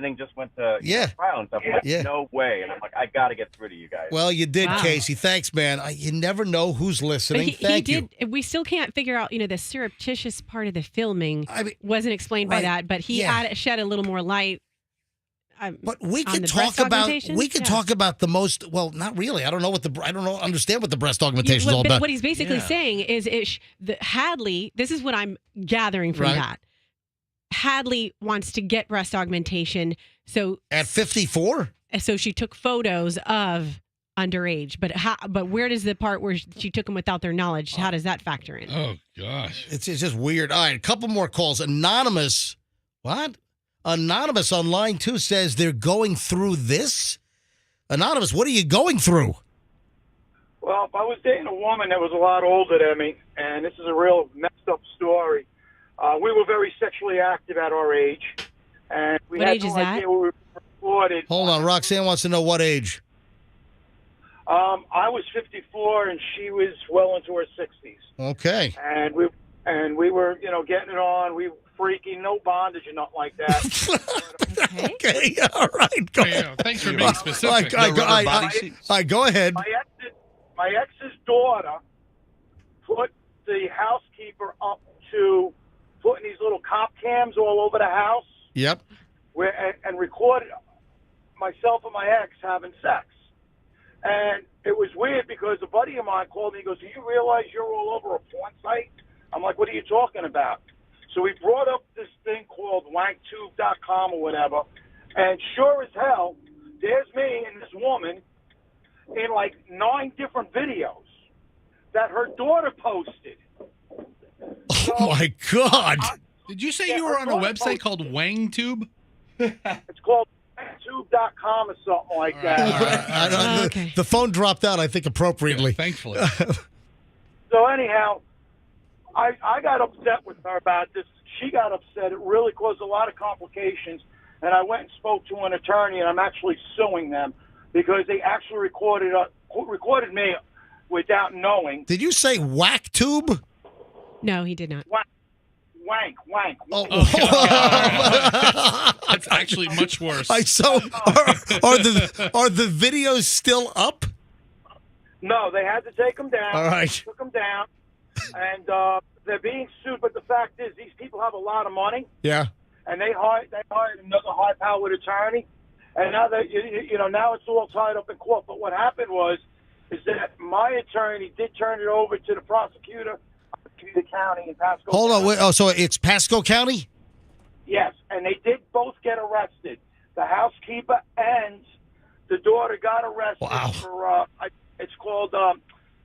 everything just went to Yeah. trial and stuff. I'm like, Yeah. no way. And I'm like, I got to get through to you guys. Well, you did, Wow. Casey. Thanks, man. You never know who's listening. But Thank you. We still can't figure out, the surreptitious part of the filming wasn't explained by right. that, but he shed a little more light. But we on could the talk breast about augmentation? talk about the most. Well, not really. I don't understand what the breast augmentation is all about. What he's basically saying is, Hadley. This is what I'm gathering from Right. that. Hadley wants to get breast augmentation, so At 54. So she took photos of underage. But where does the part where she took them without their knowledge? How does that factor in? Oh gosh, it's just weird. All right, a couple more calls. Anonymous. What? Anonymous on line 2 says they're going through this. Anonymous, what are you going through? Well, if I was dating a woman that was a lot older than me, and this is a real messed up story, we were very sexually active at our age. And we What had age no is that? idea we were recorded. Hold on, Roxanne wants to know what age. I was 54 and she was well into her 60s. Okay. And we were, getting it on. We were freaking, no bondage or nothing like that. Okay, all right. Go ahead. Thanks for being specific. All right, go ahead. My ex's daughter put the housekeeper up to putting these little cop cams all over the house Yep. and recorded myself and my ex having sex. And it was weird because a buddy of mine called me. He goes, "Do you realize you're all over a porn site?" I'm like, "What are you talking about?" So we brought up this thing called wanktube.com or whatever. And sure as hell, there's me and this woman in like 9 different videos that her daughter posted. Oh, my God. Did you say you were on a website called WangTube? It's called wanktube.com or something like that. The phone dropped out, I think, appropriately. Thankfully. So anyhow, I got upset with her about this. She got upset. It really caused a lot of complications. And I went and spoke to an attorney, and I'm actually suing them because they actually recorded me without knowing. Did you say WhackTube? No, he did not. Wank. Oh, That's actually much worse. So are the videos still up? No, they had to take them down. All right. Took them down, and they're being sued. But the fact is, these people have a lot of money, Yeah. and they hired another high-powered attorney, and now that now it's all tied up in court. But what happened is that my attorney did turn it over to the prosecutor of the county in Pasco. Hold on. County. Wait, so it's Pasco County? Yes, and they did both get arrested. The housekeeper and the daughter got arrested for it's called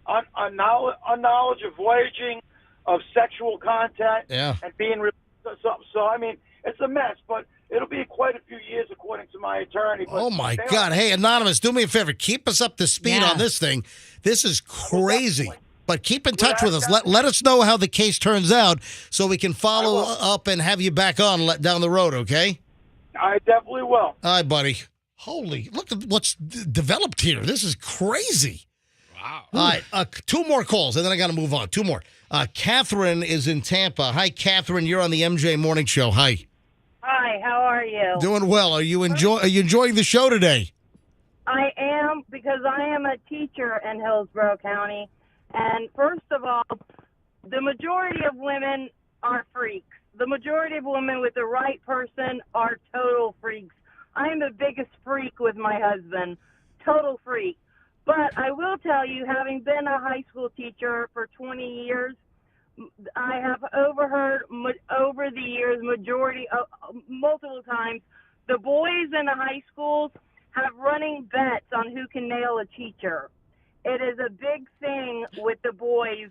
unknowledge of voyaging of sexual content and being so I mean it's a mess, but it'll be quite a few years according to my attorney. But Oh, my God. Hey, Anonymous, do me a favor. Keep us up to speed on this thing. This is crazy. But keep in touch with us. Let us know how the case turns out so we can follow up and have you back on down the road, okay? I definitely will. All right, buddy. Holy, look at what's developed here. This is crazy. Wow. All right, 2 more calls, and then I got to move on. 2 more. Catherine is in Tampa. Hi, Catherine. You're on the MJ Morning Show. Hi. Hi, how are you? Doing well. Are you enjoying the show today? I am, because I am a teacher in Hillsborough County. And first of all, the majority of women are freaks. The majority of women with the right person are total freaks. I am the biggest freak with my husband. Total freak. But I will tell you, having been a high school teacher for 20 years, I have overheard over the years, multiple times, the boys in the high schools have running bets on who can nail a teacher. It is a big thing with the boys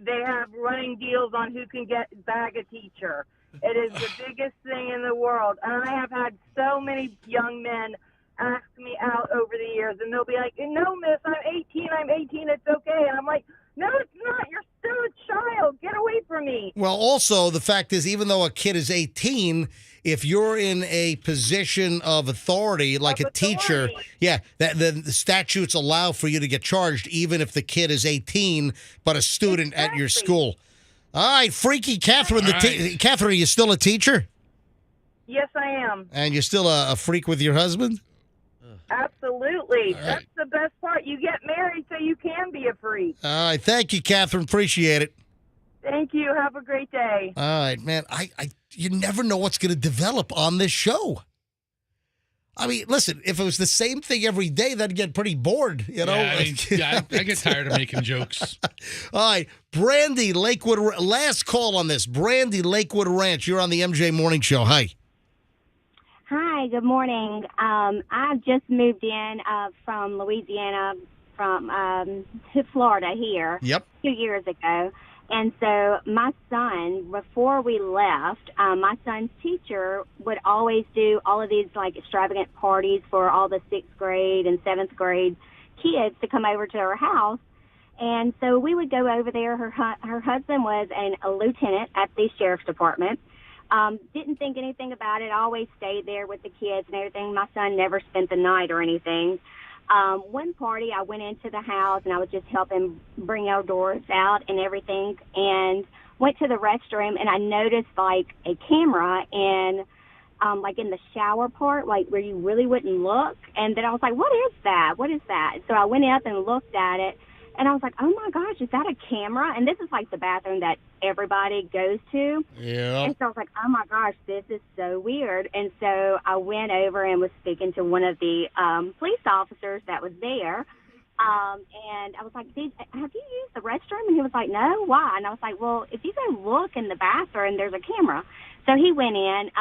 they have running deals on who can bag a teacher. It is the biggest thing in the world. And I have had so many young men ask me out over the years, and they'll be like, "No, miss, I'm 18, it's okay." And I'm like, "No, it's not. You're still a child. Get away from me." Well, also, the fact is, even though a kid is 18, if you're in a position of authority, like a teacher, the statutes allow for you to get charged, even if the kid is 18, but a student at your school. All right, Freaky Catherine. Catherine, are you still a teacher? Yes, I am. And you're still a freak with your husband? Absolutely. All right. That's the best part. You get married so you can be a freak. All right. Thank you, Catherine. Appreciate it. Thank you. Have a great day. All right, man. You never know what's going to develop on this show. I mean, listen, if it was the same thing every day, that'd get pretty bored, you know? I get tired of making jokes. All right. Brandy, Lakewood, last call on this. Brandy, Lakewood Ranch. You're on the MJ Morning Show. Hi. Hi, good morning. I've just moved in from Louisiana to Florida here. Yep. 2 years ago. And so my son, before we left, my son's teacher would always do all of these like extravagant parties for all the 6th grade and 7th grade kids to come over to our house. And so we would go over there. Her husband was a lieutenant at the sheriff's department. Didn't think anything about it. Always stayed there with the kids and everything. My son never spent the night or anything. One party, I went into the house and I was just helping bring our doors out and everything, and went to the restroom and I noticed like a camera in the shower part, like where you really wouldn't look. And then I was like, what is that? What is that? So I went up and looked at it. And I was like, oh, my gosh, is that a camera? And this is like the bathroom that everybody goes to. Yeah. And so I was like, oh, my gosh, this is so weird. And so I went over and was speaking to one of the police officers that was there. And I was like, have you used the restroom? And he was like, no, why? And I was like, well, if you go look in the bathroom, there's a camera. So he went in.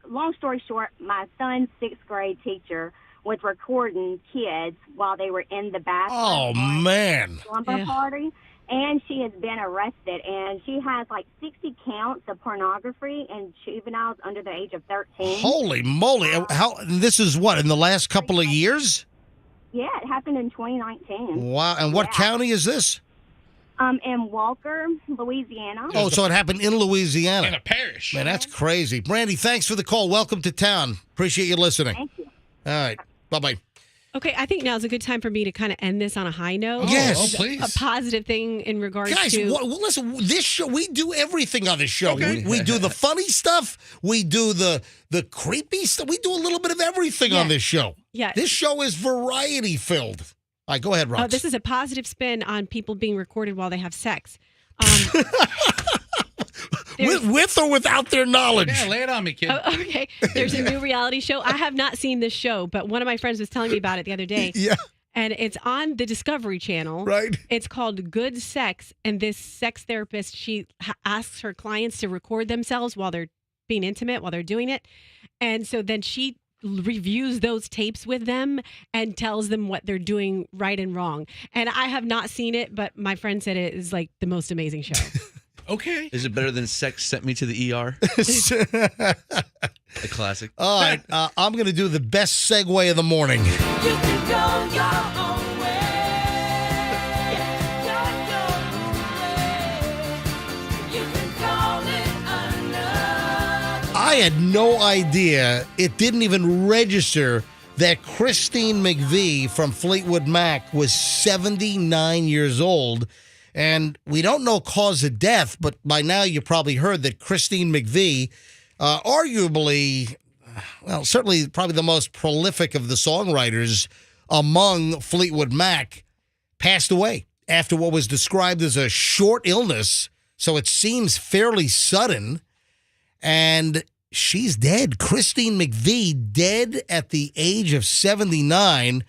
Long story short, my son's 6th grade teacher was recording kids while they were in the bathroom. Oh, man. Slumber party. And she has been arrested. And she has like 60 counts of pornography and juveniles under the age of 13. Holy moly. This is what, in the last couple of years? Yeah, it happened in 2019. Wow. And what county is this? In Walker, Louisiana. Oh, so it happened in Louisiana. In a parish. Man, that's crazy. Brandy, thanks for the call. Welcome to town. Appreciate you listening. Thank you. All right. Bye-bye. Okay, I think now's a good time for me to kind of end this on a high note. Yes. A positive thing in regards Guys, to... listen, this show, we do everything on this show. Okay. We do the funny stuff. We do the creepy stuff. We do a little bit of everything on this show. Yeah. This show is variety-filled. All right, go ahead, Rox. This is a positive spin on people being recorded while they have sex. With or without their knowledge. Yeah, lay it on me, kid. Okay. There's a new reality show. I have not seen this show, but one of my friends was telling me about it the other day. Yeah. And it's on the Discovery Channel. Right. It's called Good Sex. And this sex therapist, she asks her clients to record themselves while they're being intimate, while they're doing it. And so then she reviews those tapes with them and tells them what they're doing right and wrong. And I have not seen it, but my friend said it is like the most amazing show. Okay. Is it better than Sex Sent Me to the ER? A classic. All right, I'm going to do the best segue of the morning. You can go your own way. You can call it enough. I had no idea, it didn't even register that Christine McVie from Fleetwood Mac was 79 years old. And we don't know cause of death, but by now you probably heard that Christine McVie, arguably, well, certainly probably the most prolific of the songwriters among Fleetwood Mac, passed away after what was described as a short illness. So it seems fairly sudden. And she's dead. Christine McVie dead at the age of 79.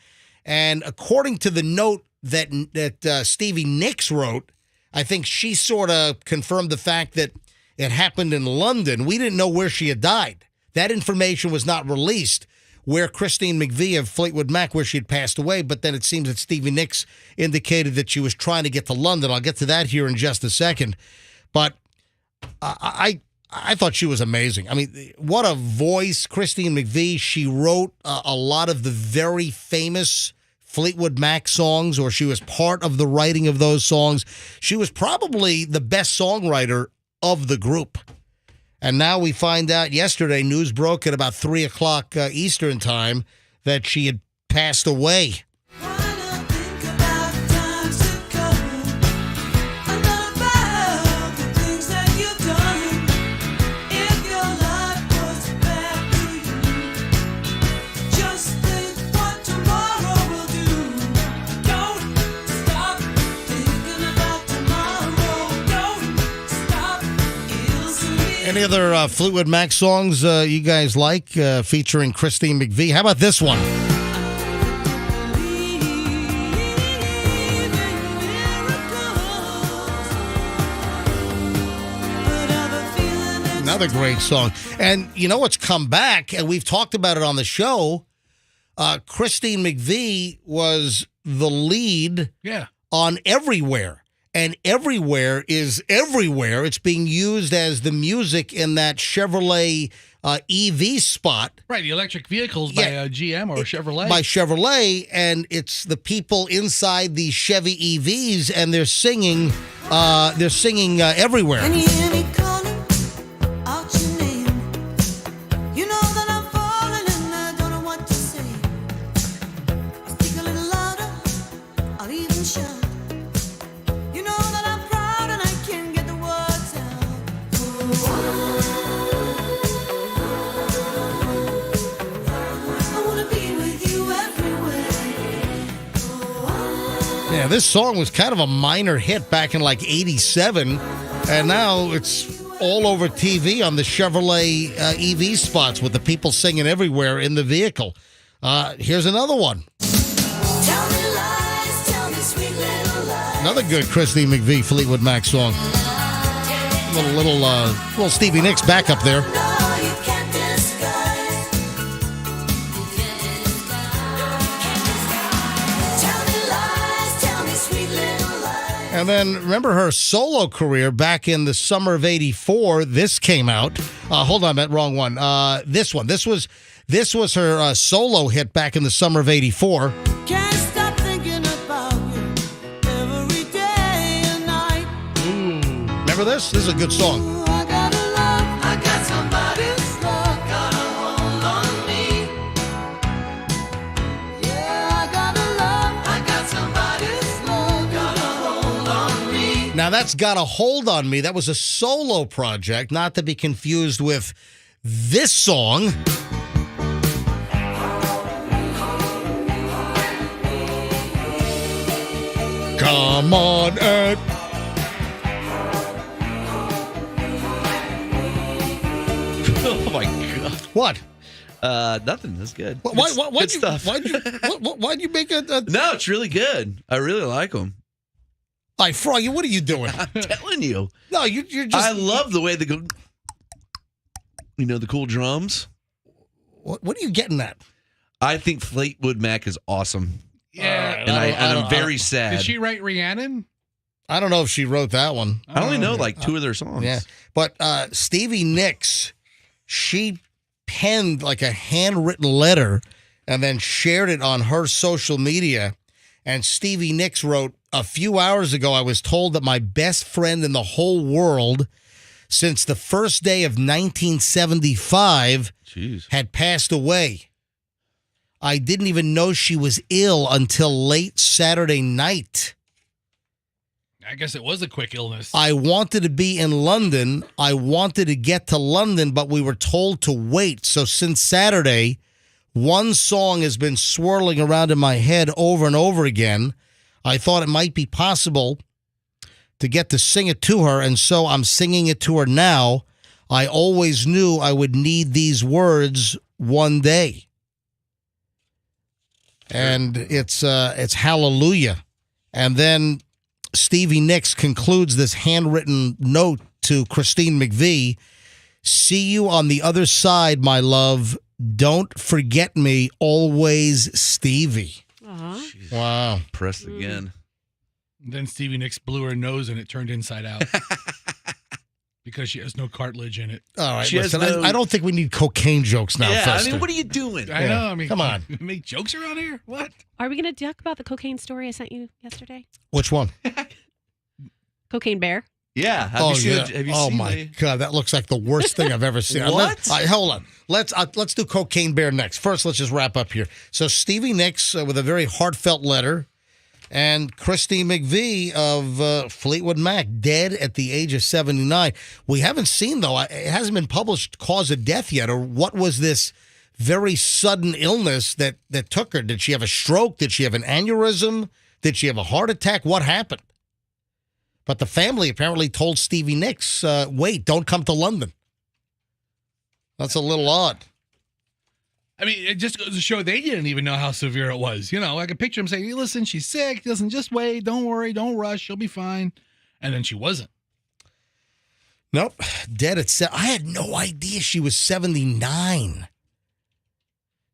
And according to the note that Stevie Nicks wrote, I think she sort of confirmed the fact that it happened in London. We didn't know where she had died. That information was not released, where Christine McVie of Fleetwood Mac, where she had passed away, but then it seems that Stevie Nicks indicated that she was trying to get to London. I'll get to that here in just a second. But I thought she was amazing. I mean, what a voice, Christine McVie. She wrote a lot of the very famous Fleetwood Mac songs, or she was part of the writing of those songs. She was probably the best songwriter of the group. And now we find out yesterday, news broke at about 3 o'clock Eastern time, that she had passed away. Any other Fleetwood Mac songs you guys like featuring Christine McVie? How about this one? Another great song. And you know what's come back, and we've talked about it on the show, Christine McVie was the lead on Everywhere. And Everywhere is everywhere. It's being used as the music in that Chevrolet EV spot. Right, the electric vehicles by GM or Chevrolet. By Chevrolet, and it's the people inside the Chevy EVs, and they're singing Everywhere. Can you hear me calling out your name? You know that I'm falling and I don't know what to say. I'll speak a little louder, I'll even shout. You know that I'm proud and I can't get the words out. I wanna be with you everywhere. Yeah, this song was kind of a minor hit back in like 87, and now it's all over TV on the Chevrolet EV spots with the people singing Everywhere in the vehicle. Here's another one. Tell me lies, tell me sweet little lies. Another good Christine McVie Fleetwood Mac song. Little Stevie Nicks backup there. No, you can't disguise. Tell me lies, tell me sweet little lies. And then remember her solo career back in the summer of '84. This came out. Hold on, that wrong one. This one. This was her solo hit back in the summer of '84. Can't stop thinking about you every day and night. Remember this? This is a good song. I got a love, I got somebody's love, got a hold on me. Yeah, I got a love, I got somebody's love, got a hold on me. Now that's Got a Hold on Me. That was a solo project, not to be confused with this song. Come on, Ed. Oh my god. What? Nothing. That's good. Good stuff. Why'd you make a? No, it's really good. I really like them. All right, Froggy, what are you doing? I'm telling you. No, you're just. I love the way they go. You know, the cool drums. What are you getting at? I think Fleetwood Mac is awesome. Yeah. And I'm very sad. Did she write Rhiannon? I don't know if she wrote that one. I only know like two of their songs. Yeah, but Stevie Nicks, she penned like a handwritten letter and then shared it on her social media. And Stevie Nicks wrote, "A few hours ago, I was told that my best friend in the whole world since the first day of 1975 had passed away. I didn't even know she was ill until late Saturday night. I guess it was a quick illness. I wanted to be in London. I wanted to get to London, but we were told to wait. So since Saturday, one song has been swirling around in my head over and over again. I thought it might be possible to get to sing it to her, and so I'm singing it to her now. I always knew I would need these words one day." And it's Hallelujah. And then Stevie Nicks concludes this handwritten note to Christine McVie. "See you on the other side, my love. Don't forget me always, Stevie." Wow. Pressed again. Then Stevie Nicks blew her nose and it turned inside out. Because she has no cartilage in it. All right, listen, I don't think we need cocaine jokes now, Yeah, Fester. I mean, what are you doing? I know. I mean, come on. Make jokes around here? What? Are we going to talk about the cocaine story I sent you yesterday? Which one? Cocaine Bear. Yeah. Have you seen oh seen my God, that looks like the worst thing I've ever seen. What? All right, hold on. Let's do Cocaine Bear next. First, let's just wrap up here. So Stevie Nicks with a very heartfelt letter, and Christine McVie of Fleetwood Mac dead at the age of 79. We haven't seen though. It hasn't been published cause of death yet, or what was this very sudden illness that took her? Did she have a stroke? Did she have an aneurysm? Did she have a heart attack? What happened? But the family apparently told Stevie Nicks, wait, don't come to London. That's a little odd. I mean, it just goes to show they didn't even know how severe it was. You know, I could picture him saying, hey, listen, she's sick. Listen, just wait. Don't worry. Don't rush. She'll be fine. And then she wasn't. Nope. Dead at I had no idea she was 79.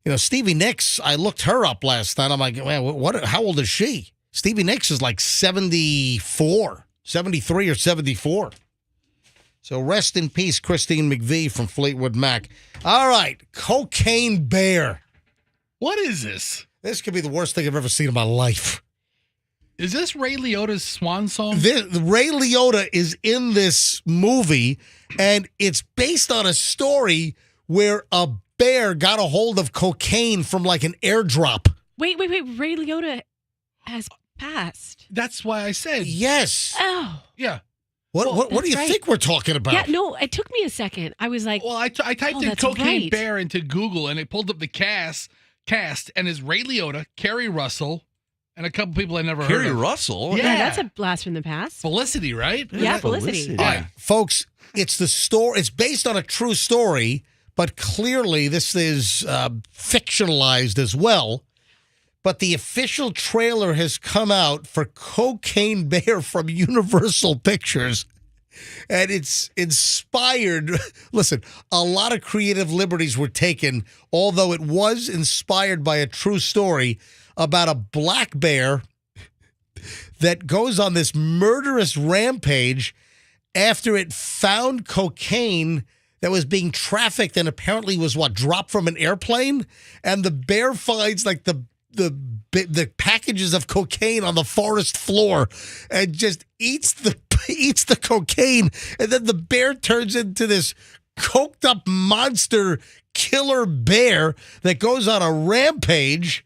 You know, Stevie Nicks, I looked her up last night. I'm like, man, how old is she? Stevie Nicks is like 74, 73 or 74. So rest in peace, Christine McVie from Fleetwood Mac. All right, Cocaine Bear. What is this? This could be the worst thing I've ever seen in my life. Is this Ray Liotta's swan song? Ray Liotta is in this movie, and it's based on a story where a bear got a hold of cocaine from like an airdrop. Wait. Ray Liotta has passed. That's why I said. Yes. Oh. Yeah. What do you think we're talking about? Yeah, no, it took me a second. I was like, well, I typed in Cocaine Bear into Google, and it pulled up the cast, and it's Ray Liotta, Kerry Russell, and a couple people I never heard of. Kerry Russell? Yeah, that's a blast from the past. Felicity, right? Yeah, Felicity. All right, folks, it's the story. It's based on a true story, but clearly this is fictionalized as well. But the official trailer has come out for Cocaine Bear from Universal Pictures. And it's inspired. Listen, a lot of creative liberties were taken, although it was inspired by a true story about a black bear that goes on this murderous rampage after it found cocaine that was being trafficked and apparently was dropped from an airplane. And the bear finds like the packages of cocaine on the forest floor and just eats the cocaine, and then the bear turns into this coked up monster killer bear that goes on a rampage.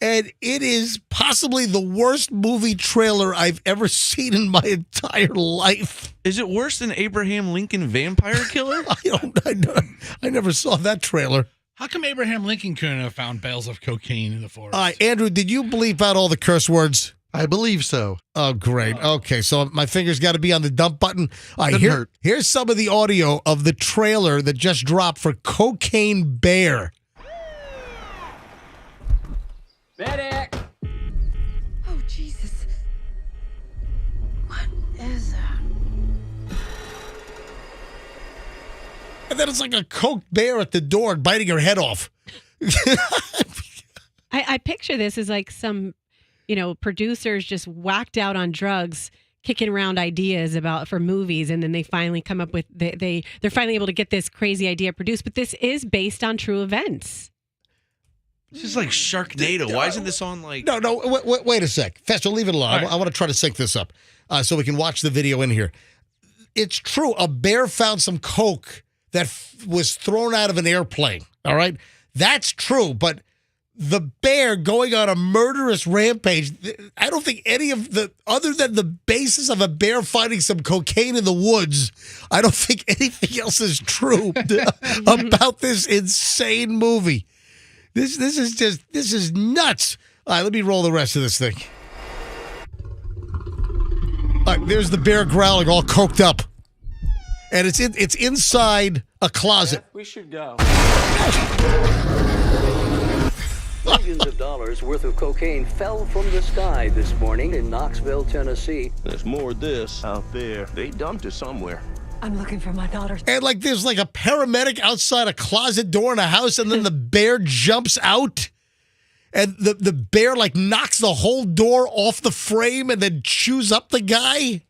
And it is possibly the worst movie trailer I've ever seen in my entire life. Is it worse than Abraham Lincoln Vampire Killer? I never saw that trailer. How come Abraham Lincoln couldn't have found bales of cocaine in the forest? All right, Andrew, did you bleep out all the curse words? I believe so. Oh, great. Okay, so my finger's got to be on the dump button. All right, here's some of the audio of the trailer that just dropped for Cocaine Bear. Medic! Oh, Jesus. What is that? And then it's like a coked bear at the door biting her head off. I picture this as like some, producers just whacked out on drugs, kicking around ideas for movies, and then they finally come up with they're finally able to get this crazy idea produced. But this is based on true events. This is like Sharknado. Why isn't this on like? No. Wait a sec. Festo, leave it alone. I want to try to sync this up so we can watch the video in here. It's true. A bear found some coke that was thrown out of an airplane. All right, that's true. But the bear going on a murderous rampage, I don't think any of other than the basis of a bear finding some cocaine in the woods, I don't think anything else is true about this insane movie. This is nuts. All right, let me roll the rest of this thing. All right, there's the bear growling, all coked up, and it's inside a closet. We should go. Millions of dollars worth of cocaine fell from the sky this morning in Knoxville, Tennessee. There's more of this out there. They dumped it somewhere. I'm looking for my daughter. And there's a paramedic outside a closet door in a house, and then the bear jumps out, and the bear knocks the whole door off the frame and then chews up the guy.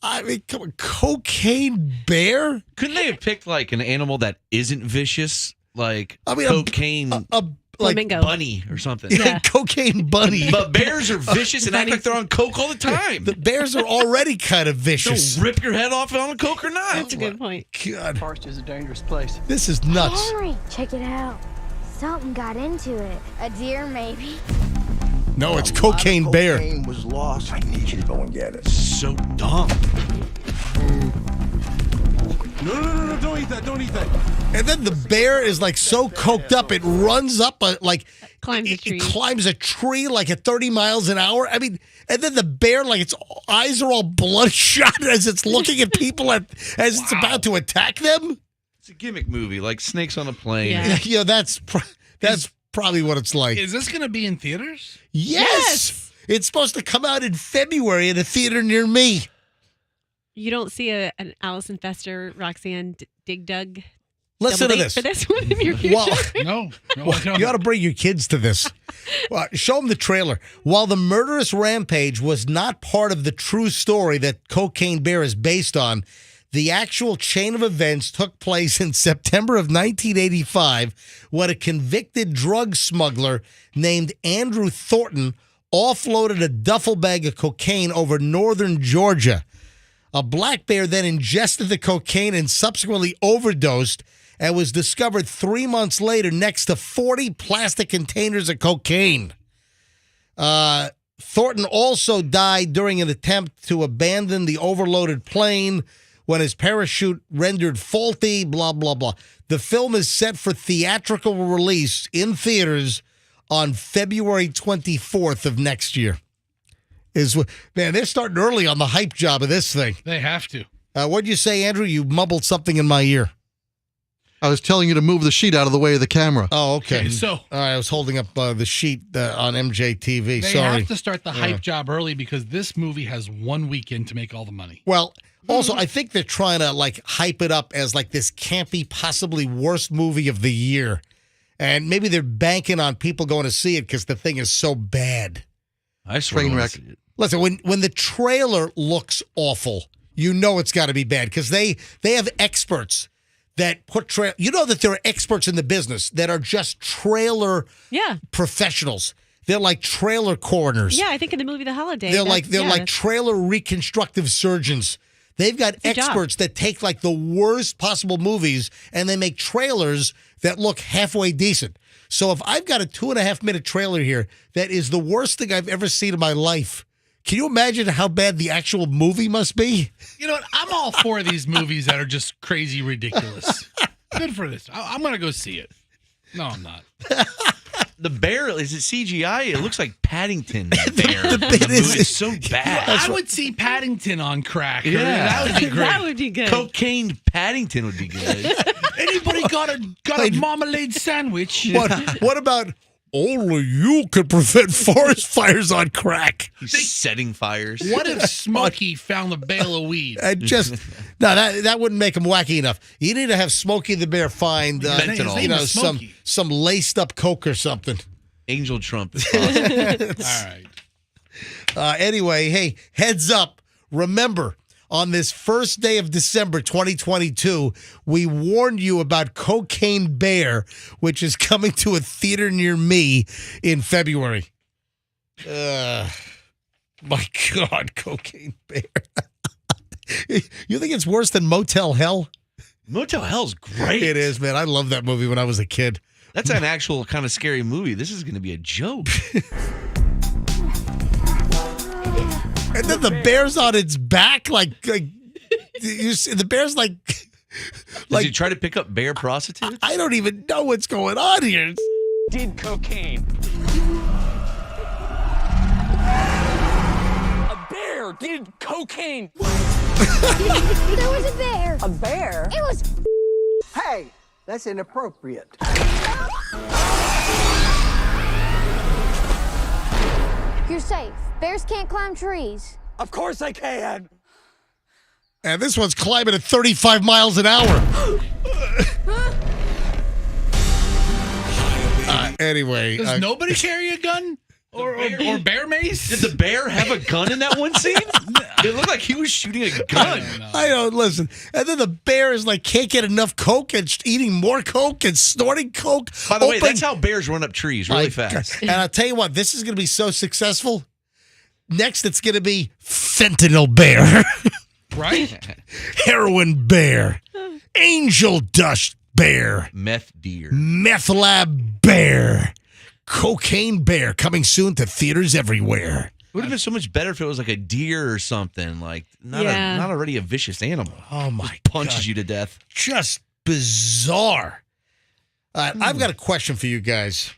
I mean, come on, Cocaine Bear? Couldn't they have picked an animal that isn't vicious, cocaine? Flamingo. Bunny or something. Yeah, Cocaine Bunny. But bears are vicious and act like they're on coke all the time. The bears are already kind of vicious. So rip your head off on a coke or not. That's a good point. God. Forest is a dangerous place. This is nuts. Henry, check it out. Something got into it. A deer, maybe. No, it's Cocaine Bear. Cocaine was lost. I need you to go and get it. So dumb. No, don't eat that. Don't eat that. And then the bear is so coked up, it runs up climbs a tree. It climbs a tree at 30 miles an hour. I mean, and then the bear, its eyes are all bloodshot as it's looking at people as it's about to attack them. It's a gimmick movie, like Snakes on a Plane. Yeah, that's probably what it's like. Is this going to be in theaters? Yes! It's supposed to come out in February at a theater near me. You don't see an Allison Fester, Roxanne Dig Dug. Listen to double date this. For this one in your future? No, Well, you ought to bring your kids to this. Well, show them the trailer. While the murderous rampage was not part of the true story that Cocaine Bear is based on, the actual chain of events took place in September of 1985 when a convicted drug smuggler named Andrew Thornton offloaded a duffel bag of cocaine over northern Georgia. A black bear then ingested the cocaine and subsequently overdosed and was discovered 3 months later next to 40 plastic containers of cocaine. Thornton also died during an attempt to abandon the overloaded plane when his parachute rendered faulty, blah, blah, blah. The film is set for theatrical release in theaters on February 24th of next year. Man, they're starting early on the hype job of this thing. They have to. What'd you say, Andrew? You mumbled something in my ear. I was telling you to move the sheet out of the way of the camera. Oh, okay. So all right, I was holding up the sheet on MJTV. They Sorry. have to start the hype job early because this movie has 1 weekend to make all the money. Well, also, I think they're trying to hype it up as this campy, possibly worst movie of the year. And maybe they're banking on people going to see it because the thing is so bad. I swear. Train wreck. Listen, when the trailer looks awful, you know it's got to be bad because they have experts that put you know that there are experts in the business that are just trailer professionals. They're like trailer coroners. Yeah, I think in the movie The Holiday. They're like trailer reconstructive surgeons. They've got experts that take the worst possible movies and they make trailers that look halfway decent. So if I've got a 2.5-minute trailer here that is the worst thing I've ever seen in my life, can you imagine how bad the actual movie must be? You know what? I'm all for these movies that are just crazy ridiculous. Good for this. I'm going to go see it. No, I'm not. The bear, is it CGI? It looks like Paddington. The movie is so bad. I would see Paddington on crack. Yeah. That would be great. That would be good. Cocaine Paddington would be good. Anybody got a marmalade sandwich? What about only you could prevent forest fires on crack? He's setting fires. What if Smokey found a bale of weed? That wouldn't make him wacky enough. You need to have Smokey the Bear find some laced up coke or something. Angel Trump. All right. Anyway, hey, heads up. Remember, on this first day of December 2022, we warned you about Cocaine Bear, which is coming to a theater near me in February. My God, Cocaine Bear. You think it's worse than Motel Hell? Motel Hell's great. It is, man. I loved that movie when I was a kid. That's an actual kind of scary movie. This is going to be a joke. And then the bear's on its back, you see, the bear's Does he try to pick up bear prostitutes? I don't even know what's going on here. Did cocaine. A bear did cocaine. There was a bear. A bear? It was. Hey, that's inappropriate. You're safe. Bears can't climb trees. Of course I can. And this one's climbing at 35 miles an hour. Anyway. Does nobody carry a gun? Or bear mace? Did the bear have a gun in that one scene? It looked like he was shooting a gun. I don't listen. And then the bear is can't get enough coke and eating more coke and snorting coke. By the way, that's how bears run up trees really fast. And I'll tell you what, this is going to be so successful. Next, it's going to be fentanyl bear. Right? Heroin bear. Angel dust bear. Meth deer. Meth lab bear. Cocaine Bear coming soon to theaters everywhere. It would have been so much better if it was like a deer or something, not already a vicious animal. Oh my Just punches God. you to death. Just bizarre. I've got a question for you guys.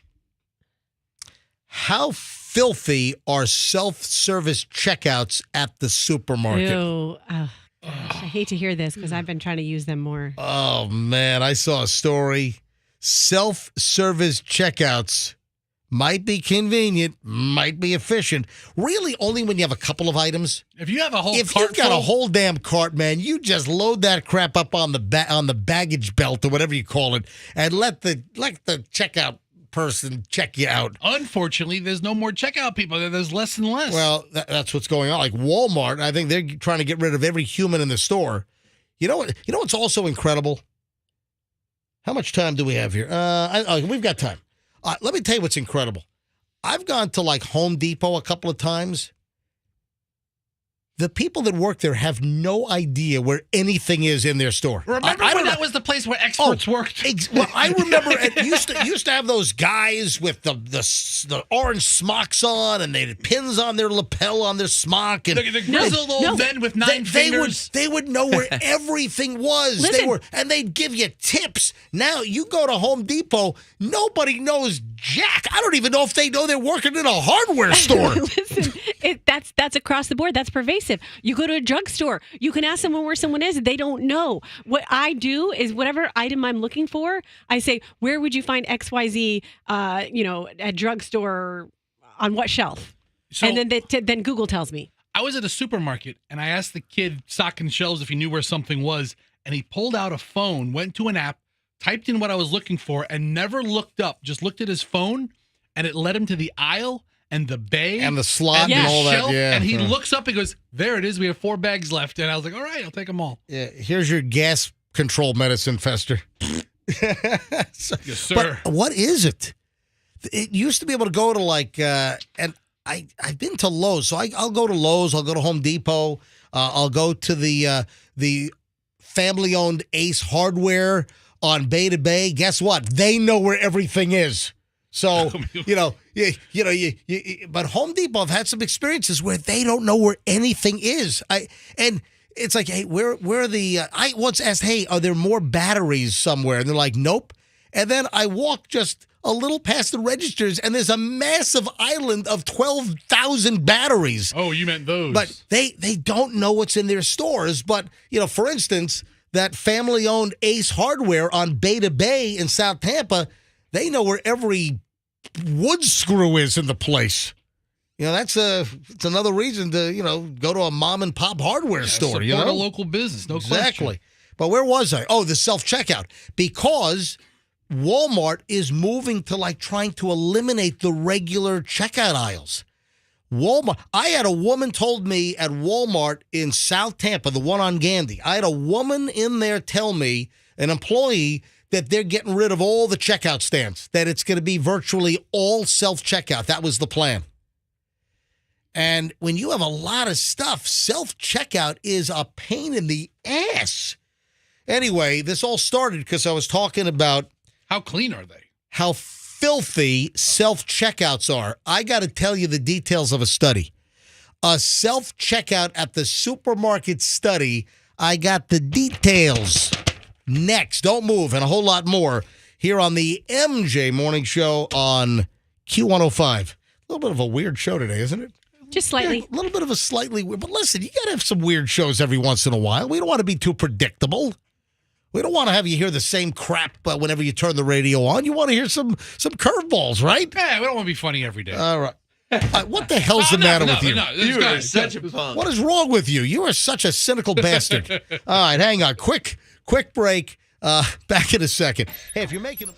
How filthy are self-service checkouts at the supermarket? Ew. Oh, gosh, I hate hate to hear this because I've been trying to use them more. Oh, man. I saw a story. Self-service checkouts might be convenient, might be efficient. Really, only when you have a couple of items. If you have a whole If cart you've got full, a whole damn cart, man, you just load that crap up on the baggage belt or whatever you call it, and let the checkout person check you out. Unfortunately, there's no more checkout people. There's less and less. Well, that's what's going on. Like Walmart, I think they're trying to get rid of every human in the store. You know what? You know what's also incredible? How much time do we have here? We've got time. Let me tell you what's incredible. I've gone to like Home Depot a couple of times. The people that work there have no idea where anything is in their store. Remember when that was the place where experts worked? Well, I remember it used to have those guys with the orange smocks on, and they had pins on their lapel on their smock, and the grizzled old men with nine fingers. They would know where everything was. Listen. And they'd give you tips. Now you go to Home Depot, nobody knows jack. I don't even know if they know they're working in a hardware store. Listen, that's across the board. That's pervasive. You go to a drugstore, you can ask someone where someone is. They don't know. What I do is whatever item I'm looking for, I say, where would you find XYZ, at drugstore on what shelf? So- and then Google tells me. I was at a supermarket, and I asked the kid stocking shelves if he knew where something was, and he pulled out a phone, went to an app, typed in what I was looking for, and never looked up, just looked at his phone, and it led him to the aisle and the bay and the slot and and the all that. shelf, Yeah. and he looks up and goes, there it is. We have 4 bags left. And I was like, all right, I'll take them all. Yeah, here's your gas control medicine, Fester. Yes, sir. But what is it? It used to be able to go to and I've been to Lowe's, so I'll go to Lowe's, I'll go to Home Depot, I'll go to the family-owned Ace Hardware on Bay to Bay. Guess what? They know where everything is. So, but Home Depot, I've had some experiences where they don't know where anything is. And it's like, hey, where are the, I once asked, hey, are there more batteries somewhere? And they're like, nope. And then I walk just a little past the registers, and there's a massive island of 12,000 batteries. Oh, you meant those. But they don't know what's in their stores. But, for instance, that family-owned Ace Hardware on Bay to Bay in South Tampa, they know where every wood screw is in the place. It's another reason to, go to a mom and pop hardware store. Support a local business, no Exactly. question. But where was I? Oh, the self-checkout. Because Walmart is moving to trying to eliminate the regular checkout aisles. Walmart. I had a woman told me at Walmart in South Tampa, the one on Gandy. I had a woman in there tell me, an employee, that they're getting rid of all the checkout stands, that it's going to be virtually all self-checkout. That was the plan. And when you have a lot of stuff, self-checkout is a pain in the ass. Anyway, this all started because I was talking about how clean are they? How filthy self-checkouts are. I got to tell you the details of a study. A self-checkout at the supermarket study. I got the details. Next, don't move, and a whole lot more here on the MJ Morning Show on Q105. A little bit of a weird show today, isn't it? Just slightly. Yeah, a little bit of a slightly weird. But listen, you got to have some weird shows every once in a while. We don't want to be too predictable. We don't want to have you hear the same crap whenever you turn the radio on. You want to hear some curveballs, right? Yeah, we don't want to be funny every day. All right. What the hell's the matter with you? You are such a punk. What is wrong with you? You are such a cynical bastard. All right, hang on. Quick break. Back in a second. Hey, if you're making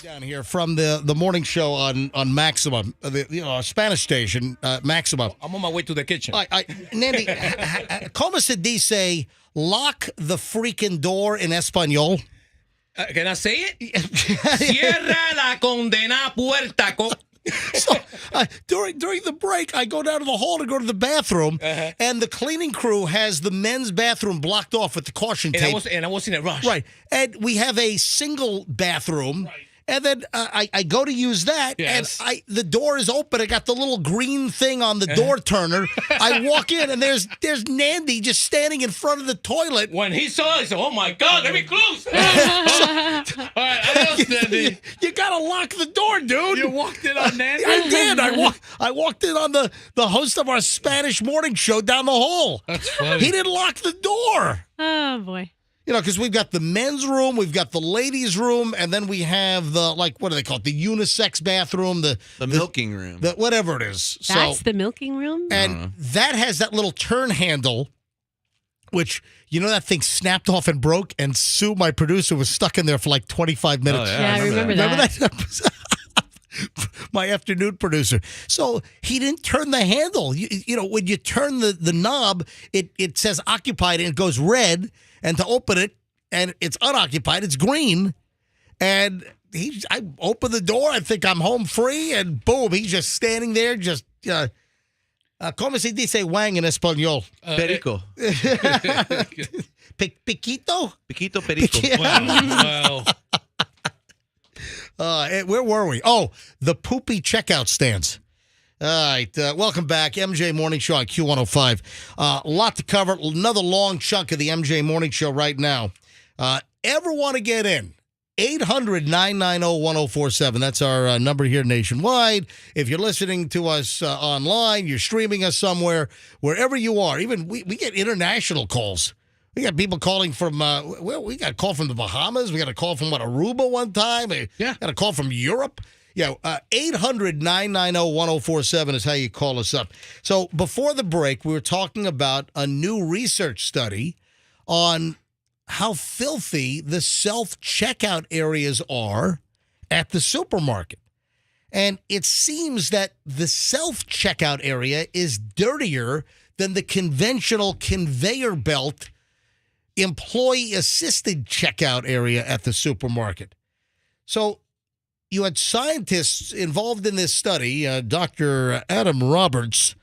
Down here from the morning show on Maximum, the Spanish station, Maximum. I'm on my way to the kitchen. Nandy, ¿cómo se dice lock the freaking door in Espanol? Can I say it? Cierra la condena puerta. So during the break, I go down to the hall to go to the bathroom, and the cleaning crew has the men's bathroom blocked off with the caution tape. I was in a rush. Right. And we have a single bathroom. Right. And then I go to use that, and the door is open. I got the little green thing on the door turner. I walk in, and there's Nandy just standing in front of the toilet. When he saw it, he said, "Oh my God, let me close." All right, adios, Nandy. You gotta lock the door, dude. You walked in on Nandy? I did. I walked in on the host of our Spanish morning show down the hall. That's funny. He didn't lock the door. Oh, boy. You know, because we've got the men's room, we've got the ladies' room, and then we have the, what do they call it? The unisex bathroom, the milking room. Whatever it is. That's the milking room? And that has that little turn handle, which, that thing snapped off and broke, and Sue, my producer, was stuck in there for like 25 minutes. Oh, yeah, I remember that. Remember that? My afternoon producer. So he didn't turn the handle. When you turn the knob, it says occupied and it goes red. And to open it, and it's unoccupied, it's green. And I open the door, I think I'm home free, and boom, he's just standing there, just, ¿cómo se dice wang in español? Perico. Piquito? Piquito perico. Wow. Where were we? Oh, the poopy checkout stands. All right, welcome back. MJ Morning Show on Q105. A lot to cover. Another long chunk of the MJ Morning Show right now. Ever want to get in? 800-990-1047. That's our number here nationwide. If you're listening to us online, you're streaming us somewhere, wherever you are. Even we get international calls. We got people calling from, we got a call from the Bahamas. We got a call from, Aruba one time. Got a call from Europe. 800-990-1047 is how you call us up. So before the break, we were talking about a new research study on how filthy the self-checkout areas are at the supermarket. And it seems that the self-checkout area is dirtier than the conventional conveyor belt employee-assisted checkout area at the supermarket. So you had scientists involved in this study. Dr. Adam Roberts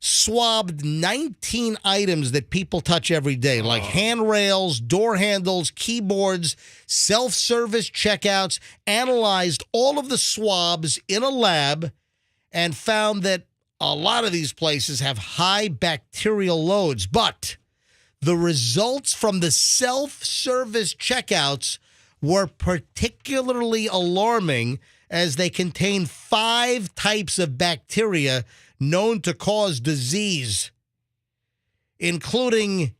swabbed 19 items that people touch every day, like handrails, door handles, keyboards, self-service checkouts, analyzed all of the swabs in a lab, and found that a lot of these places have high bacterial loads. But the results from the self-service checkouts were particularly alarming as they contain 5 types of bacteria known to cause disease, including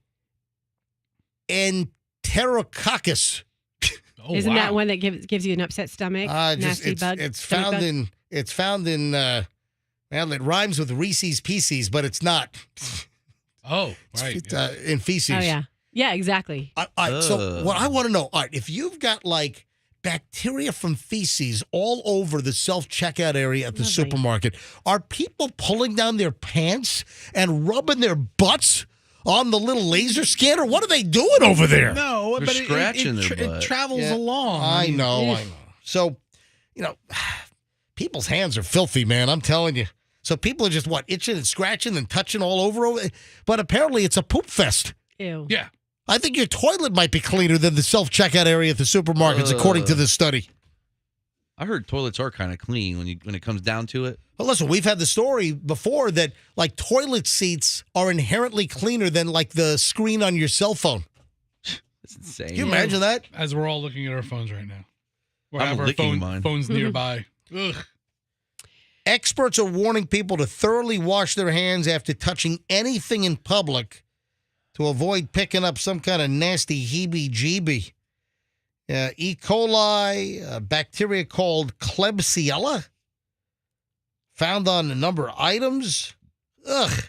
Enterococcus. Isn't that one that gives you an upset stomach? Nasty bug. It's found in. Well, it rhymes with Reese's Pieces, but it's not. Oh, right. It's, in feces. Oh yeah. Yeah, exactly. All right, so what I want to know, if you've got like bacteria from feces all over the self-checkout area at the supermarket, are people pulling down their pants and rubbing their butts on the little laser scanner? What are they doing over there? No, they're but scratching their butt. It travels along. I know. So, people's hands are filthy, man. I'm telling you. So people are just, itching and scratching and touching all over. But apparently it's a poop fest. Ew. Yeah. I think your toilet might be cleaner than the self-checkout area at the supermarkets, according to this study. I heard toilets are kind of clean when it comes down to it. Well, listen, we've had the story before that, like, toilet seats are inherently cleaner than, like, the screen on your cell phone. That's insane. Can you imagine that? As we're all looking at our phones right now. Or I'm have our licking mine. phones nearby. Ugh. Experts are warning people to thoroughly wash their hands after touching anything in public to avoid picking up some kind of nasty heebie-jeebie. E. coli, a bacteria called Klebsiella, found on a number of items. Ugh.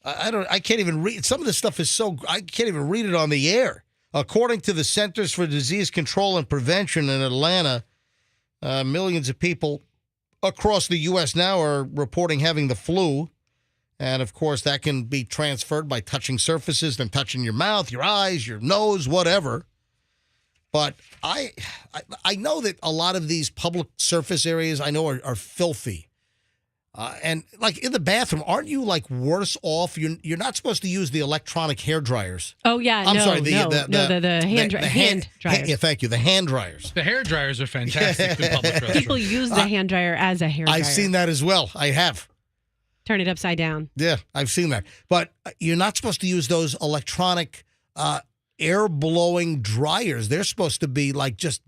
I can't even read. Some of this stuff is I can't even read it on the air. According to the Centers for Disease Control and Prevention in Atlanta, Millions of people across the U.S. now are reporting having the flu. And, of course, that can be transferred by touching surfaces, then touching your mouth, your eyes, your nose, whatever. But I know that a lot of these public surface areas I know are filthy. And, like, in the bathroom, aren't you, like, worse off? You're not supposed to use the electronic hair dryers. Oh, yeah. I'm sorry. The hand dryers. Yeah, thank you. The hand dryers. The hair dryers are fantastic in public restrooms. People use the hand dryer as a hair dryer. I've seen that as well. I have. Turn it upside down. Yeah, I've seen that. But you're not supposed to use those electronic air-blowing dryers. They're supposed to be like just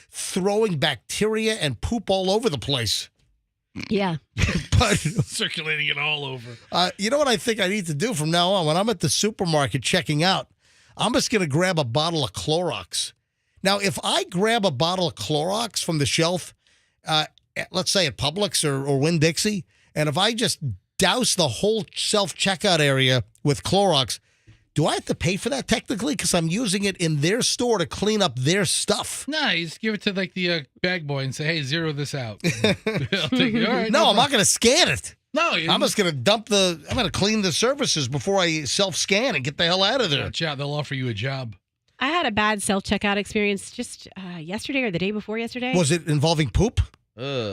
throwing bacteria and poop all over the place. Yeah. But circulating it all over. You know what I think I need to do from now on? When I'm at the supermarket checking out, I'm just going to grab a bottle of Clorox. Now, if I grab a bottle of Clorox from the shelf, let's say at Publix or Winn-Dixie, and if I just douse the whole self-checkout area with Clorox, do I have to pay for that technically? Because I'm using it in their store to clean up their stuff. No, you just give it to like the bag boy and say, hey, zero this out. I'll take it. All right, No, I'm not going to scan it. No. I'm just going to I'm going to clean the surfaces before I self-scan and get the hell out of there. Watch out, they'll offer you a job. I had a bad self-checkout experience just yesterday or the day before yesterday. Was it involving poop? No.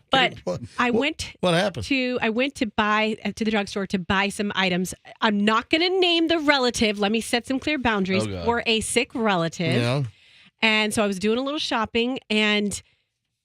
But I went. What happened? I went to the drugstore to buy some items. I'm not going to name the relative. Let me set some clear boundaries for a sick relative. Yeah. And so I was doing a little shopping, and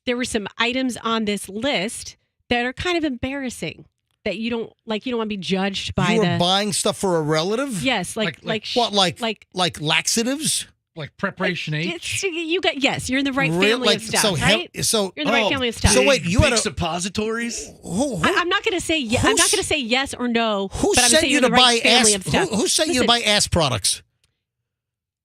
there were some items on this list that are kind of embarrassing. That you don't want to be judged by. You were buying stuff for a relative? Yes, like what? Like laxatives? Like Preparation H? You're in the right family of stuff, right? You're in the right family of stuff. So wait, you had suppositories? I'm not going to say yes. I'm not going to say yes or no. Who but I'm sent saying you you're to in the buy right family ass? of stuff. Who sent you to buy ass products?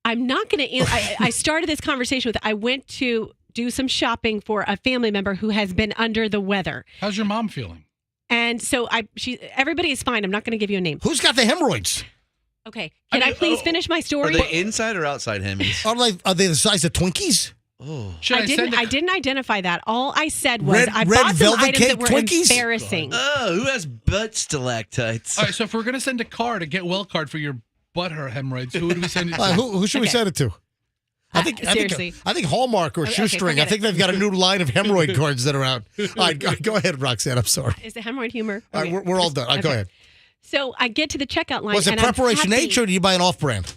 I'm not going to. I started this conversation with. I went to do some shopping for a family member who has been under the weather. How's your mom feeling? And so everybody is fine. I'm not going to give you a name. Who's got the hemorrhoids? Okay. Can I please finish my story? Are they inside or outside hemis? Are they the size of Twinkies? Oh. I didn't identify that. All I said was I bought some items that were embarrassing. Oh, who has butt stalactites? All right, so if we're going to send a card, a get well card for your butt hemorrhoids, who would we send it to? Who should we send it to? I think Hallmark or Shoestring. I think they've got a new line of hemorrhoid cards that are out. All right, go ahead, Roxanne. I'm sorry. Is it hemorrhoid humor? All right, we're all done. All right, go ahead. So I get to the checkout line. Was it and Preparation I'm H or do you buy an off-brand?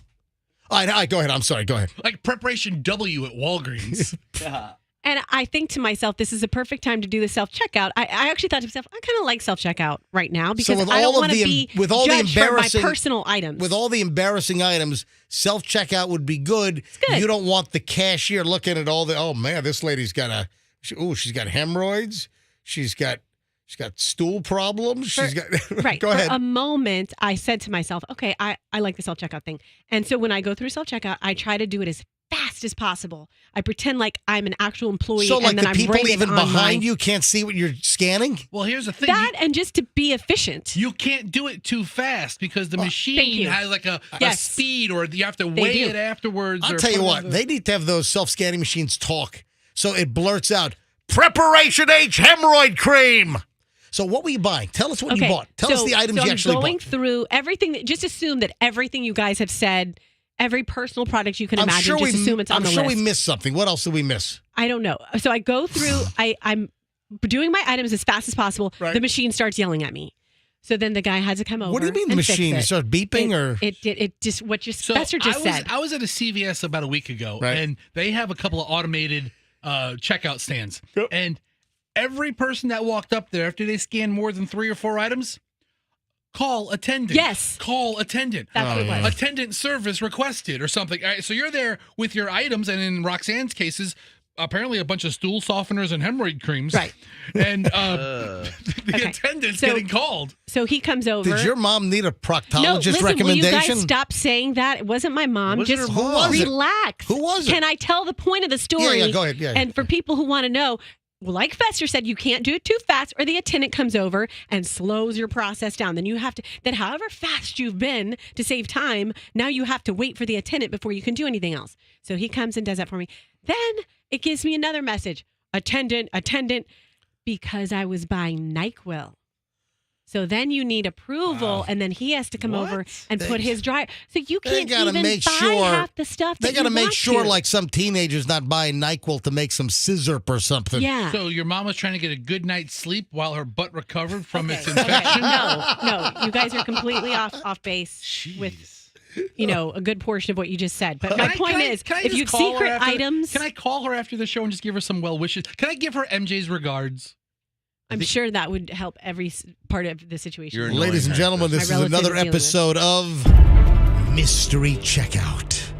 All right, go ahead. I'm sorry. Go ahead. Like Preparation W at Walgreens. And I think to myself, this is a perfect time to do the self-checkout. I actually thought to myself, I kind of like self-checkout right now because I don't want to be judged for my personal items. With all the embarrassing items, self-checkout would be good. It's good. You don't want the cashier looking at all the, oh, man, this lady's got she's got hemorrhoids. She's got stool problems. Right. Go ahead. For a moment, I said to myself, okay, I like the self-checkout thing. And so when I go through self-checkout, I try to do it as fast as possible. I pretend like I'm an actual employee. So like and then the people even behind you you can't see what you're scanning? Well, here's the thing. And just to be efficient. You can't do it too fast because the machine has like a speed or you have to weigh it afterwards. I'll tell you what, they need to have those self-scanning machines talk. So it blurts out, Preparation H hemorrhoid cream. So what were you buying? Tell us what you bought. Tell us the items you actually bought. I'm going through everything. Just assume that everything you guys have said, every personal product you can imagine, just assume it's on the list. I'm sure we missed something. What else did we miss? I don't know. So I go through, I'm doing my items as fast as possible. Right. The machine starts yelling at me. So then the guy had to come over. What do you mean the machine? It started beeping or? It just, what your Spencer just said. I was at a CVS about a week ago, and they have a couple of automated checkout stands. Yep. And every person that walked up there, after they scanned more than 3 or 4 items, call attendant. Yes. Call attendant. That's what it was. Attendant service requested or something. All right, so you're there with your items, and in Roxanne's cases, apparently a bunch of stool softeners and hemorrhoid creams. Right. And the attendant's getting called. So he comes over. Did your mom need a proctologist recommendation? Will you guys stop saying that? It wasn't my mom. Just relax. Who was it? Can I tell the point of the story? Yeah, go ahead. Yeah. And for people who want to know, like Fester said, you can't do it too fast or the attendant comes over and slows your process down. Then you have to, then however fast you've been to save time, now you have to wait for the attendant before you can do anything else. So he comes and does that for me. Then it gives me another message. Attendant, because I was buying NyQuil. So then you need approval, and then he has to come over and put his dryer. So you can't even buy half the stuff that They got to make sure, to. like some teenagers not buying NyQuil to make some scissor or something. Yeah. So your mom was trying to get a good night's sleep while her butt recovered from its infection? No, you guys are completely off base with, a good portion of what you just said. But my point is, if you secret items, can I call her after the show and just give her some well wishes? Can I give her MJ's regards? I'm sure that would help every part of the situation. Ladies and gentlemen, this is another episode of Mystery Checkout.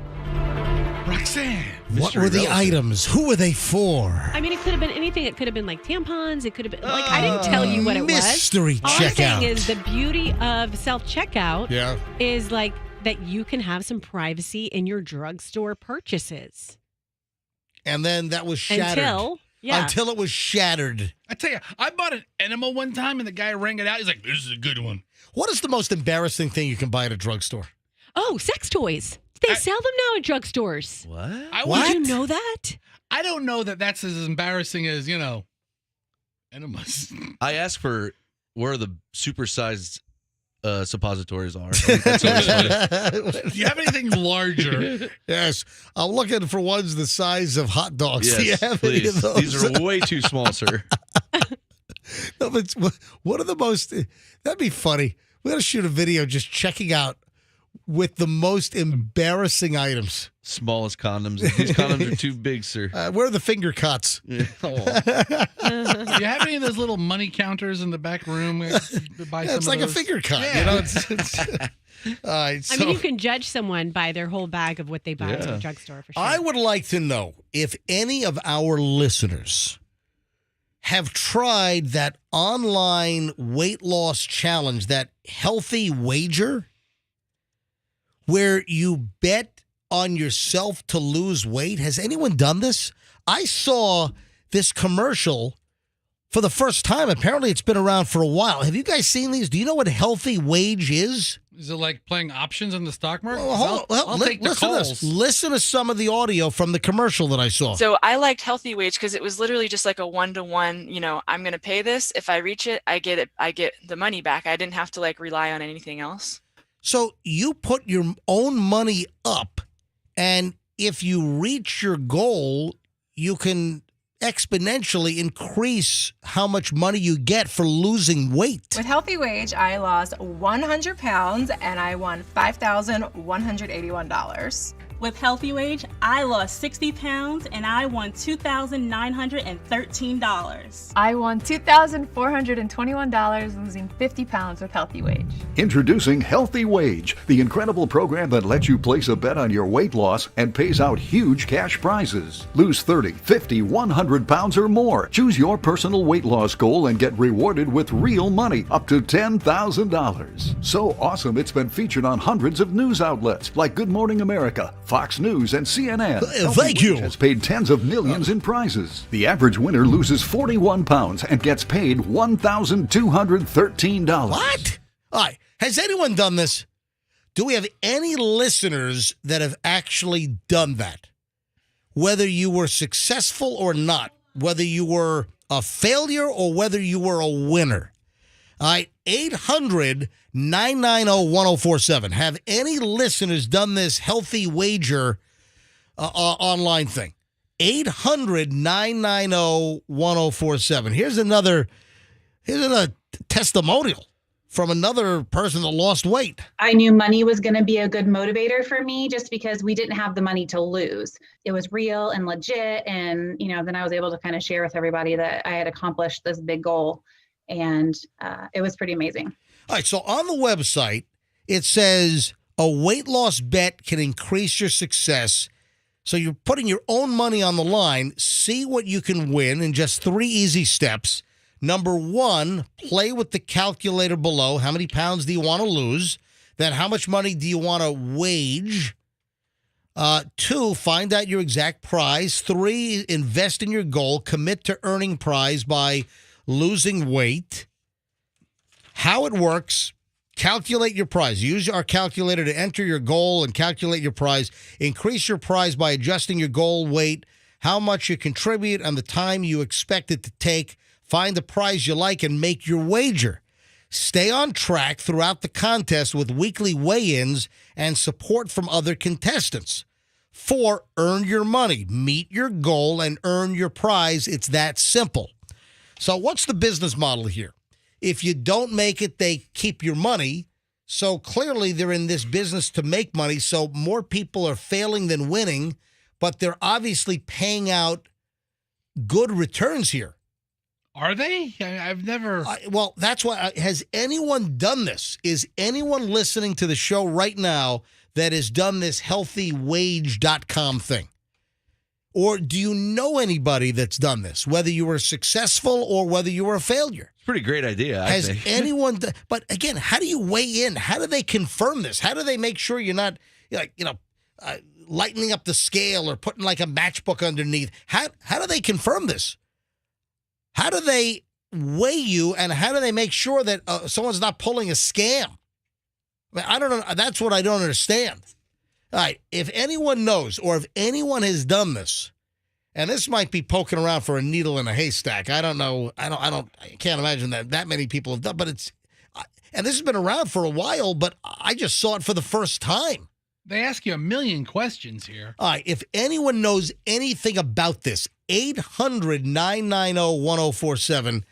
Roxanne. What were the items? Who were they for? I mean, it could have been anything. It could have been like tampons. It could have been like, I didn't tell you what it was. Mystery Checkout. All I'm saying is the beauty of self-checkout is like that you can have some privacy in your drugstore purchases. And then that was shattered. Until it was shattered. I tell you, I bought an enema one time and the guy rang it out. He's like, this is a good one. What is the most embarrassing thing you can buy at a drugstore? Oh, sex toys. They sell them now at drugstores. What? Did you know that? I don't know that that's as embarrassing as, enemas. I asked for where the supersized suppositories are. That's always funny. Do you have anything larger? Yes. I'm looking for ones the size of hot dogs. Yes, Do you have any of please. those? These are way too small, sir. No, but what are the most... That'd be funny. We got to shoot a video just checking out with the most embarrassing items. Smallest condoms. These condoms are too big, sir. Where are the finger cuts? Yeah. Do you have any of those little money counters in the back room? It's like a finger cut. Yeah. All right, I mean, you can judge someone by their whole bag of what they buy at the drugstore for sure. I would like to know if any of our listeners have tried that online weight loss challenge, that healthy wager, where you bet on yourself to lose weight. Has anyone done this? I saw this commercial for the first time. Apparently, it's been around for a while. Have you guys seen these? Do you know what healthy wage is? Is it like playing options on the stock market? Well, I'll take the listen to calls. this. Listen to some of the audio from the commercial that I saw. So I liked Healthy Wage because it was literally just like a 1-to-1, I'm going to pay this. If I reach it, I get the money back. I didn't have to like rely on anything else. So you put your own money up, and if you reach your goal, you can exponentially increase how much money you get for losing weight. With Healthy Wage, I lost 100 pounds and I won $5,181. With Healthy Wage, I lost 60 pounds and I won $2,913. I won $2,421 losing 50 pounds with Healthy Wage. Introducing Healthy Wage, the incredible program that lets you place a bet on your weight loss and pays out huge cash prizes. Lose 30, 50, 100 pounds or more. Choose your personal weight loss goal and get rewarded with real money up to $10,000. So awesome, it's been featured on hundreds of news outlets like Good Morning America, Fox News, and CNN. Thank you. Has paid tens of millions in prizes. The average winner loses 41 pounds and gets paid $1,213. What? All right. Has anyone done this? Do we have any listeners that have actually done that? Whether you were successful or not, whether you were a failure or whether you were a winner. All right, 800-990-1047. Have any listeners done this healthy wager online thing? 800-990-1047. Here's another testimonial from another person that lost weight. I knew money was going to be a good motivator for me just because we didn't have the money to lose. It was real and legit. And, then I was able to kind of share with everybody that I had accomplished this big goal. And it was pretty amazing. All right. So on the website, it says a weight loss bet can increase your success. So you're putting your own money on the line. See what you can win in just 3 easy steps. Number 1, play with the calculator below. How many pounds do you want to lose? Then how much money do you want to wage? 2, find out your exact prize. 3, invest in your goal. Commit to earning prize by losing weight. How it works, calculate your prize. Use our calculator to enter your goal and calculate your prize. Increase your prize by adjusting your goal weight, how much you contribute, and the time you expect it to take. Find the prize you like and make your wager. Stay on track throughout the contest with weekly weigh-ins and support from other contestants. 4, earn your money. Meet your goal and earn your prize. It's that simple. So what's the business model here? If you don't make it, they keep your money. So clearly they're in this business to make money. So more people are failing than winning, but they're obviously paying out good returns here. Are they? I've never. Well, that's why. Has anyone done this? Is anyone listening to the show right now that has done this healthywage.com thing? Or do you know anybody that's done this, whether you were successful or whether you were a failure? It's a pretty great idea, I think. Has anyone done, but again, how do you weigh in? How do they confirm this? How do they make sure you're not, like, lightening up the scale or putting like a matchbook underneath? How do they confirm this? How do they weigh you, and how do they make sure that someone's not pulling a scam? I mean, I don't know. That's what I don't understand. All right, if anyone knows or if anyone has done this, and this might be poking around for a needle in a haystack. I don't know. I can't imagine that many people have done, but and this has been around for a while, but I just saw it for the first time. They ask you a million questions here. All right, if anyone knows anything about this, 800-990-1047,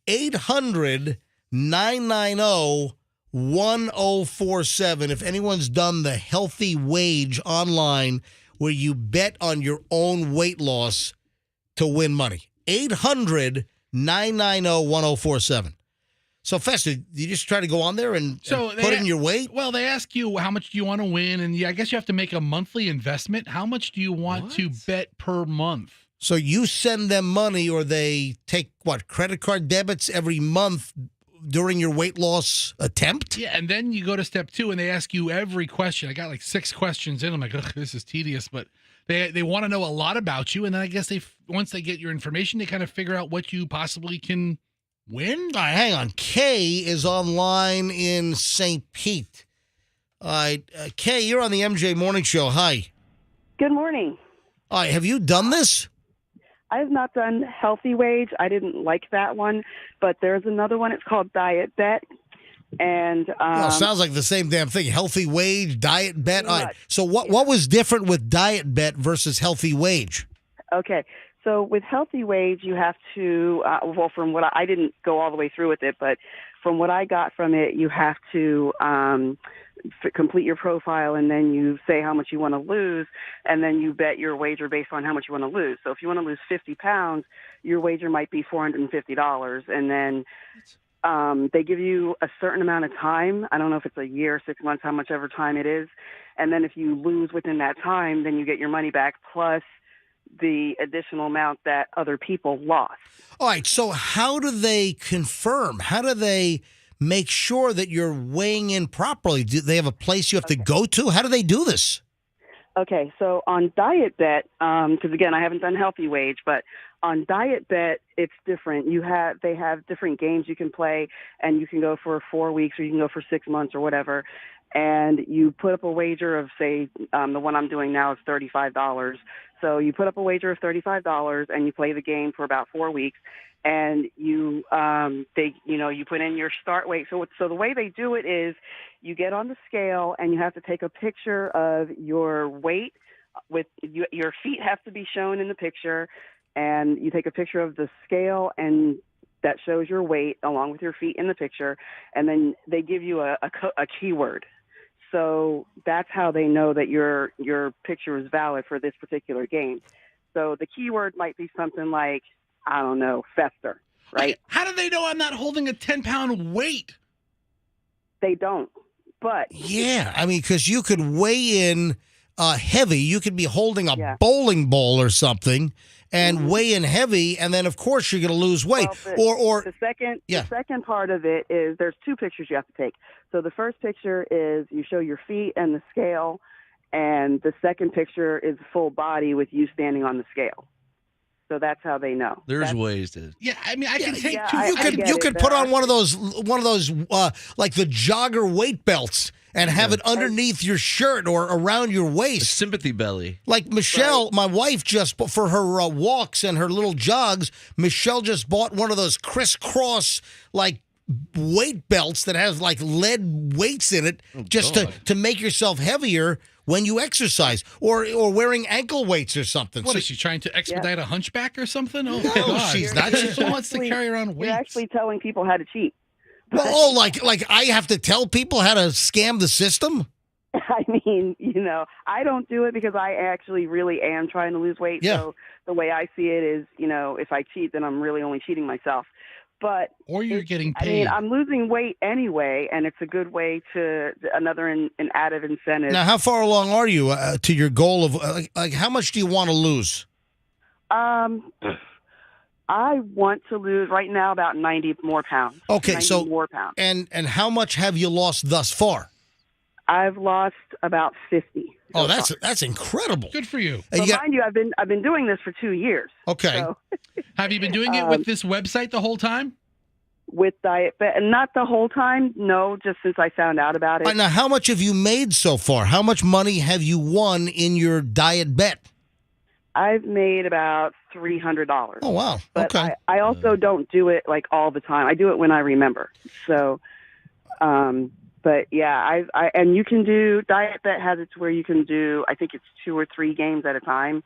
800-990-1047. If anyone's done the Healthy Wage online where you bet on your own weight loss to win money. 800-990-1047. So, Fester, you just try to go on there and put in your weight? Well, they ask you how much do you want to win, and I guess you have to make a monthly investment. How much do you want to bet per month? So you send them money, or they take, credit card debits every month during your weight loss attempt? Yeah, and then you go to step 2, and they ask you every question. I got like 6 questions in. I'm like, ugh, this is tedious, but they want to know a lot about you, and then I guess once they get your information, they kind of figure out what you possibly can win? All right, hang on. Kay is online in St. Pete. All right, Kay, you're on the MJ Morning Show. Hi. Good morning. All right, have you done this? I have not done Healthy Wage. I didn't like that one, but there's another one. It's called Diet Bet. And sounds like the same damn thing. Healthy Wage, Diet Bet. All right. So what was different with Diet Bet versus Healthy Wage? Okay. So with Healthy Wage, you have to, from what I didn't go all the way through with it, but from what I got from it, you have to complete your profile, and then you say how much you want to lose, and then you bet your wager based on how much you want to lose. So if you want to lose 50 pounds, your wager might be $450, and then they give you a certain amount of time. I don't know if it's a year, 6 months, how much ever time it is. And then if you lose within that time, then you get your money back, plus the additional amount that other people lost. All right, so how do they confirm? How do they make sure that you're weighing in properly? Do they have a place you have to go to? How do they do this? Okay, so on Diet Bet, because again, I haven't done Healthy Wage, but on Diet Bet, it's different. They have different games you can play, and you can go for 4 weeks, or you can go for 6 months, or whatever. And you put up a wager of, say, the one I'm doing now is $35. So you put up a wager of $35, and you play the game for about 4 weeks, and you put in your start weight. So the way they do it is you get on the scale, and you have to take a picture of your weight. Your feet have to be shown in the picture, and you take a picture of the scale, and that shows your weight along with your feet in the picture, and then they give you a keyword. So that's how they know that your picture is valid for this particular game. So the keyword might be something like, I don't know, Fester, right? How do they know I'm not holding a 10-pound weight? They don't. But yeah, I mean, because you could weigh in heavy. You could be holding a bowling ball or something and weigh in heavy, and then of course you're going to lose weight. Well, the second part of it is there's 2 pictures you have to take. So the first picture is you show your feet and the scale, and the second picture is full body with you standing on the scale. So that's how they know. There's ways to. Yeah, I mean, I can take yeah, two. You could put on one of those like the jogger weight belts and have it underneath your shirt or around your waist. Sympathy belly. Like Michelle, my wife, just for her walks and her little jogs, Michelle just bought one of those crisscross like weight belts that has like lead weights in it, to make yourself heavier when you exercise, or wearing ankle weights or something. What is she trying to expedite a hunchback or something? Oh, No, God. she's not. She just wants to carry around weights. You're actually telling people how to cheat. Well, like I have to tell people how to scam the system? I mean, I don't do it because I actually really am trying to lose weight. Yeah. So the way I see it is, if I cheat, then I'm really only cheating myself. But or you're getting paid. I mean, I'm losing weight anyway, and it's a good way to an added incentive. Now, how far along are you to your goal of like how much do you want to lose? I want to lose right now about 90 more pounds. Okay, 90 so more pounds. And how much have you lost thus far? I've lost about 50. Oh, that's incredible. Good for you. And mind you, I've been doing this for 2 years. Okay. So, have you been doing it with this website the whole time? With Diet Bet, and not the whole time. No, just since I found out about it. Now, how much have you made so far? How much money have you won in your Diet Bet? I've made about $300. Oh, wow. But okay. I also don't do it like all the time. I do it when I remember. So, but yeah, and you can do, Diet Bet has it to where you can do, I think it's 2 or 3 games at a time.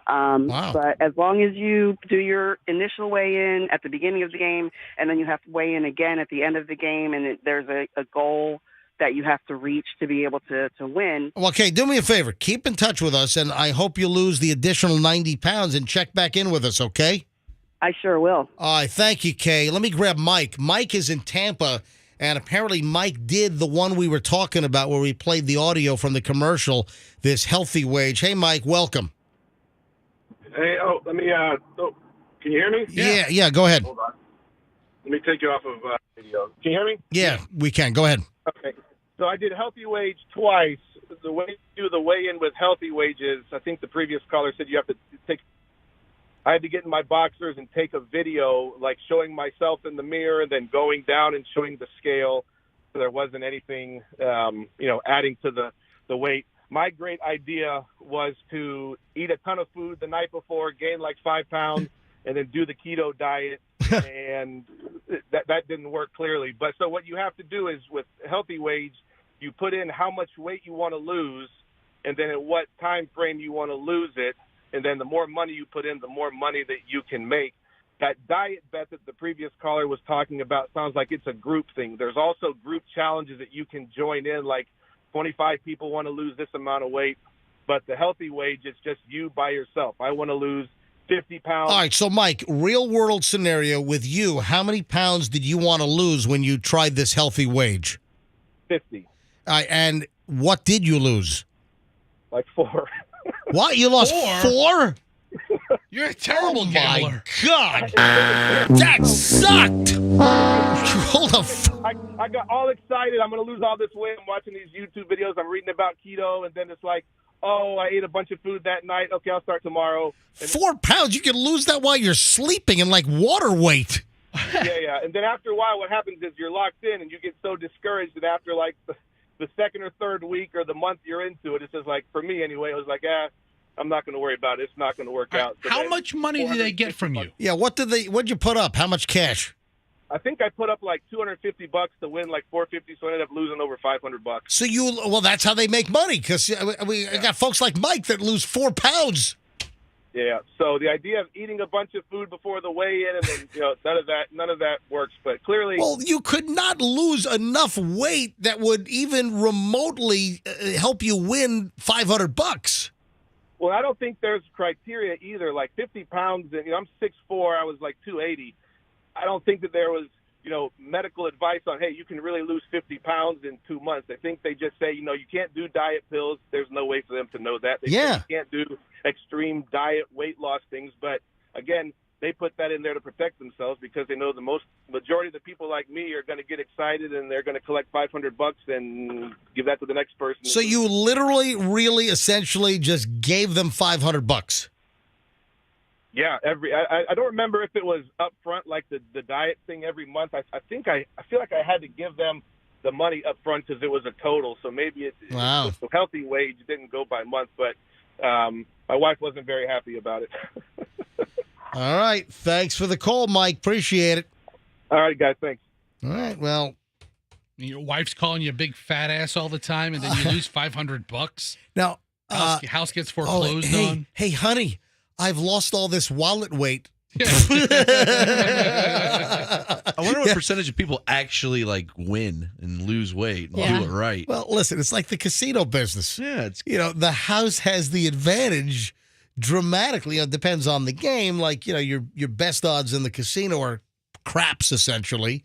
Wow. But as long as you do your initial weigh-in at the beginning of the game, and then you have to weigh in again at the end of the game, and there's a goal that you have to reach to be able to win. Okay, do me a favor. Keep in touch with us, and I hope you lose the additional 90 pounds and check back in with us, okay? I sure will. All right, thank you, Kay. Let me grab Mike. Mike is in Tampa, and apparently Mike did the one we were talking about where we played the audio from the commercial, this healthy wage. Hey, Mike, welcome. Hey, let me, can you hear me? Yeah, go ahead. Hold on. Let me take you off of video. Can you hear me? Yeah, we can. Go ahead. Okay. So I did healthy wage twice. The way you do the weigh-in with healthy wages, I think the previous caller said you have to I had to get in my boxers and take a video, like showing myself in the mirror and then going down and showing the scale. So there wasn't anything, adding to the weight. My great idea was to eat a ton of food the night before, gain like 5 pounds, and then do the keto diet. And that didn't work clearly. But so what you have to do is with healthy wage, you put in how much weight you want to lose, and then at what time frame you want to lose it. And then the more money you put in, the more money that you can make. That diet bet that the previous caller was talking about sounds like it's a group thing. There's also group challenges that you can join in, like 25 people want to lose this amount of weight. But the healthy wage, it's just you by yourself. I want to lose 50 pounds. All right, so Mike, real world scenario with you, how many pounds did you want to lose when you tried this healthy wage? 50. And what did you lose? Like 4. What? You lost 4? You're a terrible gambler. My God. That sucked. Hold on. I got all excited. I'm going to lose all this weight. I'm watching these YouTube videos. I'm reading about keto, and then it's like, oh, I ate a bunch of food that night. Okay, I'll start tomorrow. And 4 pounds? You can lose that while you're sleeping in like water weight. Yeah. And then after a while, what happens is you're locked in, and you get so discouraged that after like the second or third week or the month you're into it, it's just like, for me anyway, it was like, I'm not going to worry about it. It's not going to work out. So how much money do they get from you? Yeah, what'd you put up? How much cash? I think I put up like $250 to win like $450, so I ended up losing over $500. So that's how they make money, because we got folks like Mike that lose 4 pounds. Yeah. So the idea of eating a bunch of food before the weigh-in, and then none of that works. But clearly, well, you could not lose enough weight that would even remotely help you win $500. Well, I don't think there's criteria either. Like 50 pounds, and I'm 6'4", I was like 280. I don't think that there was, medical advice on, hey, you can really lose 50 pounds in 2 months. I think they just say, you can't do diet pills. There's no way for them to know that. They say you can't do extreme diet weight loss things. But again, they put that in there to protect themselves because they know the majority of the people like me are going to get excited and they're going to collect $500 and give that to the next person. So you literally, really, essentially just gave them $500. Yeah, I don't remember if it was up front like the diet thing every month. I feel like I had to give them the money up front because it was a total. So maybe the healthy wage didn't go by month, but my wife wasn't very happy about it. All right. Thanks for the call, Mike. Appreciate it. All right, guys. Thanks. All right. Well, your wife's calling you a big fat ass all the time, and then you lose $500. Now, house gets foreclosed on. Hey, honey, I've lost all this wallet weight. I wonder what percentage of people actually like win and lose weight and do it right. Well, listen, it's like the casino business. Yeah, the house has the advantage dramatically. It depends on the game. Like, your best odds in the casino are craps essentially.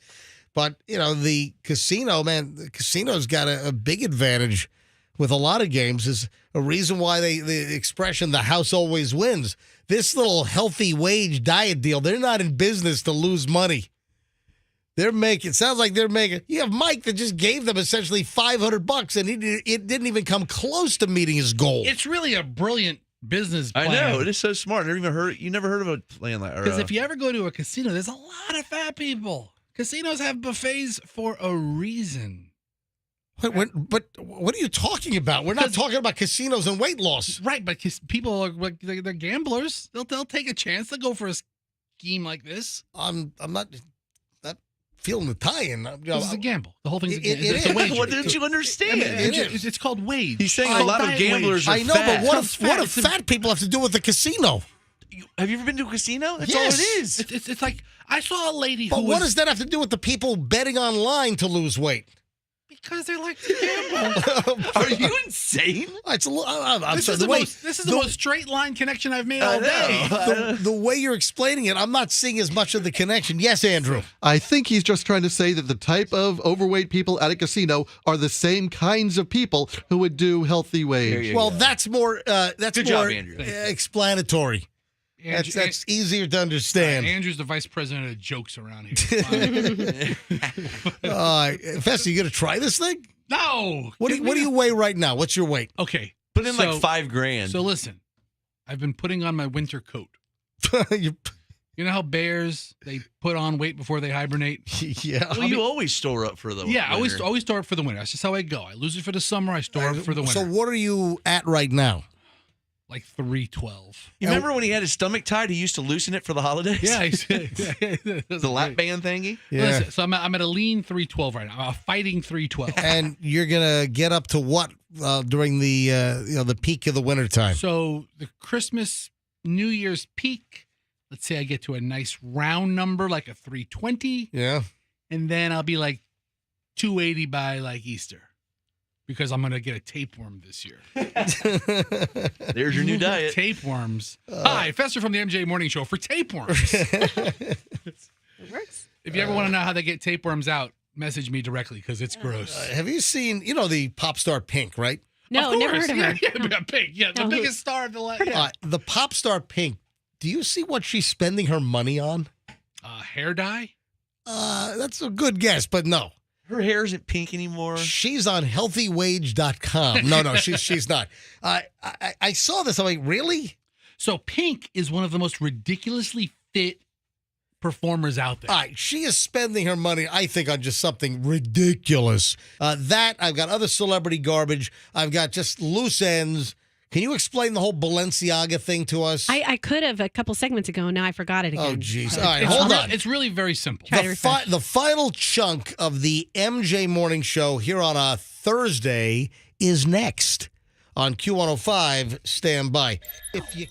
But, the casino's got a big advantage with a lot of games. Is a reason why the expression "the house always wins." This little healthy wage diet deal, they're not in business to lose money. It sounds like they're making. You have Mike that just gave them essentially $500, and it didn't even come close to meeting his goal. It's really a brilliant business plan. I know, it is so smart. You never heard of a plan like that. Because if you ever go to a casino, there's a lot of fat people. Casinos have buffets for a reason. But what are you talking about? We're not talking about casinos and weight loss. Right, but people are they're gamblers. They'll take a chance. They'll go for a scheme like this. I'm not feeling the tie-in. This is a gamble. The whole thing's it's a wager. What didn't you understand? It's called wage. He's saying a lot of gamblers are fat. I know, but what do fat people have to do with the casino? Have you ever been to a casino? That's all it is. It's like I saw a lady But what does that have to do with the people betting online to lose weight? Because they like to gamble. Are you insane? It's a little. This is the most straight line connection I've made all day. The way you're explaining it, I'm not seeing as much of the connection. Yes, Andrew. I think he's just trying to say that the type of overweight people at a casino are the same kinds of people who would do healthy wage. Well, that's more. Good job, Andrew. Explanatory. That's easier to understand. Andrew's the vice president of jokes around here. Fester, you going to try this thing? No. What do you weigh right now? What's your weight? Okay. Put in like $5,000. So listen, I've been putting on my winter coat. You know how bears, they put on weight before they hibernate? Yeah. Well, you always store up for the winter. Yeah, I always store up for the winter. That's just how I go. I lose it for the summer. I store up for the winter. So what are you at right now? Like 312. You remember when he had his stomach tied? He used to loosen it for the holidays. Yeah, the lap band thingy. Yeah. Listen, so I'm at a lean 312 right now. I'm a fighting 312. And you're gonna get up to what during the the peak of the wintertime? So the Christmas, New Year's peak. Let's say I get to a nice round number, like a 320. Yeah. And then I'll be like 280 by like Easter. Because I'm going to get a tapeworm this year. There's your new diet. Tapeworms. Hi, Fester from the MJ Morning Show for tapeworms. It works. If you ever want to know how they get tapeworms out, message me directly because it's gross. Have you seen, the pop star Pink, right? No, never heard of her. Yeah, Pink. Yeah, the biggest star of the last. Yeah. The pop star Pink, do you see what she's spending her money on? Hair dye? That's a good guess, but no. Her hair isn't pink anymore. She's on healthywage.com. No, she's not. I saw this. I'm like, really? So Pink is one of the most ridiculously fit performers out there. All right, she is spending her money, I think, on just something ridiculous. I've got other celebrity garbage. I've got just loose ends. Can you explain the whole Balenciaga thing to us? I could have a couple segments ago. Now I forgot it again. Oh, jeez. All right, hold on. It's really very simple. The final chunk of the MJ Morning Show here on a Thursday is next on Q105. Stand by. If you...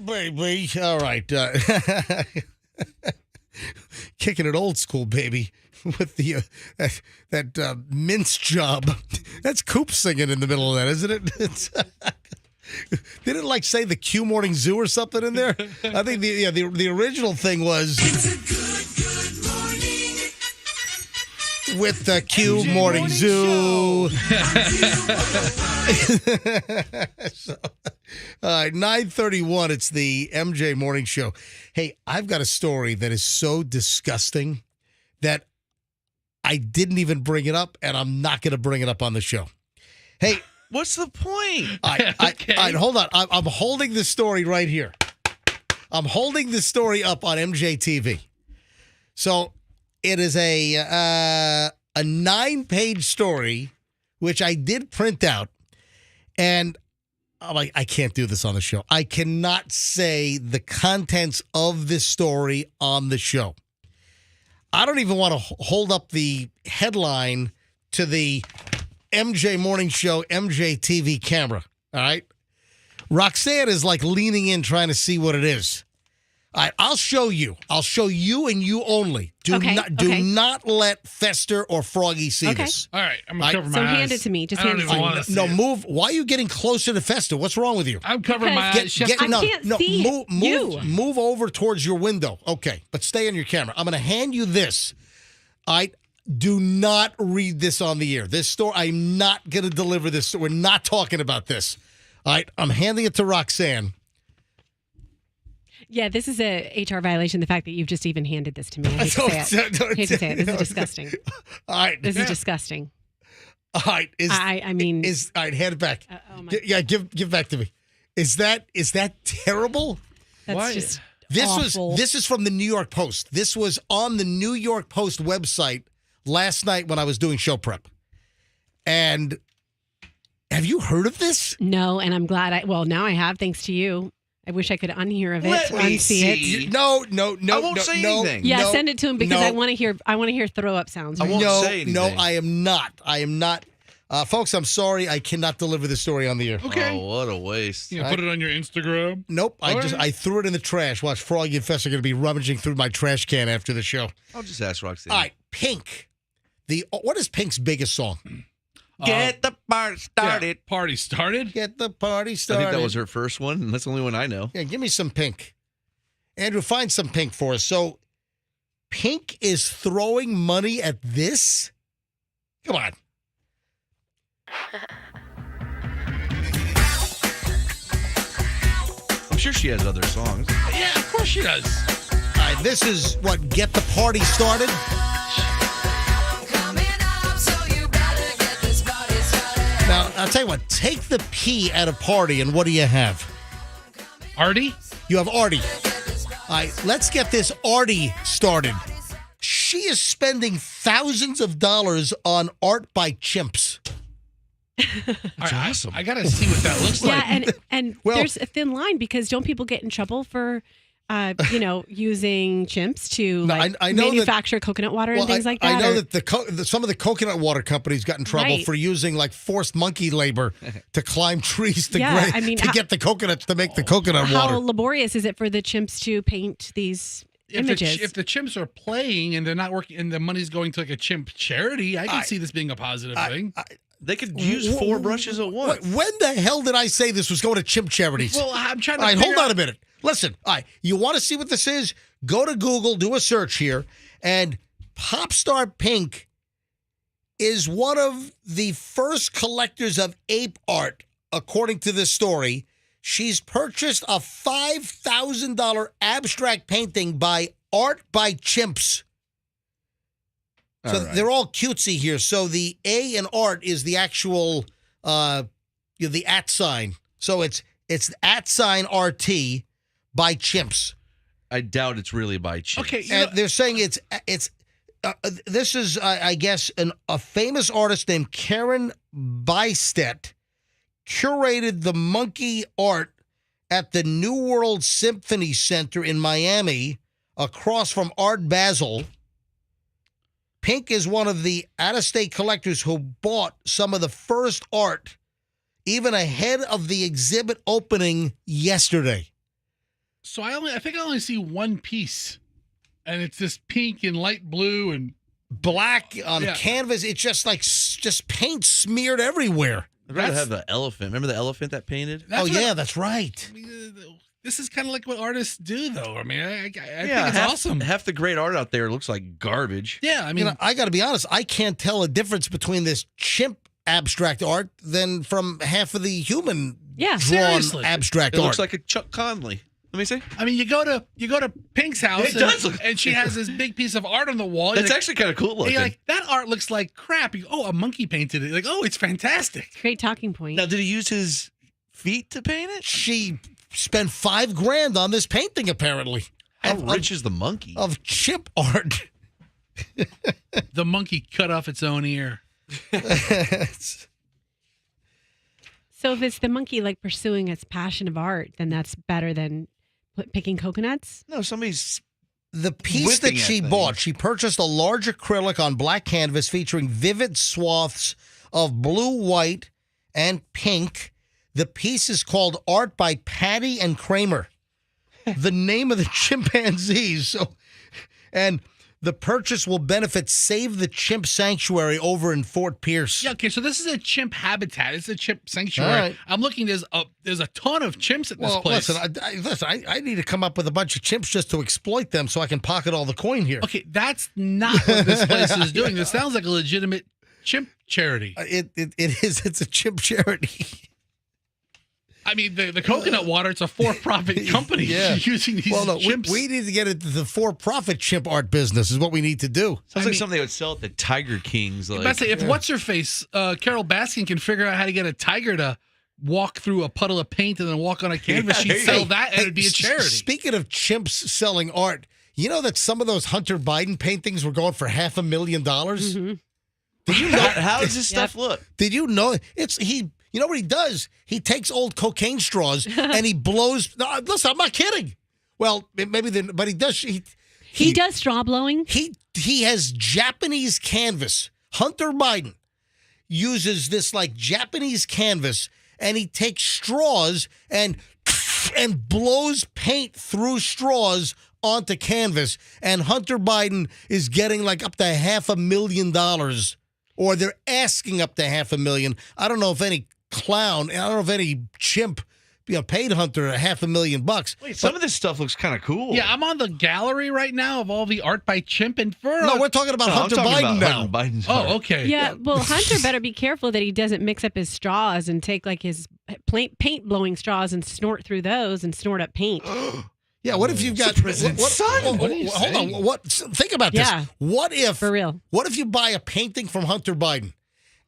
baby. All right. Kicking it old school, baby, with the that mince job. That's Coop singing in the middle of that, isn't it? Didn't it like say the Q Morning Zoo or something in there? I think the original thing was good morning with the Q Morning Zoo. So, 9:31. It's the MJ Morning Show. Hey, I've got a story that is so disgusting that I didn't even bring it up, and I'm not going to bring it up on the show. Hey. What's the point? Hold on. I'm holding the story right here. I'm holding the story up on MJTV. So it is a 9-page story, which I did print out. And I'm like, I can't do this on the show. I cannot say the contents of this story on the show. I don't even want to hold up the headline to the MJ Morning Show, MJ TV camera. All right. Roxanne is like leaning in trying to see what it is. All right. I'll show you. I'll show you and you only. Do not let Fester or Froggy see this. All right. I'm going to cover my eyes. So hand it to me. Just hand it to me. No, move. Why are you getting closer to Fester? What's wrong with you? I'm covering my eyes. I can't see move over towards your window. Okay. But stay on your camera. I'm going to hand you this. All right. Do not read this on the air. This story, I'm not going to deliver this. We're not talking about this. All right, I'm handing it to Roxanne. Yeah, this is a HR violation, the fact that you've just even handed this to me. I hate to say it. This is disgusting. All right. This is disgusting. All right. I mean. All right, hand it back. Oh my. Yeah, give back to me. Is that terrible? That's just This awful. This is from the New York Post. This was on the New York Post website last night when I was doing show prep. And have you heard of this? No, and I'm glad now I have, thanks to you. I wish I could unhear of it, Let me unsee it. No. I won't say anything. Yeah, no, send it to him because no. I want to hear throw up sounds. I won't say anything. No, I am not. Folks, I'm sorry. I cannot deliver the story on the air. Okay. Oh, what a waste. You put it on your Instagram? Nope. All right. I threw it in the trash. Watch, Froggy and Fess are going to be rummaging through my trash can after the show. I'll just ask Roxanne. All right, Pink. What is Pink's biggest song? Get the party started. Yeah, party started? Get the party I started. think that was her first one, and that's the only one I know. Yeah, give me some Pink. Andrew, find some Pink for us. So, Pink is throwing money at this? Come on. I'm sure she has other songs. Yeah, of course she does. All right, this is what Get the Party Started. Now, I'll tell you what, take the P at a party, and what do you have? Artie? You have Artie. All right, let's get this Artie started. She is spending thousands of dollars on art by chimps. That's awesome. I got to see what that looks like. Yeah, and there's a thin line because don't people get in trouble for, using chimps to I know manufacture coconut water and things like that? I know that some of the coconut water companies got in trouble for using forced monkey labor to climb trees to get the coconuts to make the coconut water. How laborious is it for the chimps to paint these images? If the chimps are playing and they're not working and the money's going to a chimp charity, I can see this being a positive thing. They could use 4 brushes at once. When the hell did I say this was going to chimp charities? Well, I'm trying to. All right, hold on a minute. Listen, all right, you want to see what this is? Go to Google, do a search here, and Popstar Pink is one of the first collectors of ape art, according to this story. She's purchased a $5,000 abstract painting by Art by Chimps. So they're all cutesy here. So the A in art is the actual, the @ sign. So it's @ by Chimps. I doubt it's really by Chimps. Okay, and they're saying it's this is I guess a famous artist named Karen Bystedt curated the monkey art at the New World Symphony Center in Miami, across from Art Basel. Pink is one of the out-of-state collectors who bought some of the first art even ahead of the exhibit opening yesterday. So I think I only see one piece, and it's this pink and light blue and black on canvas. It's just paint smeared everywhere. I'd rather have the elephant. Remember the elephant that painted? That's right. This is kind of like what artists do, though. I mean, I think it's awesome. Half the great art out there looks like garbage. Yeah, I mean, I got to be honest. I can't tell a difference between this chimp abstract art than from half of the human drawn abstract art. It looks like a Chuck Conley. Let me see. I mean, you go to Pink's house, and she has this big piece of art on the wall. That's actually kind of cool looking. You're like, that art looks like crap. You go, a monkey painted it. Like, it's fantastic. Great talking point. Now, did he use his feet to paint it? She spent $5,000 on this painting, apparently. How rich is the monkey? Of chimp art. The monkey cut off its own ear. So if it's the monkey pursuing its passion of art, then that's better than picking coconuts? No, somebody's the piece that she bought. She purchased a large acrylic on black canvas featuring vivid swaths of blue, white, and pink. The piece is called Art by Patty and Kramer, the name of the chimpanzees. And the purchase will benefit Save the Chimp Sanctuary over in Fort Pierce. Yeah, okay, so this is a chimp habitat. It's a chimp sanctuary. All right. I'm looking, there's a ton of chimps at this place. Listen, I need to come up with a bunch of chimps just to exploit them so I can pocket all the coin here. Okay, that's not what this place is doing. This sounds like a legitimate chimp charity. It is. It's a chimp charity. I mean, the coconut water, it's a for-profit company using these chimps. We need to get into the for-profit chimp art business is what we need to do. Sounds like something they would sell at the Tiger Kings. If what's-her-face, Carol Baskin, can figure out how to get a tiger to walk through a puddle of paint and then walk on a canvas, she'd sell that and it'd be a charity. Speaking of chimps selling art, you know that some of those Hunter Biden paintings were going for $500,000? Mm-hmm. Did you know? How does this stuff look? Did you know you know what he does? He takes old cocaine straws and he blows. No, listen, I'm not kidding. Well, but he does. He does straw blowing. He has Japanese canvas. Hunter Biden uses this like Japanese canvas, and he takes straws and blows paint through straws onto canvas. And Hunter Biden is getting like up to $500,000, or they're asking up to $500,000. I don't know if any clown, I don't know if any chimp, paid Hunter $500,000. Wait, some of this stuff looks kind of cool. Yeah, I'm on the gallery right now of all the art by Chimp and Fur. No, we're talking about Hunter Biden now. Oh, okay. Yeah, well, Hunter better be careful that he doesn't mix up his straws and take like his paint blowing straws and snort through those and snort up paint. Yeah, what if you've got hold on. Think about this. Yeah. What if for real? What if you buy a painting from Hunter Biden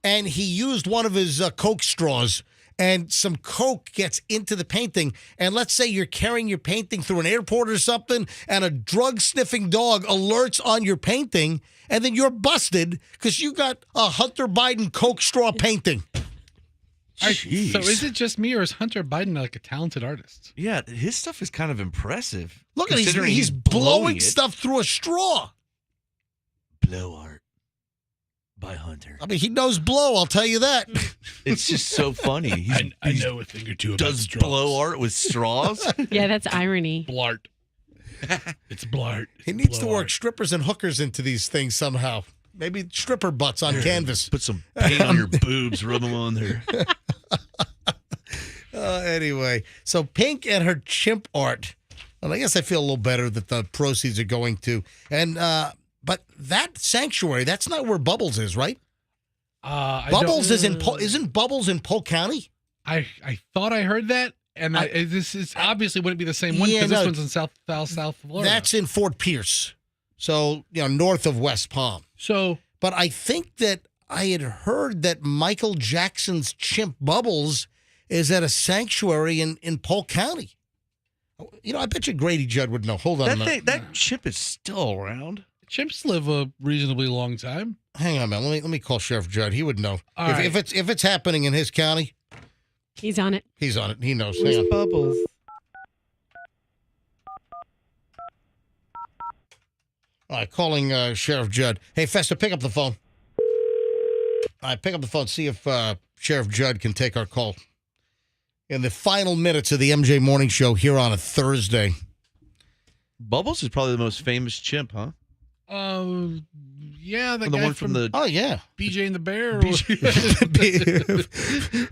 and he used one of his Coke straws and some Coke gets into the painting, and let's say you're carrying your painting through an airport or something and a drug-sniffing dog alerts on your painting, and then you're busted because you got a Hunter Biden Coke straw painting. So is it just me, or is Hunter Biden like a talented artist? Yeah, his stuff is kind of impressive. Look at he's blowing stuff through a straw. Blow art by Hunter. I mean, he knows blow, I'll tell you that. It's just so funny. I know a thing or two about does straws. blow art with straws? Yeah, that's irony. Blart. It's blart. He needs to work strippers and hookers into these things somehow. Maybe stripper butts on canvas. Put some paint on your boobs, rub them on there. Anyway, so Pink and her chimp art. Well, I guess I feel a little better that the proceeds are going to. And but that sanctuary, that's not where Bubbles is, right? Bubbles isn't Bubbles in Polk County? I thought I heard that, and this is obviously wouldn't be the same one because this one's in South Florida. That's in Fort Pierce, so north of West Palm. So, but I think that I had heard that Michael Jackson's chimp Bubbles is at a sanctuary in Polk County. I bet you Grady Judd would know. Hold on a minute. That chimp is still around. Chimps live a reasonably long time. Hang on, man. Let me call Sheriff Judd. He would know If it's happening in his county. He's on it. He's on it. He knows. Where's Hang on. Bubbles? All right, calling Sheriff Judd. Hey, Fester, pick up the phone. All right, pick up the phone. See if Sheriff Judd can take our call. In the final minutes of the MJ Morning Show here on a Thursday. Bubbles is probably the most famous chimp, huh? Yeah, the the guy one from the BJ and the Bear.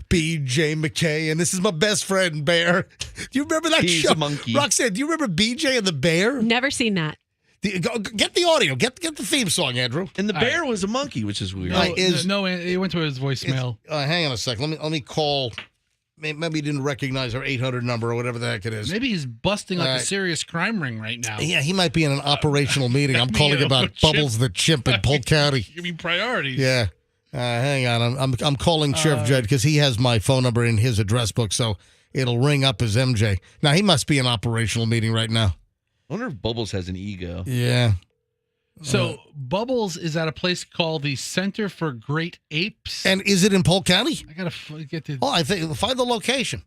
BJ McKay, and this is my best friend, Bear. Do you remember that He's show? a monkey. Roxanne, do you remember BJ and the Bear? Never seen that. Get the audio. Get the theme song, Andrew. And the bear was a monkey, which is weird. No, it went to his voicemail. Hang on a second. Let me call. Maybe he didn't recognize our 800 number or whatever the heck it is. Maybe he's busting like a serious crime ring right now. Yeah, he might be in an operational meeting. I'm calling about Bubbles the Chimp in Polk County. Give me priorities. Yeah. Hang on. I'm calling Sheriff Judd because he has my phone number in his address book, so it'll ring up as MJ. Now, he must be in an operational meeting right now. I wonder if Bubbles has an ego. Yeah. So Bubbles is at a place called the Center for Great Apes. And is it in Polk County? I got to get to... Oh, I think find the location.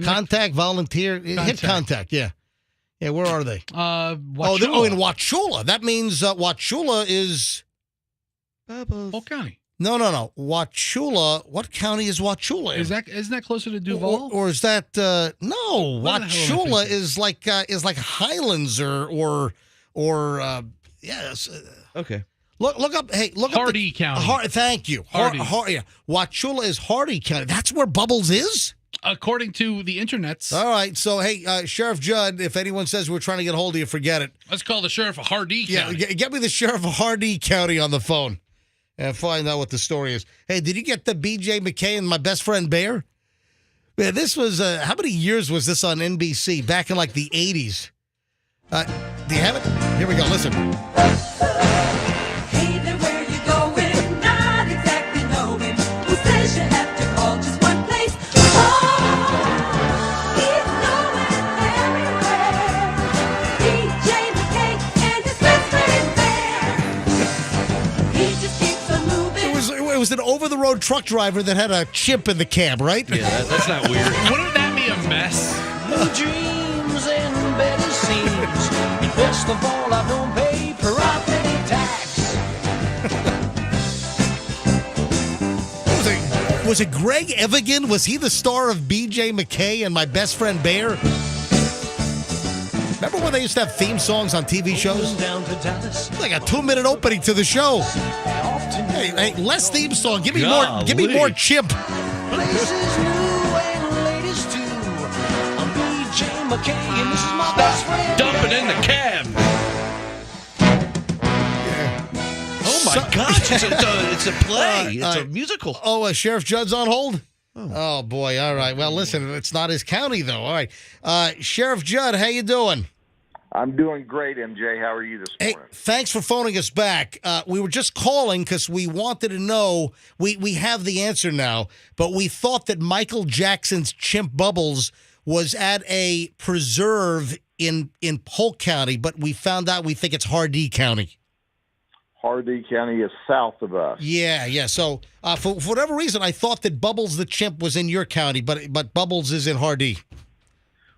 Contact, volunteer. Hit contact, yeah. Yeah, where are they? Wauchula. In Wauchula. That means Wauchula is... Polk County. No. Wauchula. What county is Wauchula in? Isn't that closer to Duval? Or is that... no, Wauchula is like Highlands or yes. Okay. Look up. Hey, look Hardy up County. Thank you. Hardy. Yeah. Wauchula is Hardy County. That's where Bubbles is? According to the internets. All right. So, hey, Sheriff Judd, if anyone says we're trying to get a hold of you, forget it. Let's call the sheriff of Hardy County. Yeah, get me the sheriff of Hardy County on the phone and find out what the story is. Hey, did you get the BJ McKay and my best friend Bear? Man, this was, how many years was this on NBC? Back in like the 80s. Do you have it? Here we go. Listen. Hey there, where you going? Not exactly knowing. Who says you have to call just one place? Oh! over-the-road truck driver that had a chimp in the cab, right? Yeah, that's not weird. Wouldn't that be a mess? New dreams and better scenes. Best of all, I don't pay property tax. Was it Greg Evigan? Was he the star of B.J. McKay and My Best Friend Bear? Remember when they used to have theme songs on TV shows? Like a 2-minute opening to the show. Hey, less theme song. Give me more. Give me more Chimp. Places new and ladies too. I'm B.J. McKay and this is my best friend. Dump it in the cab. Oh my gosh! It's a play. It's a musical. Oh, Sheriff Judd's on hold. Oh boy! All right. Well, listen, it's not his county though. All right, Sheriff Judd, how you doing? I'm doing great, MJ. How are you this morning? Hey, thanks for phoning us back. We were just calling because we wanted to know. We have the answer now, but we thought that Michael Jackson's Chimp Bubbles was at a preserve in Polk County, but we found out we think it's Hardee County. Hardee County is south of us. Yeah. So for whatever reason, I thought that Bubbles the Chimp was in your county, but Bubbles is in Hardee.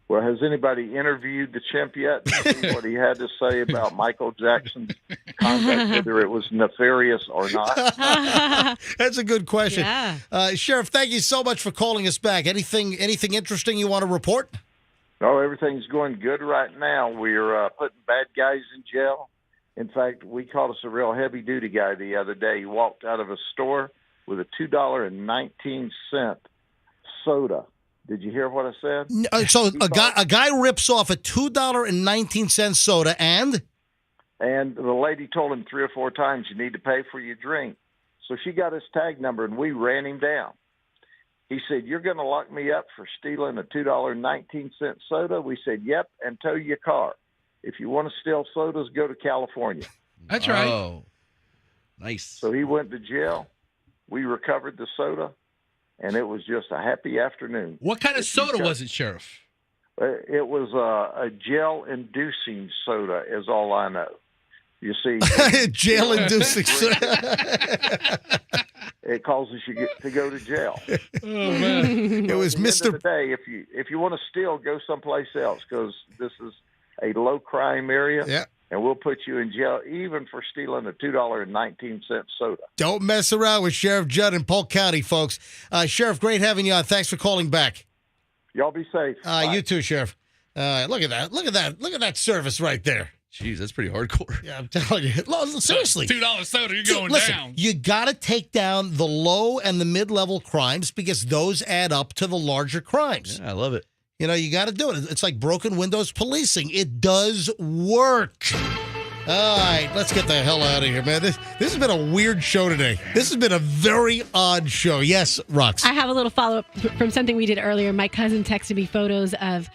Well, has anybody interviewed the chimp yet to see what he had to say about Michael Jackson's conduct, whether it was nefarious or not? That's a good question. Yeah. Sheriff, thank you so much for calling us back. Anything interesting you want to report? No, everything's going good right now. We're putting bad guys in jail. In fact, we caught us a real heavy-duty guy the other day. He walked out of a store with a $2.19 soda. Did you hear what I said? No, so a guy rips off a $2.19 soda and the lady told him 3 or 4 times, you need to pay for your drink. So she got his tag number, and we ran him down. He said, you're going to lock me up for stealing a $2.19 soda? We said, yep, and tow your car. If you want to steal sodas, go to California. That's right. Oh, nice. So he went to jail. We recovered the soda, and it was just a happy afternoon. What kind of soda was it, Sheriff? It was a gel-inducing soda, is all I know. You see, jail-inducing soda. It causes you to go to jail. Oh man! It was At the Mr. end of the day, if you want to steal, go someplace else because this is a low crime area. Yeah. And we'll put you in jail even for stealing a $2.19 soda. Don't mess around with Sheriff Judd in Polk County, folks. Sheriff, great having you on. Thanks for calling back. Y'all be safe. You too, Sheriff. Look at that. Look at that. Look at that service right there. Jeez, that's pretty hardcore. Yeah, I'm telling you. Seriously. $2 soda, you're going Listen, down. You got to take down the low and the mid-level crimes because those add up to the larger crimes. Yeah, I love it. You know, you got to do it. It's like broken windows policing. It does work. All right, let's get the hell out of here, man. This has been a weird show today. This has been a very odd show. Yes, Rox. I have a little follow-up from something we did earlier. My cousin texted me photos of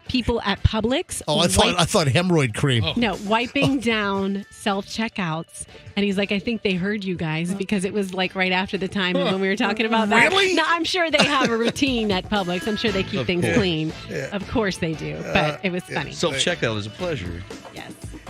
people at Publix. Oh, I thought hemorrhoid cream. Oh. No, wiping down self-checkouts. And he's like, I think they heard you guys because it was like right after the time when we were talking about that. Really? No, I'm sure they have a routine at Publix. I'm sure they keep things clean. Yeah. Of course they do. But it was funny. Self-checkout is a pleasure. Yes.